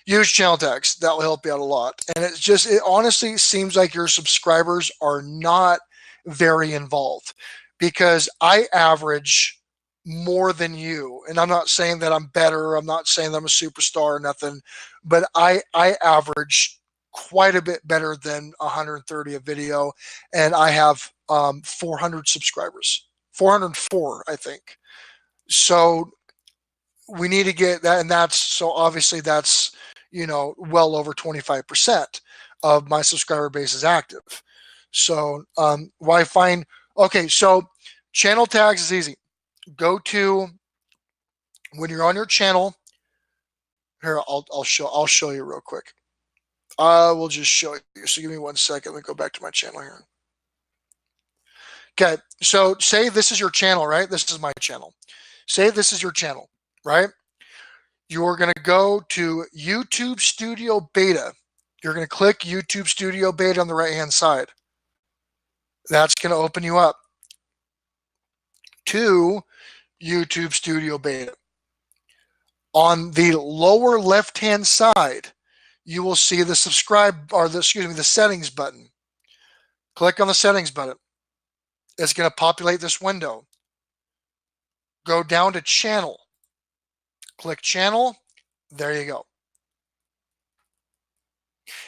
Use channel tags. That will help you out a lot. And it honestly seems like your subscribers are not very involved, because I average more than you. And I'm not saying that I'm better. I'm not saying that I'm a superstar or nothing, but I average quite a bit better than 130 a video. And I have 400 subscribers, 404, I think. So we need to get that. And so obviously that's, well over 25% of my subscriber base is active. So why find, okay, so channel tags is easy. Go to, when you're on your channel, here, I'll show you real quick. I will just show you. So give me 1 second. Let me go back to my channel here. Okay, so say this is your channel, right? This is my channel. Say this is your channel, right? You're going to go to YouTube Studio Beta. You're going to click YouTube Studio Beta on the right-hand side. That's going to open you up to YouTube Studio Beta. On the lower left-hand side, you will see the the settings button. Click on the settings button. It's going to populate this window. Go down to channel. Click channel. There you go.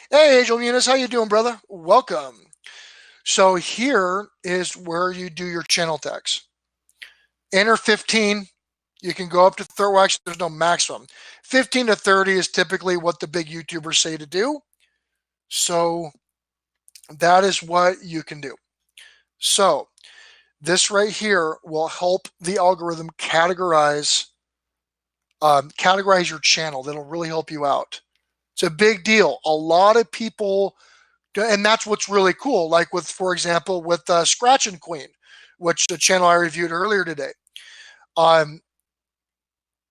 Hey, Angel Muniz, how you doing, brother? Welcome. So here is where you do your channel tags. Enter 15. You can go up to 30. Well, actually, there's no maximum. 15 to 30 is typically what the big YouTubers say to do. So that is what you can do. So this right here will help the algorithm categorize your channel. That'll really help you out. It's a big deal. A lot of people, and that's what's really cool. Like for example, with Scratchin' Queen, which the channel I reviewed earlier today.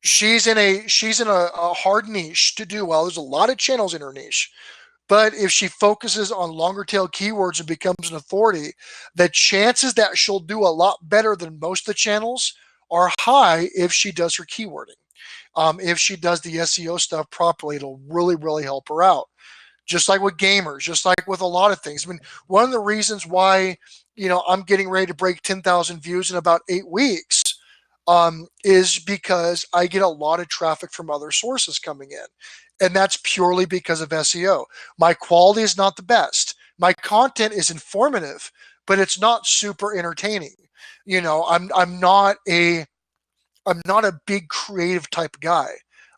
She's in a hard niche to do well. There's a lot of channels in her niche. But if she focuses on longer tail keywords and becomes an authority, the chances that she'll do a lot better than most of the channels are high if she does her keywording. If she does the SEO stuff properly, it'll really, really help her out. Just like with gamers, just like with a lot of things. I mean, one of the reasons why, I'm getting ready to break 10,000 views in about 8 weeks is because I get a lot of traffic from other sources coming in. And that's purely because of SEO. My quality is not the best. My content is informative, but it's not super entertaining. I'm not a big creative type guy.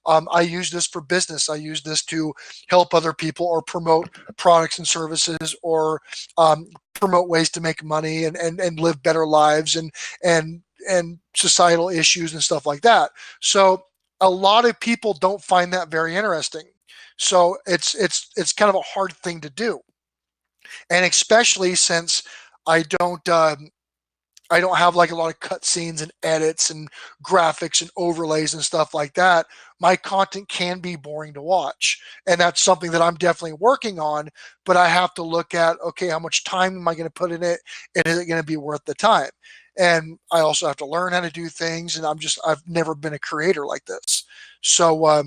I use this for business. I use this to help other people or promote products and services, or promote ways to make money and live better lives, and societal issues and stuff like that. So a lot of people don't find that very interesting. So it's kind of a hard thing to do, and especially since I don't I don't have like a lot of cutscenes and edits and graphics and overlays and stuff like that. My content can be boring to watch. And that's something that I'm definitely working on. But I have to look at, okay, how much time am I going to put in it? And is it going to be worth the time? And I also have to learn how to do things. And I've never been a creator like this. So,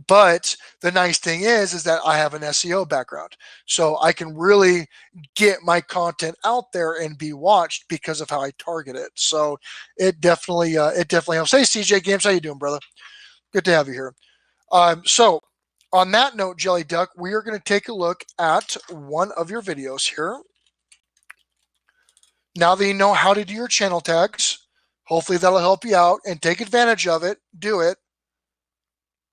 but the nice thing is that I have an SEO background, so I can really get my content out there and be watched because of how I target it. So it definitely helps. Hey, CJ Games, how you doing, brother? Good to have you here. So on that note, Jelly Duck, we are going to take a look at one of your videos here. Now that you know how to do your channel tags, hopefully that'll help you out, and take advantage of it. Do it.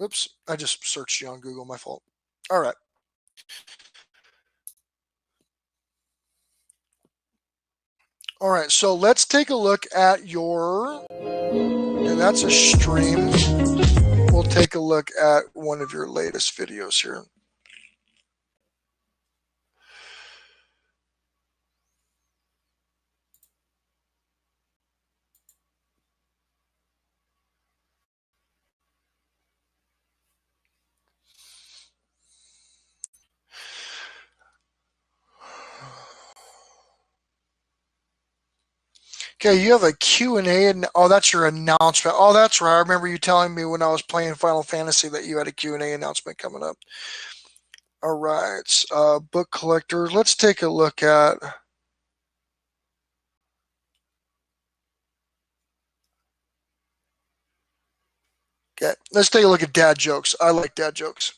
Oops, I just searched you on Google, my fault. All right. All right, so let's take a look at and that's a stream. We'll take a look at one of your latest videos here. Okay, you have a Q&A, and oh, that's your announcement. Oh, that's right. I remember you telling me when I was playing Final Fantasy that you had a Q&A announcement coming up. All right, book collector. Let's take a look at. Okay, let's take a look at dad jokes. I like dad jokes.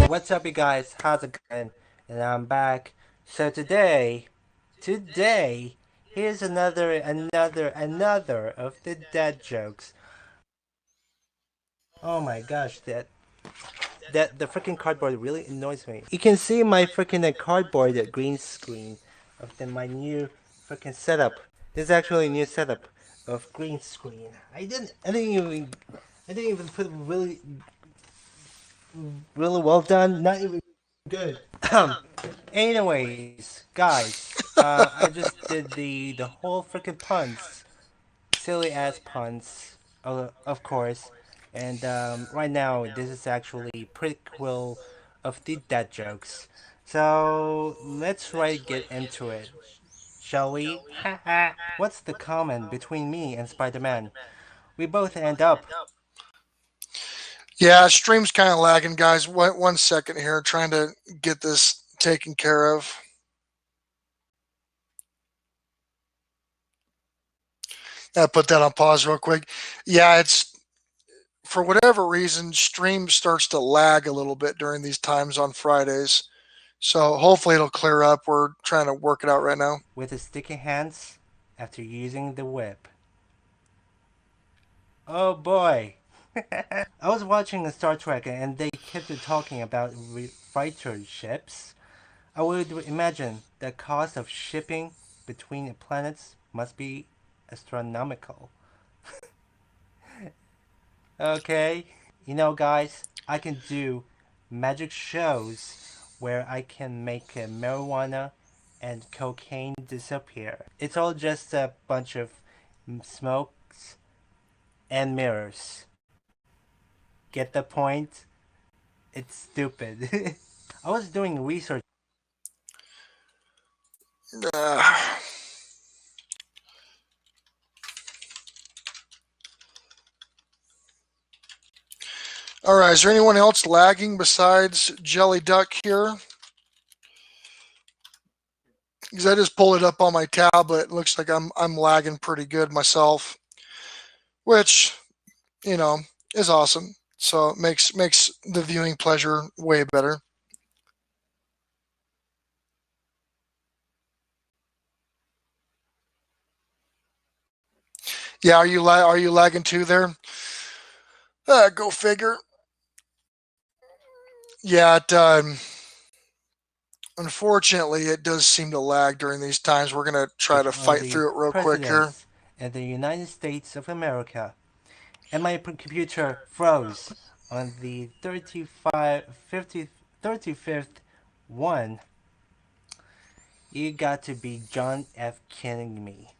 What's up, you guys? How's it going? And I'm back. So today, here's another of the dad jokes. Oh my gosh, the freaking cardboard really annoys me. You can see my freaking cardboard green screen of my new freaking setup. This is actually a new setup of green screen. I didn't even put really well done. Not even good. Anyways, guys, I just did the whole freaking puns, silly ass puns, of course, and right now this is actually prequel of the dad jokes. So let's get into it, shall we? What's the common between me and Spider-Man? We both end up. Yeah, stream's kind of lagging, guys. One second here, trying to get this taken care of. Put that on pause real quick. Yeah, it's for whatever reason, stream starts to lag a little bit during these times on Fridays. So hopefully it'll clear up. We're trying to work it out right now. With his sticky hands after using the whip. Oh boy. I was watching Star Trek and they kept talking about fighter ships. I would imagine the cost of shipping between planets must be astronomical. Okay, you know, guys, I can do magic shows where I can make marijuana and cocaine disappear. It's all just a bunch of smokes and mirrors. Get the point? It's stupid. I was doing research. All right, is there anyone else lagging besides Jelly Duck here? Because I just pulled it up on my tablet. It looks like I'm lagging pretty good myself, which, you know, is awesome. So it makes the viewing pleasure way better. Yeah, are you lagging too there? Go figure. Yeah, unfortunately, it does seem to lag during these times. We're gonna try to fight through it real quick here. Presidents in the United States of America. And my computer froze on the 35th one. You got to be John F. kidding me.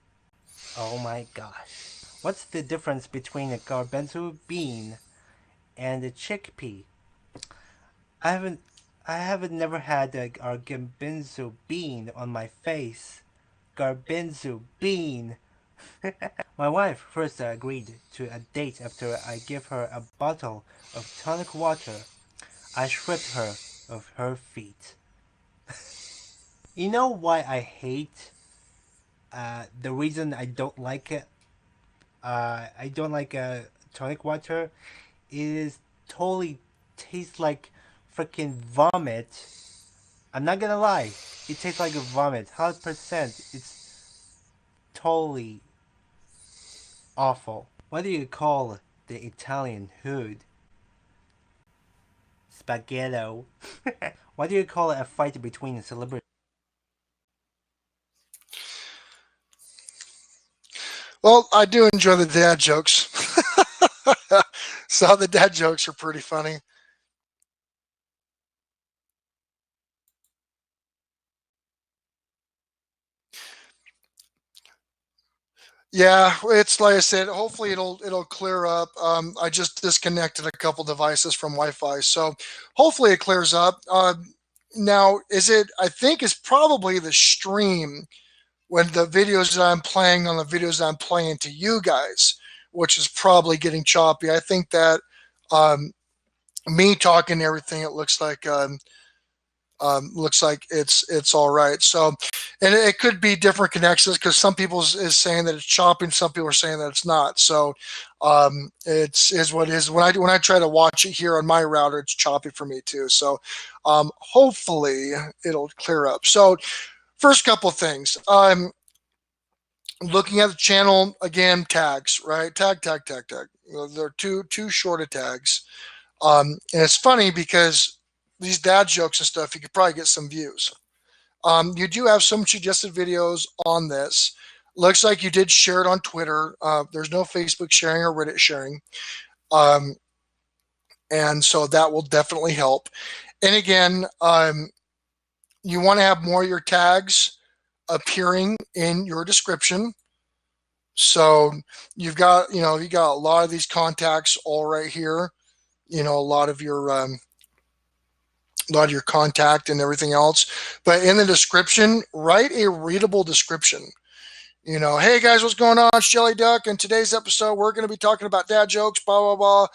Oh my gosh. What's the difference between a garbanzo bean and a chickpea? I haven't never had a garbanzo bean on my face. Garbanzo bean. My wife first agreed to a date after I gave her a bottle of tonic water. I stripped her of her feet. You know why I hate? The reason I don't like it. I don't like tonic water. It is totally tastes like freaking vomit. I'm not gonna lie. It tastes like a vomit. 100%. It's totally awful. What do you call the Italian hood? Spaghetto. What do you call a fight between celebrities? Well, I do enjoy the dad jokes. So the dad jokes are pretty funny. Yeah, it's like I said. Hopefully, it'll clear up. I just disconnected a couple devices from Wi-Fi, so hopefully it clears up. Now, is it? I think it's probably the stream when the videos that I'm playing on the videos that I'm playing to you guys, which is probably getting choppy. I think that um, me talking and everything, it looks like it's all right. So, and it could be different connections because some people is saying that it's chopping, some people are saying that it's not. So, it's is what it is. When I try to watch it here on my router, it's choppy for me too. So, hopefully it'll clear up. So, first couple of things. Looking at the channel again, tags, right? Tag. They're too short of tags. And it's funny because these dad jokes and stuff, you could probably get some views. You do have some suggested videos on this. Looks like you did share it on Twitter. There's no Facebook sharing or Reddit sharing. And so that will definitely help. And again, you want to have more of your tags appearing in your description. So you got a lot of these contacts all right here. A lot of your contact and everything else. But in the description, write a readable description. Hey guys, what's going on? It's Jelly Duck. In today's episode, we're going to be talking about dad jokes, blah, blah, blah.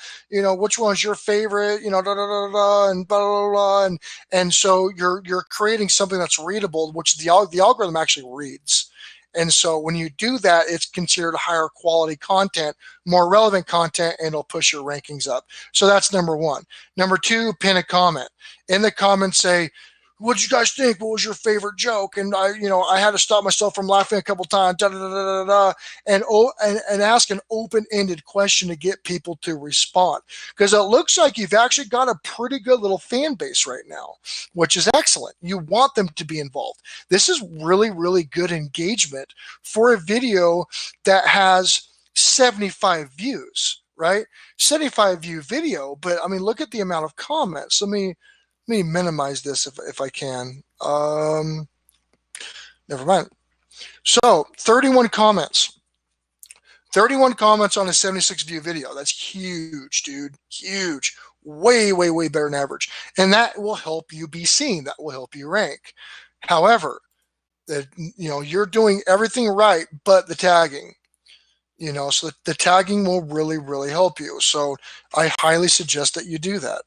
Which one's your favorite, da, da, da, da, and blah, blah, blah. And so you're creating something that's readable, which the algorithm actually reads. And so when you do that, it's considered higher quality content, more relevant content, and it'll push your rankings up. So that's number one. Number two, pin a comment. In the comments, say, what did you guys think? What was your favorite joke? And I had to stop myself from laughing a couple times, and ask an open-ended question to get people to respond. Because it looks like you've actually got a pretty good little fan base right now, which is excellent. You want them to be involved. This is really, really good engagement for a video that has 75 views, right? 75 view video, but I mean, look at the amount of comments. Let me minimize this if I can. Never mind. So 31 comments. 31 comments on a 76 view video. That's huge, dude. Huge. Way, way, way better than average. And that will help you be seen. That will help you rank. However, that, you're doing everything right, but the tagging, so the tagging will really, really help you. So I highly suggest that you do that.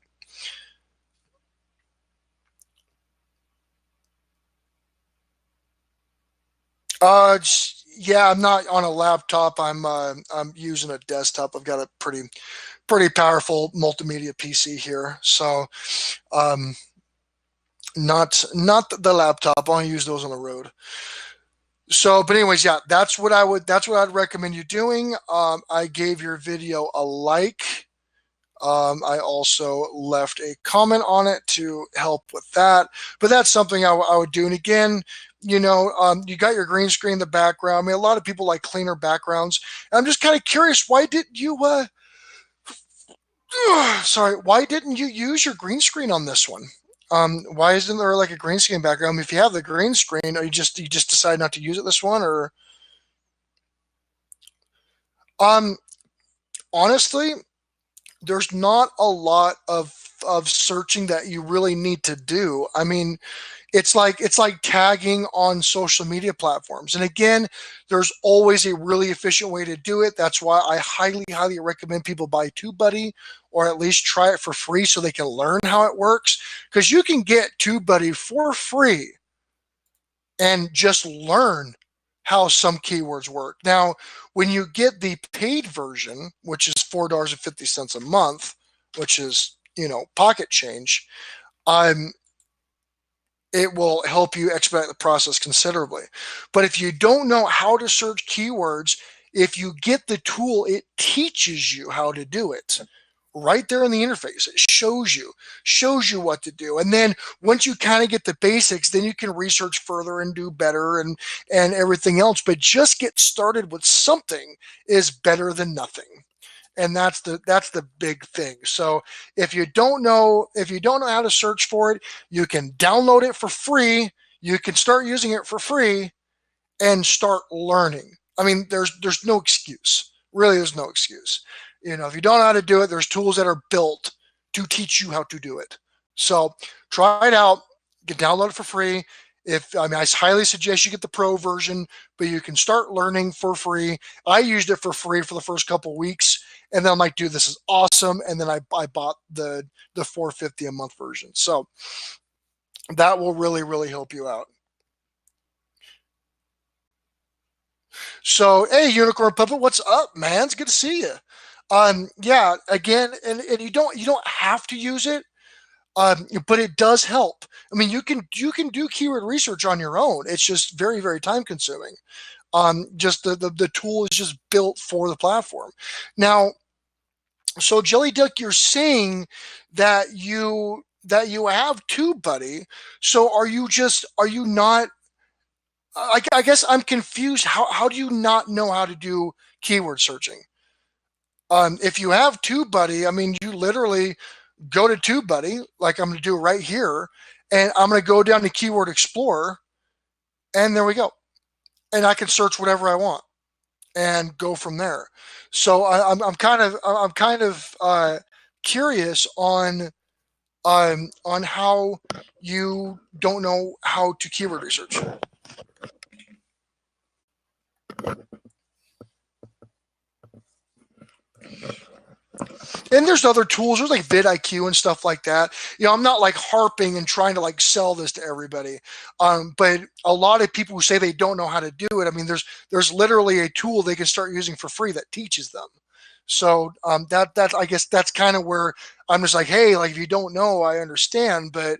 Yeah, I'm not on a laptop. I'm using a desktop. I've got a pretty powerful multimedia PC here. So, um, not the laptop. I use those on the road. So, but anyways, yeah, that's what I'd recommend you doing. I gave your video a like. I also left a comment on it to help with that. But that's something I would do. And again, you got your green screen in the background. I mean, a lot of people like cleaner backgrounds. And I'm just kind of curious, why didn't you? Sorry, why didn't you use your green screen on this one? Why isn't there like a green screen background? If you have the green screen, or you just decide not to use it this one, or um, honestly, there's not a lot of searching that you really need to do. I mean, it's like tagging on social media platforms. And again, there's always a really efficient way to do it. That's why I highly, highly recommend people buy TubeBuddy, or at least try it for free so they can learn how it works. Because you can get TubeBuddy for free and just learn how some keywords work. Now, when you get the paid version, which is $4.50 a month, which is, pocket change, it will help you expedite the process considerably. But if you don't know how to search keywords, if you get the tool, it teaches you how to do it. Right there in the interface, it shows you what to do. And then once you kind of get the basics, then you can research further and do better and everything else. But just get started with something is better than nothing. And that's the big thing. So if you don't know how to search for it, you can download it for free. You can start using it for free and start learning. I mean, there's no excuse. Really, there's no excuse. If you don't know how to do it, there's tools that are built to teach you how to do it. So try it out. You can download it for free. I highly suggest you get the pro version, but you can start learning for free. I used it for free for the first couple weeks, and then I'm like, dude, this is awesome. And then I bought the $4.50 a month version. So that will really, really help you out. So, hey, Unicorn Puppet, what's up, man? It's good to see you. Yeah, again, and you don't have to use it, but it does help. I mean, you can do keyword research on your own. It's just very, very time consuming. Just the tool is just built for the platform. Now, so Jelly Duck, you're saying that you have TubeBuddy. So are you not? I guess I'm confused. How do you not know how to do keyword searching? If you have TubeBuddy, I mean, you literally go to TubeBuddy, like I'm going to do right here, and I'm going to go down to Keyword Explorer, and there we go. And I can search whatever I want and go from there. So I'm kind of curious on how you don't know how to keyword research. And there's other tools. There's like vidIQ and stuff like that. I'm not like harping and trying to like sell this to everybody. But a lot of people who say they don't know how to do it, I mean, there's literally a tool they can start using for free that teaches them. So that I guess that's kind of where I'm just like, hey, like if you don't know, I understand, but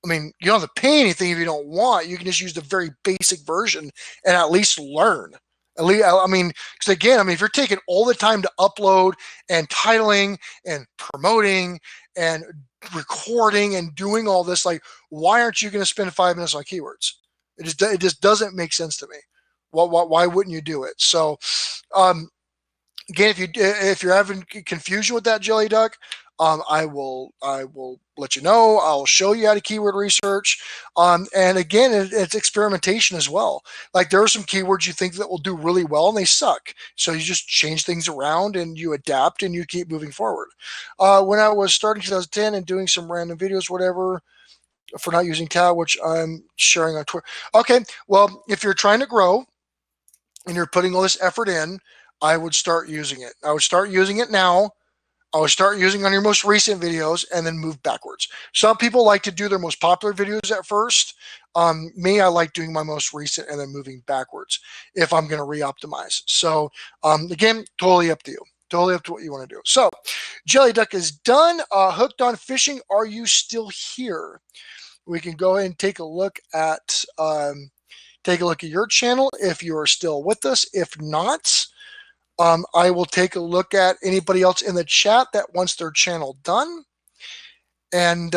I mean, you don't have to pay anything if you don't want. You can just use the very basic version and at least learn. At least, I mean, because again, I mean, if you're taking all the time to upload and titling and promoting and recording and doing all this, like, why aren't you going to spend 5 minutes on keywords? It just doesn't make sense to me. Why wouldn't you do it? So, again, if you're having confusion with that, Jelly Duck, I will let you know. I'll show you how to keyword research. And again, it's experimentation as well. Like there are some keywords you think that will do really well and they suck. So you just change things around and you adapt and you keep moving forward. When I was starting 2010 and doing some random videos, whatever, for not using tab, which I'm sharing on Twitter. Okay, well, if you're trying to grow and you're putting all this effort in, I would start using it. I would start using it now. I would start using on your most recent videos and then move backwards. Some people like to do their most popular videos at first. Me, I like doing my most recent and then moving backwards if I'm going to re-optimize. So again, totally up to you. Totally up to what you want to do. So Jelly Duck is done. Hooked on Fishing, are you still here? We can go ahead and take a look at your channel if you are still with us. If not, I will take a look at anybody else in the chat that wants their channel done. And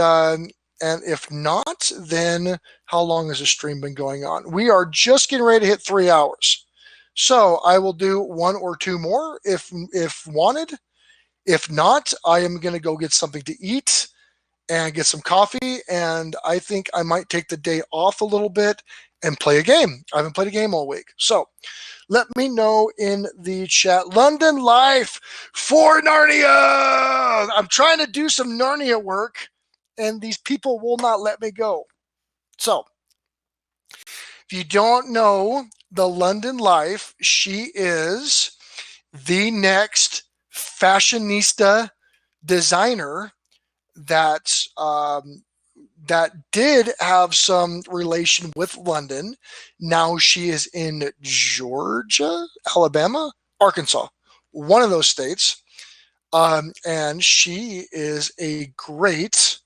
if not, then how long has the stream been going on? We are just getting ready to hit 3 hours. So I will do 1 or 2 more if wanted. If not, I am going to go get something to eat and get some coffee. And I think I might take the day off a little bit and play a game. I haven't played a game all week. So let me know in the chat. London Life for Narnia. I'm trying to do some Narnia work, and these people will not let me go. So, if you don't know the London Life, she is the next fashionista designer that did have some relation with London. Now she is in Georgia, Alabama, Arkansas, one of those states. And she is a great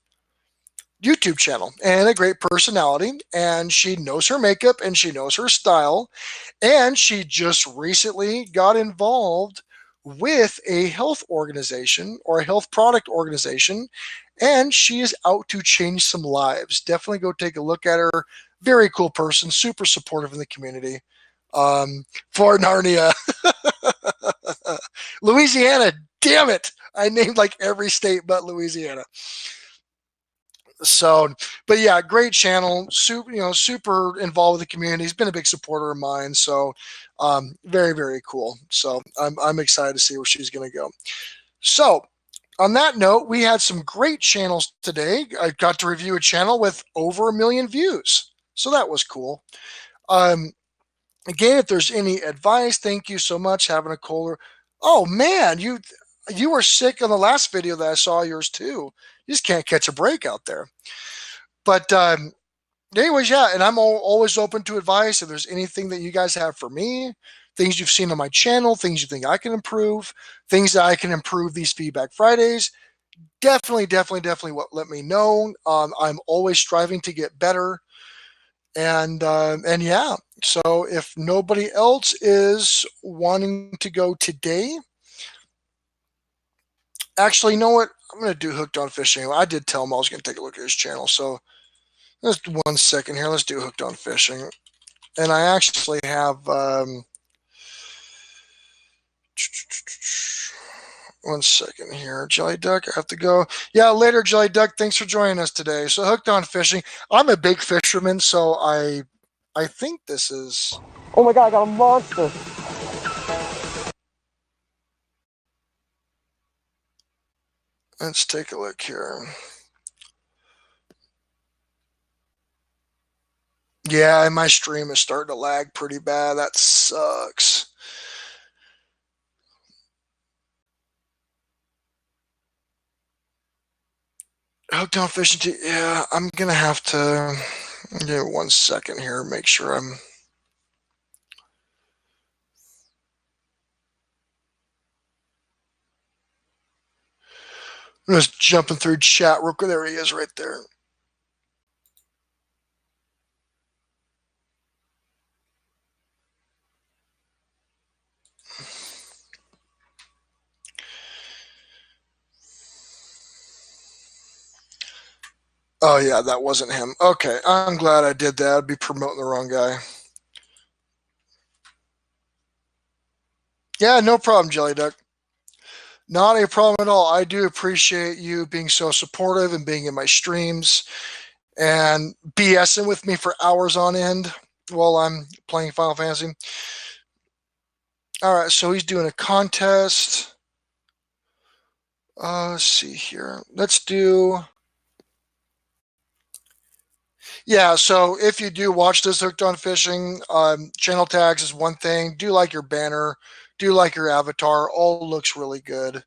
YouTube channel and a great personality. And she knows her makeup and she knows her style. And she just recently got involved with a health organization or a health product organization, and she is out to change some lives. Definitely go take a look at her. Very cool person, super supportive in the community. For Narnia. Louisiana, damn it. I named like every state but Louisiana. So, but yeah, great channel, super involved with the community. He's been a big supporter of mine. So, very, very cool. So I'm excited to see where she's going to go. So on that note, we had some great channels today. I got to review a channel with over 1 million views. So that was cool. Again, if there's any advice, thank you so much. Having a Kohler. Oh man, you were sick on the last video that I saw yours too. You just can't catch a break out there. But anyways, yeah, and I'm always open to advice. If there's anything that you guys have for me, things you've seen on my channel, things you think I can improve, things that I can improve these Feedback Fridays, definitely let me know. I'm always striving to get better. And yeah, so if nobody else is wanting to go today, actually, you know what? I'm going to do Hooked on Fishing. I did tell him I was going to take a look at his channel. So just 1 second here. Let's do Hooked on Fishing. And I actually have 1 second here. Jelly Duck, I have to go. Yeah, later, Jelly Duck. Thanks for joining us today. So Hooked on Fishing. I'm a big fisherman, so I think this is... Oh my God, I got a monster. Let's take a look here. Yeah, and my stream is starting to lag pretty bad. That sucks. Hooked on Fishing. Yeah, I'm going to have to... Give me 1 second here. Make sure I'm... I'm just jumping through chat real quick. There he is right there. Oh, yeah, that wasn't him. Okay, I'm glad I did that. I'd be promoting the wrong guy. Yeah, no problem, Jelly Duck. Not a problem at all. I do appreciate you being so supportive and being in my streams and BSing with me for hours on end while I'm playing Final Fantasy. All right, so he's doing a contest. Let's see here. Let's do... Yeah, so if you do watch this Hooked on Fishing, channel tags is one thing. Do like your banner, do like your avatar, all looks really good.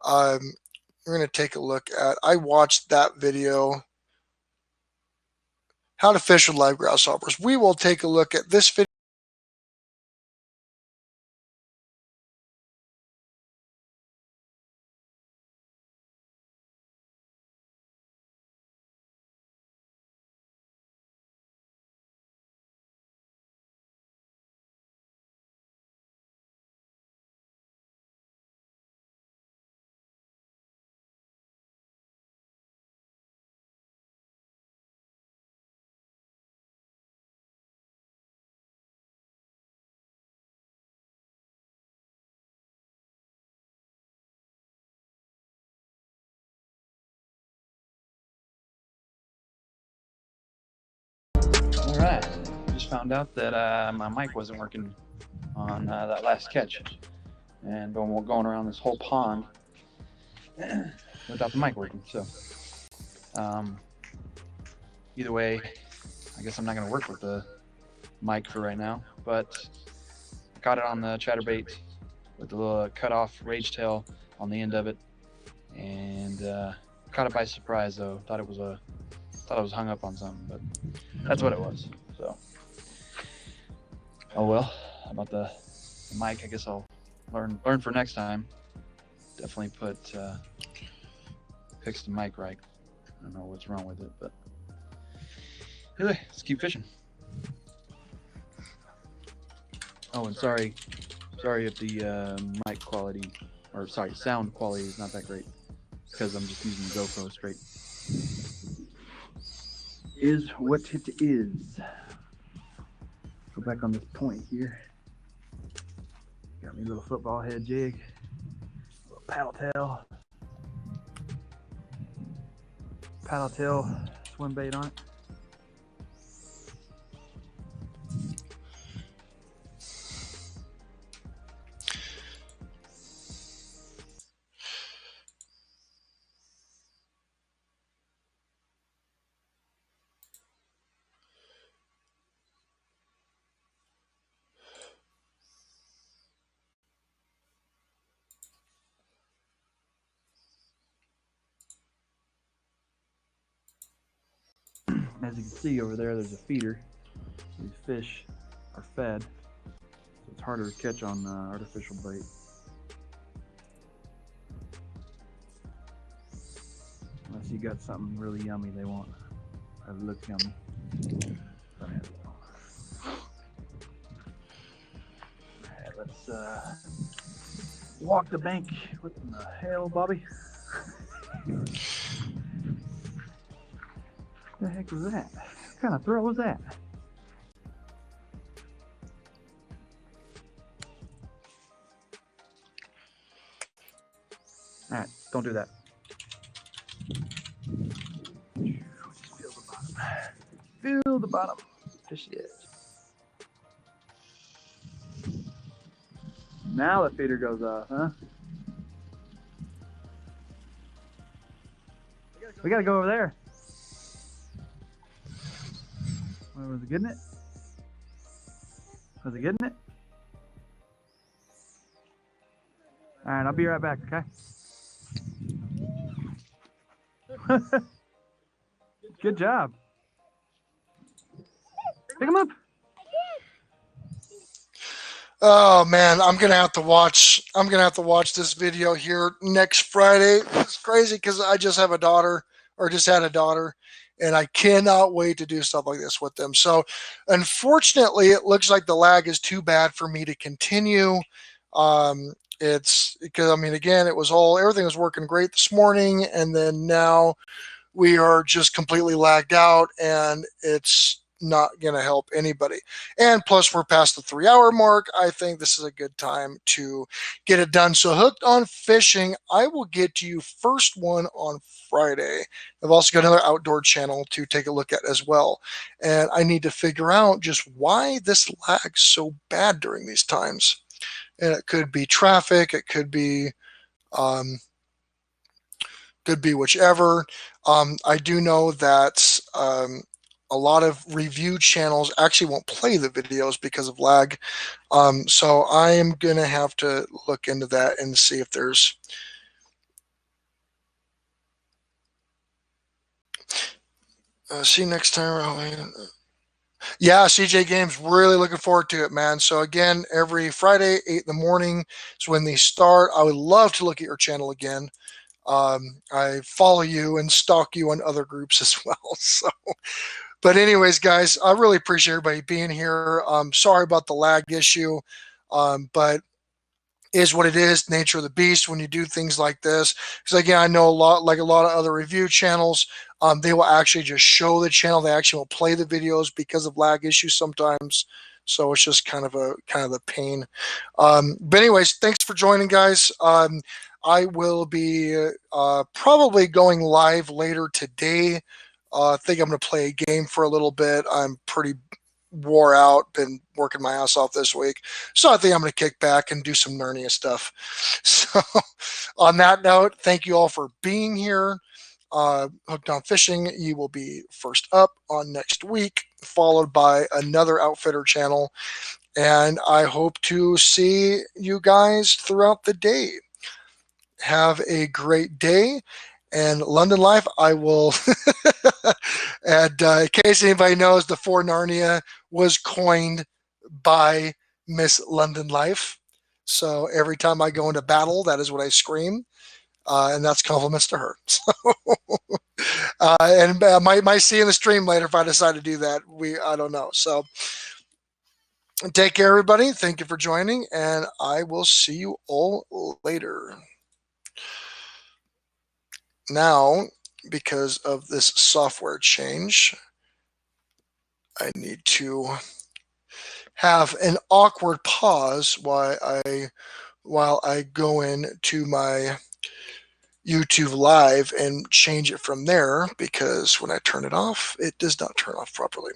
Um, we're going to take a look at, I watched that video, how to fish with live grasshoppers. We will take a look at this video. All right, just found out that my mic wasn't working on that last catch, and going around this whole pond without the mic working. So, either way, I guess I'm not going to work with the mic for right now. But I caught it on the chatterbait with the little cut off rage tail on the end of it, and caught it by surprise though. Thought it was hung up on something, but that's what it was. So, oh well. About the mic, I guess I'll learn for next time. Definitely fix the mic right. I don't know what's wrong with it, but anyway, let's keep fishing. Oh, and sorry if the mic quality, or sorry, sound quality is not that great, because I'm just using the GoPro straight. Is what it is. Go back on this point here. Got me a little football head jig, a little paddle tail swim bait on it. As you can see over there's a feeder. These fish are fed, so it's harder to catch on artificial bait. Unless you got something really yummy they want. That looks yummy. Alright, let's walk the bank. What in the hell, Bobby? What the heck was that? What kind of throw was that? Alright, don't do that. Feel the bottom. Feel the bottom. Fish the edge. Now the feeder goes off, huh? We gotta go over there. Was it getting it? Was it getting it? Alright, I'll be right back, okay? Good job. Pick him up. Oh man, I'm gonna have to watch this video here next Friday. It's crazy because I just have a daughter, or just had a daughter, and I cannot wait to do stuff like this with them. So unfortunately, it looks like the lag is too bad for me to continue. It's because, I mean, again, everything was working great this morning, and then now we are just completely lagged out, and it's not going to help anybody. And plus, we're past the 3-hour mark. I think this is a good time to get it done. So, Hooked on Fishing, I will get to you first one on Friday. I've also got another outdoor channel to take a look at as well. And I need to figure out just why this lags so bad during these times. And it could be traffic, it could be whichever. I do know that a lot of review channels actually won't play the videos because of lag. So I am going to have to look into that and see if there's... see you next time. Yeah, CJ Games, really looking forward to it, man. So again, every Friday, 8 in the morning is when they start. I would love to look at your channel again. I follow you and stalk you on other groups as well. So, but anyways, guys, I really appreciate everybody being here. Sorry about the lag issue, but is what it is, nature of the beast when you do things like this. Because again, I know a lot of other review channels, they will actually just show the channel. They actually will play the videos because of lag issues sometimes. So it's just kind of a pain. But anyways, thanks for joining, guys. I will be probably going live later today. I think I'm going to play a game for a little bit. I'm pretty wore out, been working my ass off this week. So I think I'm going to kick back and do some Narnia stuff. So on that note, thank you all for being here. Hooked on Fishing, you will be first up on next week, followed by another Outfitter channel. And I hope to see you guys throughout the day. Have a great day. And London Life, I will, and in case anybody knows, the 4 Narnia was coined by Miss London Life. So every time I go into battle, that is what I scream. And that's compliments to her. So, and might see in the stream later if I decide to do that. I don't know. So take care, everybody. Thank you for joining, and I will see you all later. Now, because of this software change, I need to have an awkward pause while I go into my YouTube Live and change it from there, because when I turn it off, it does not turn off properly.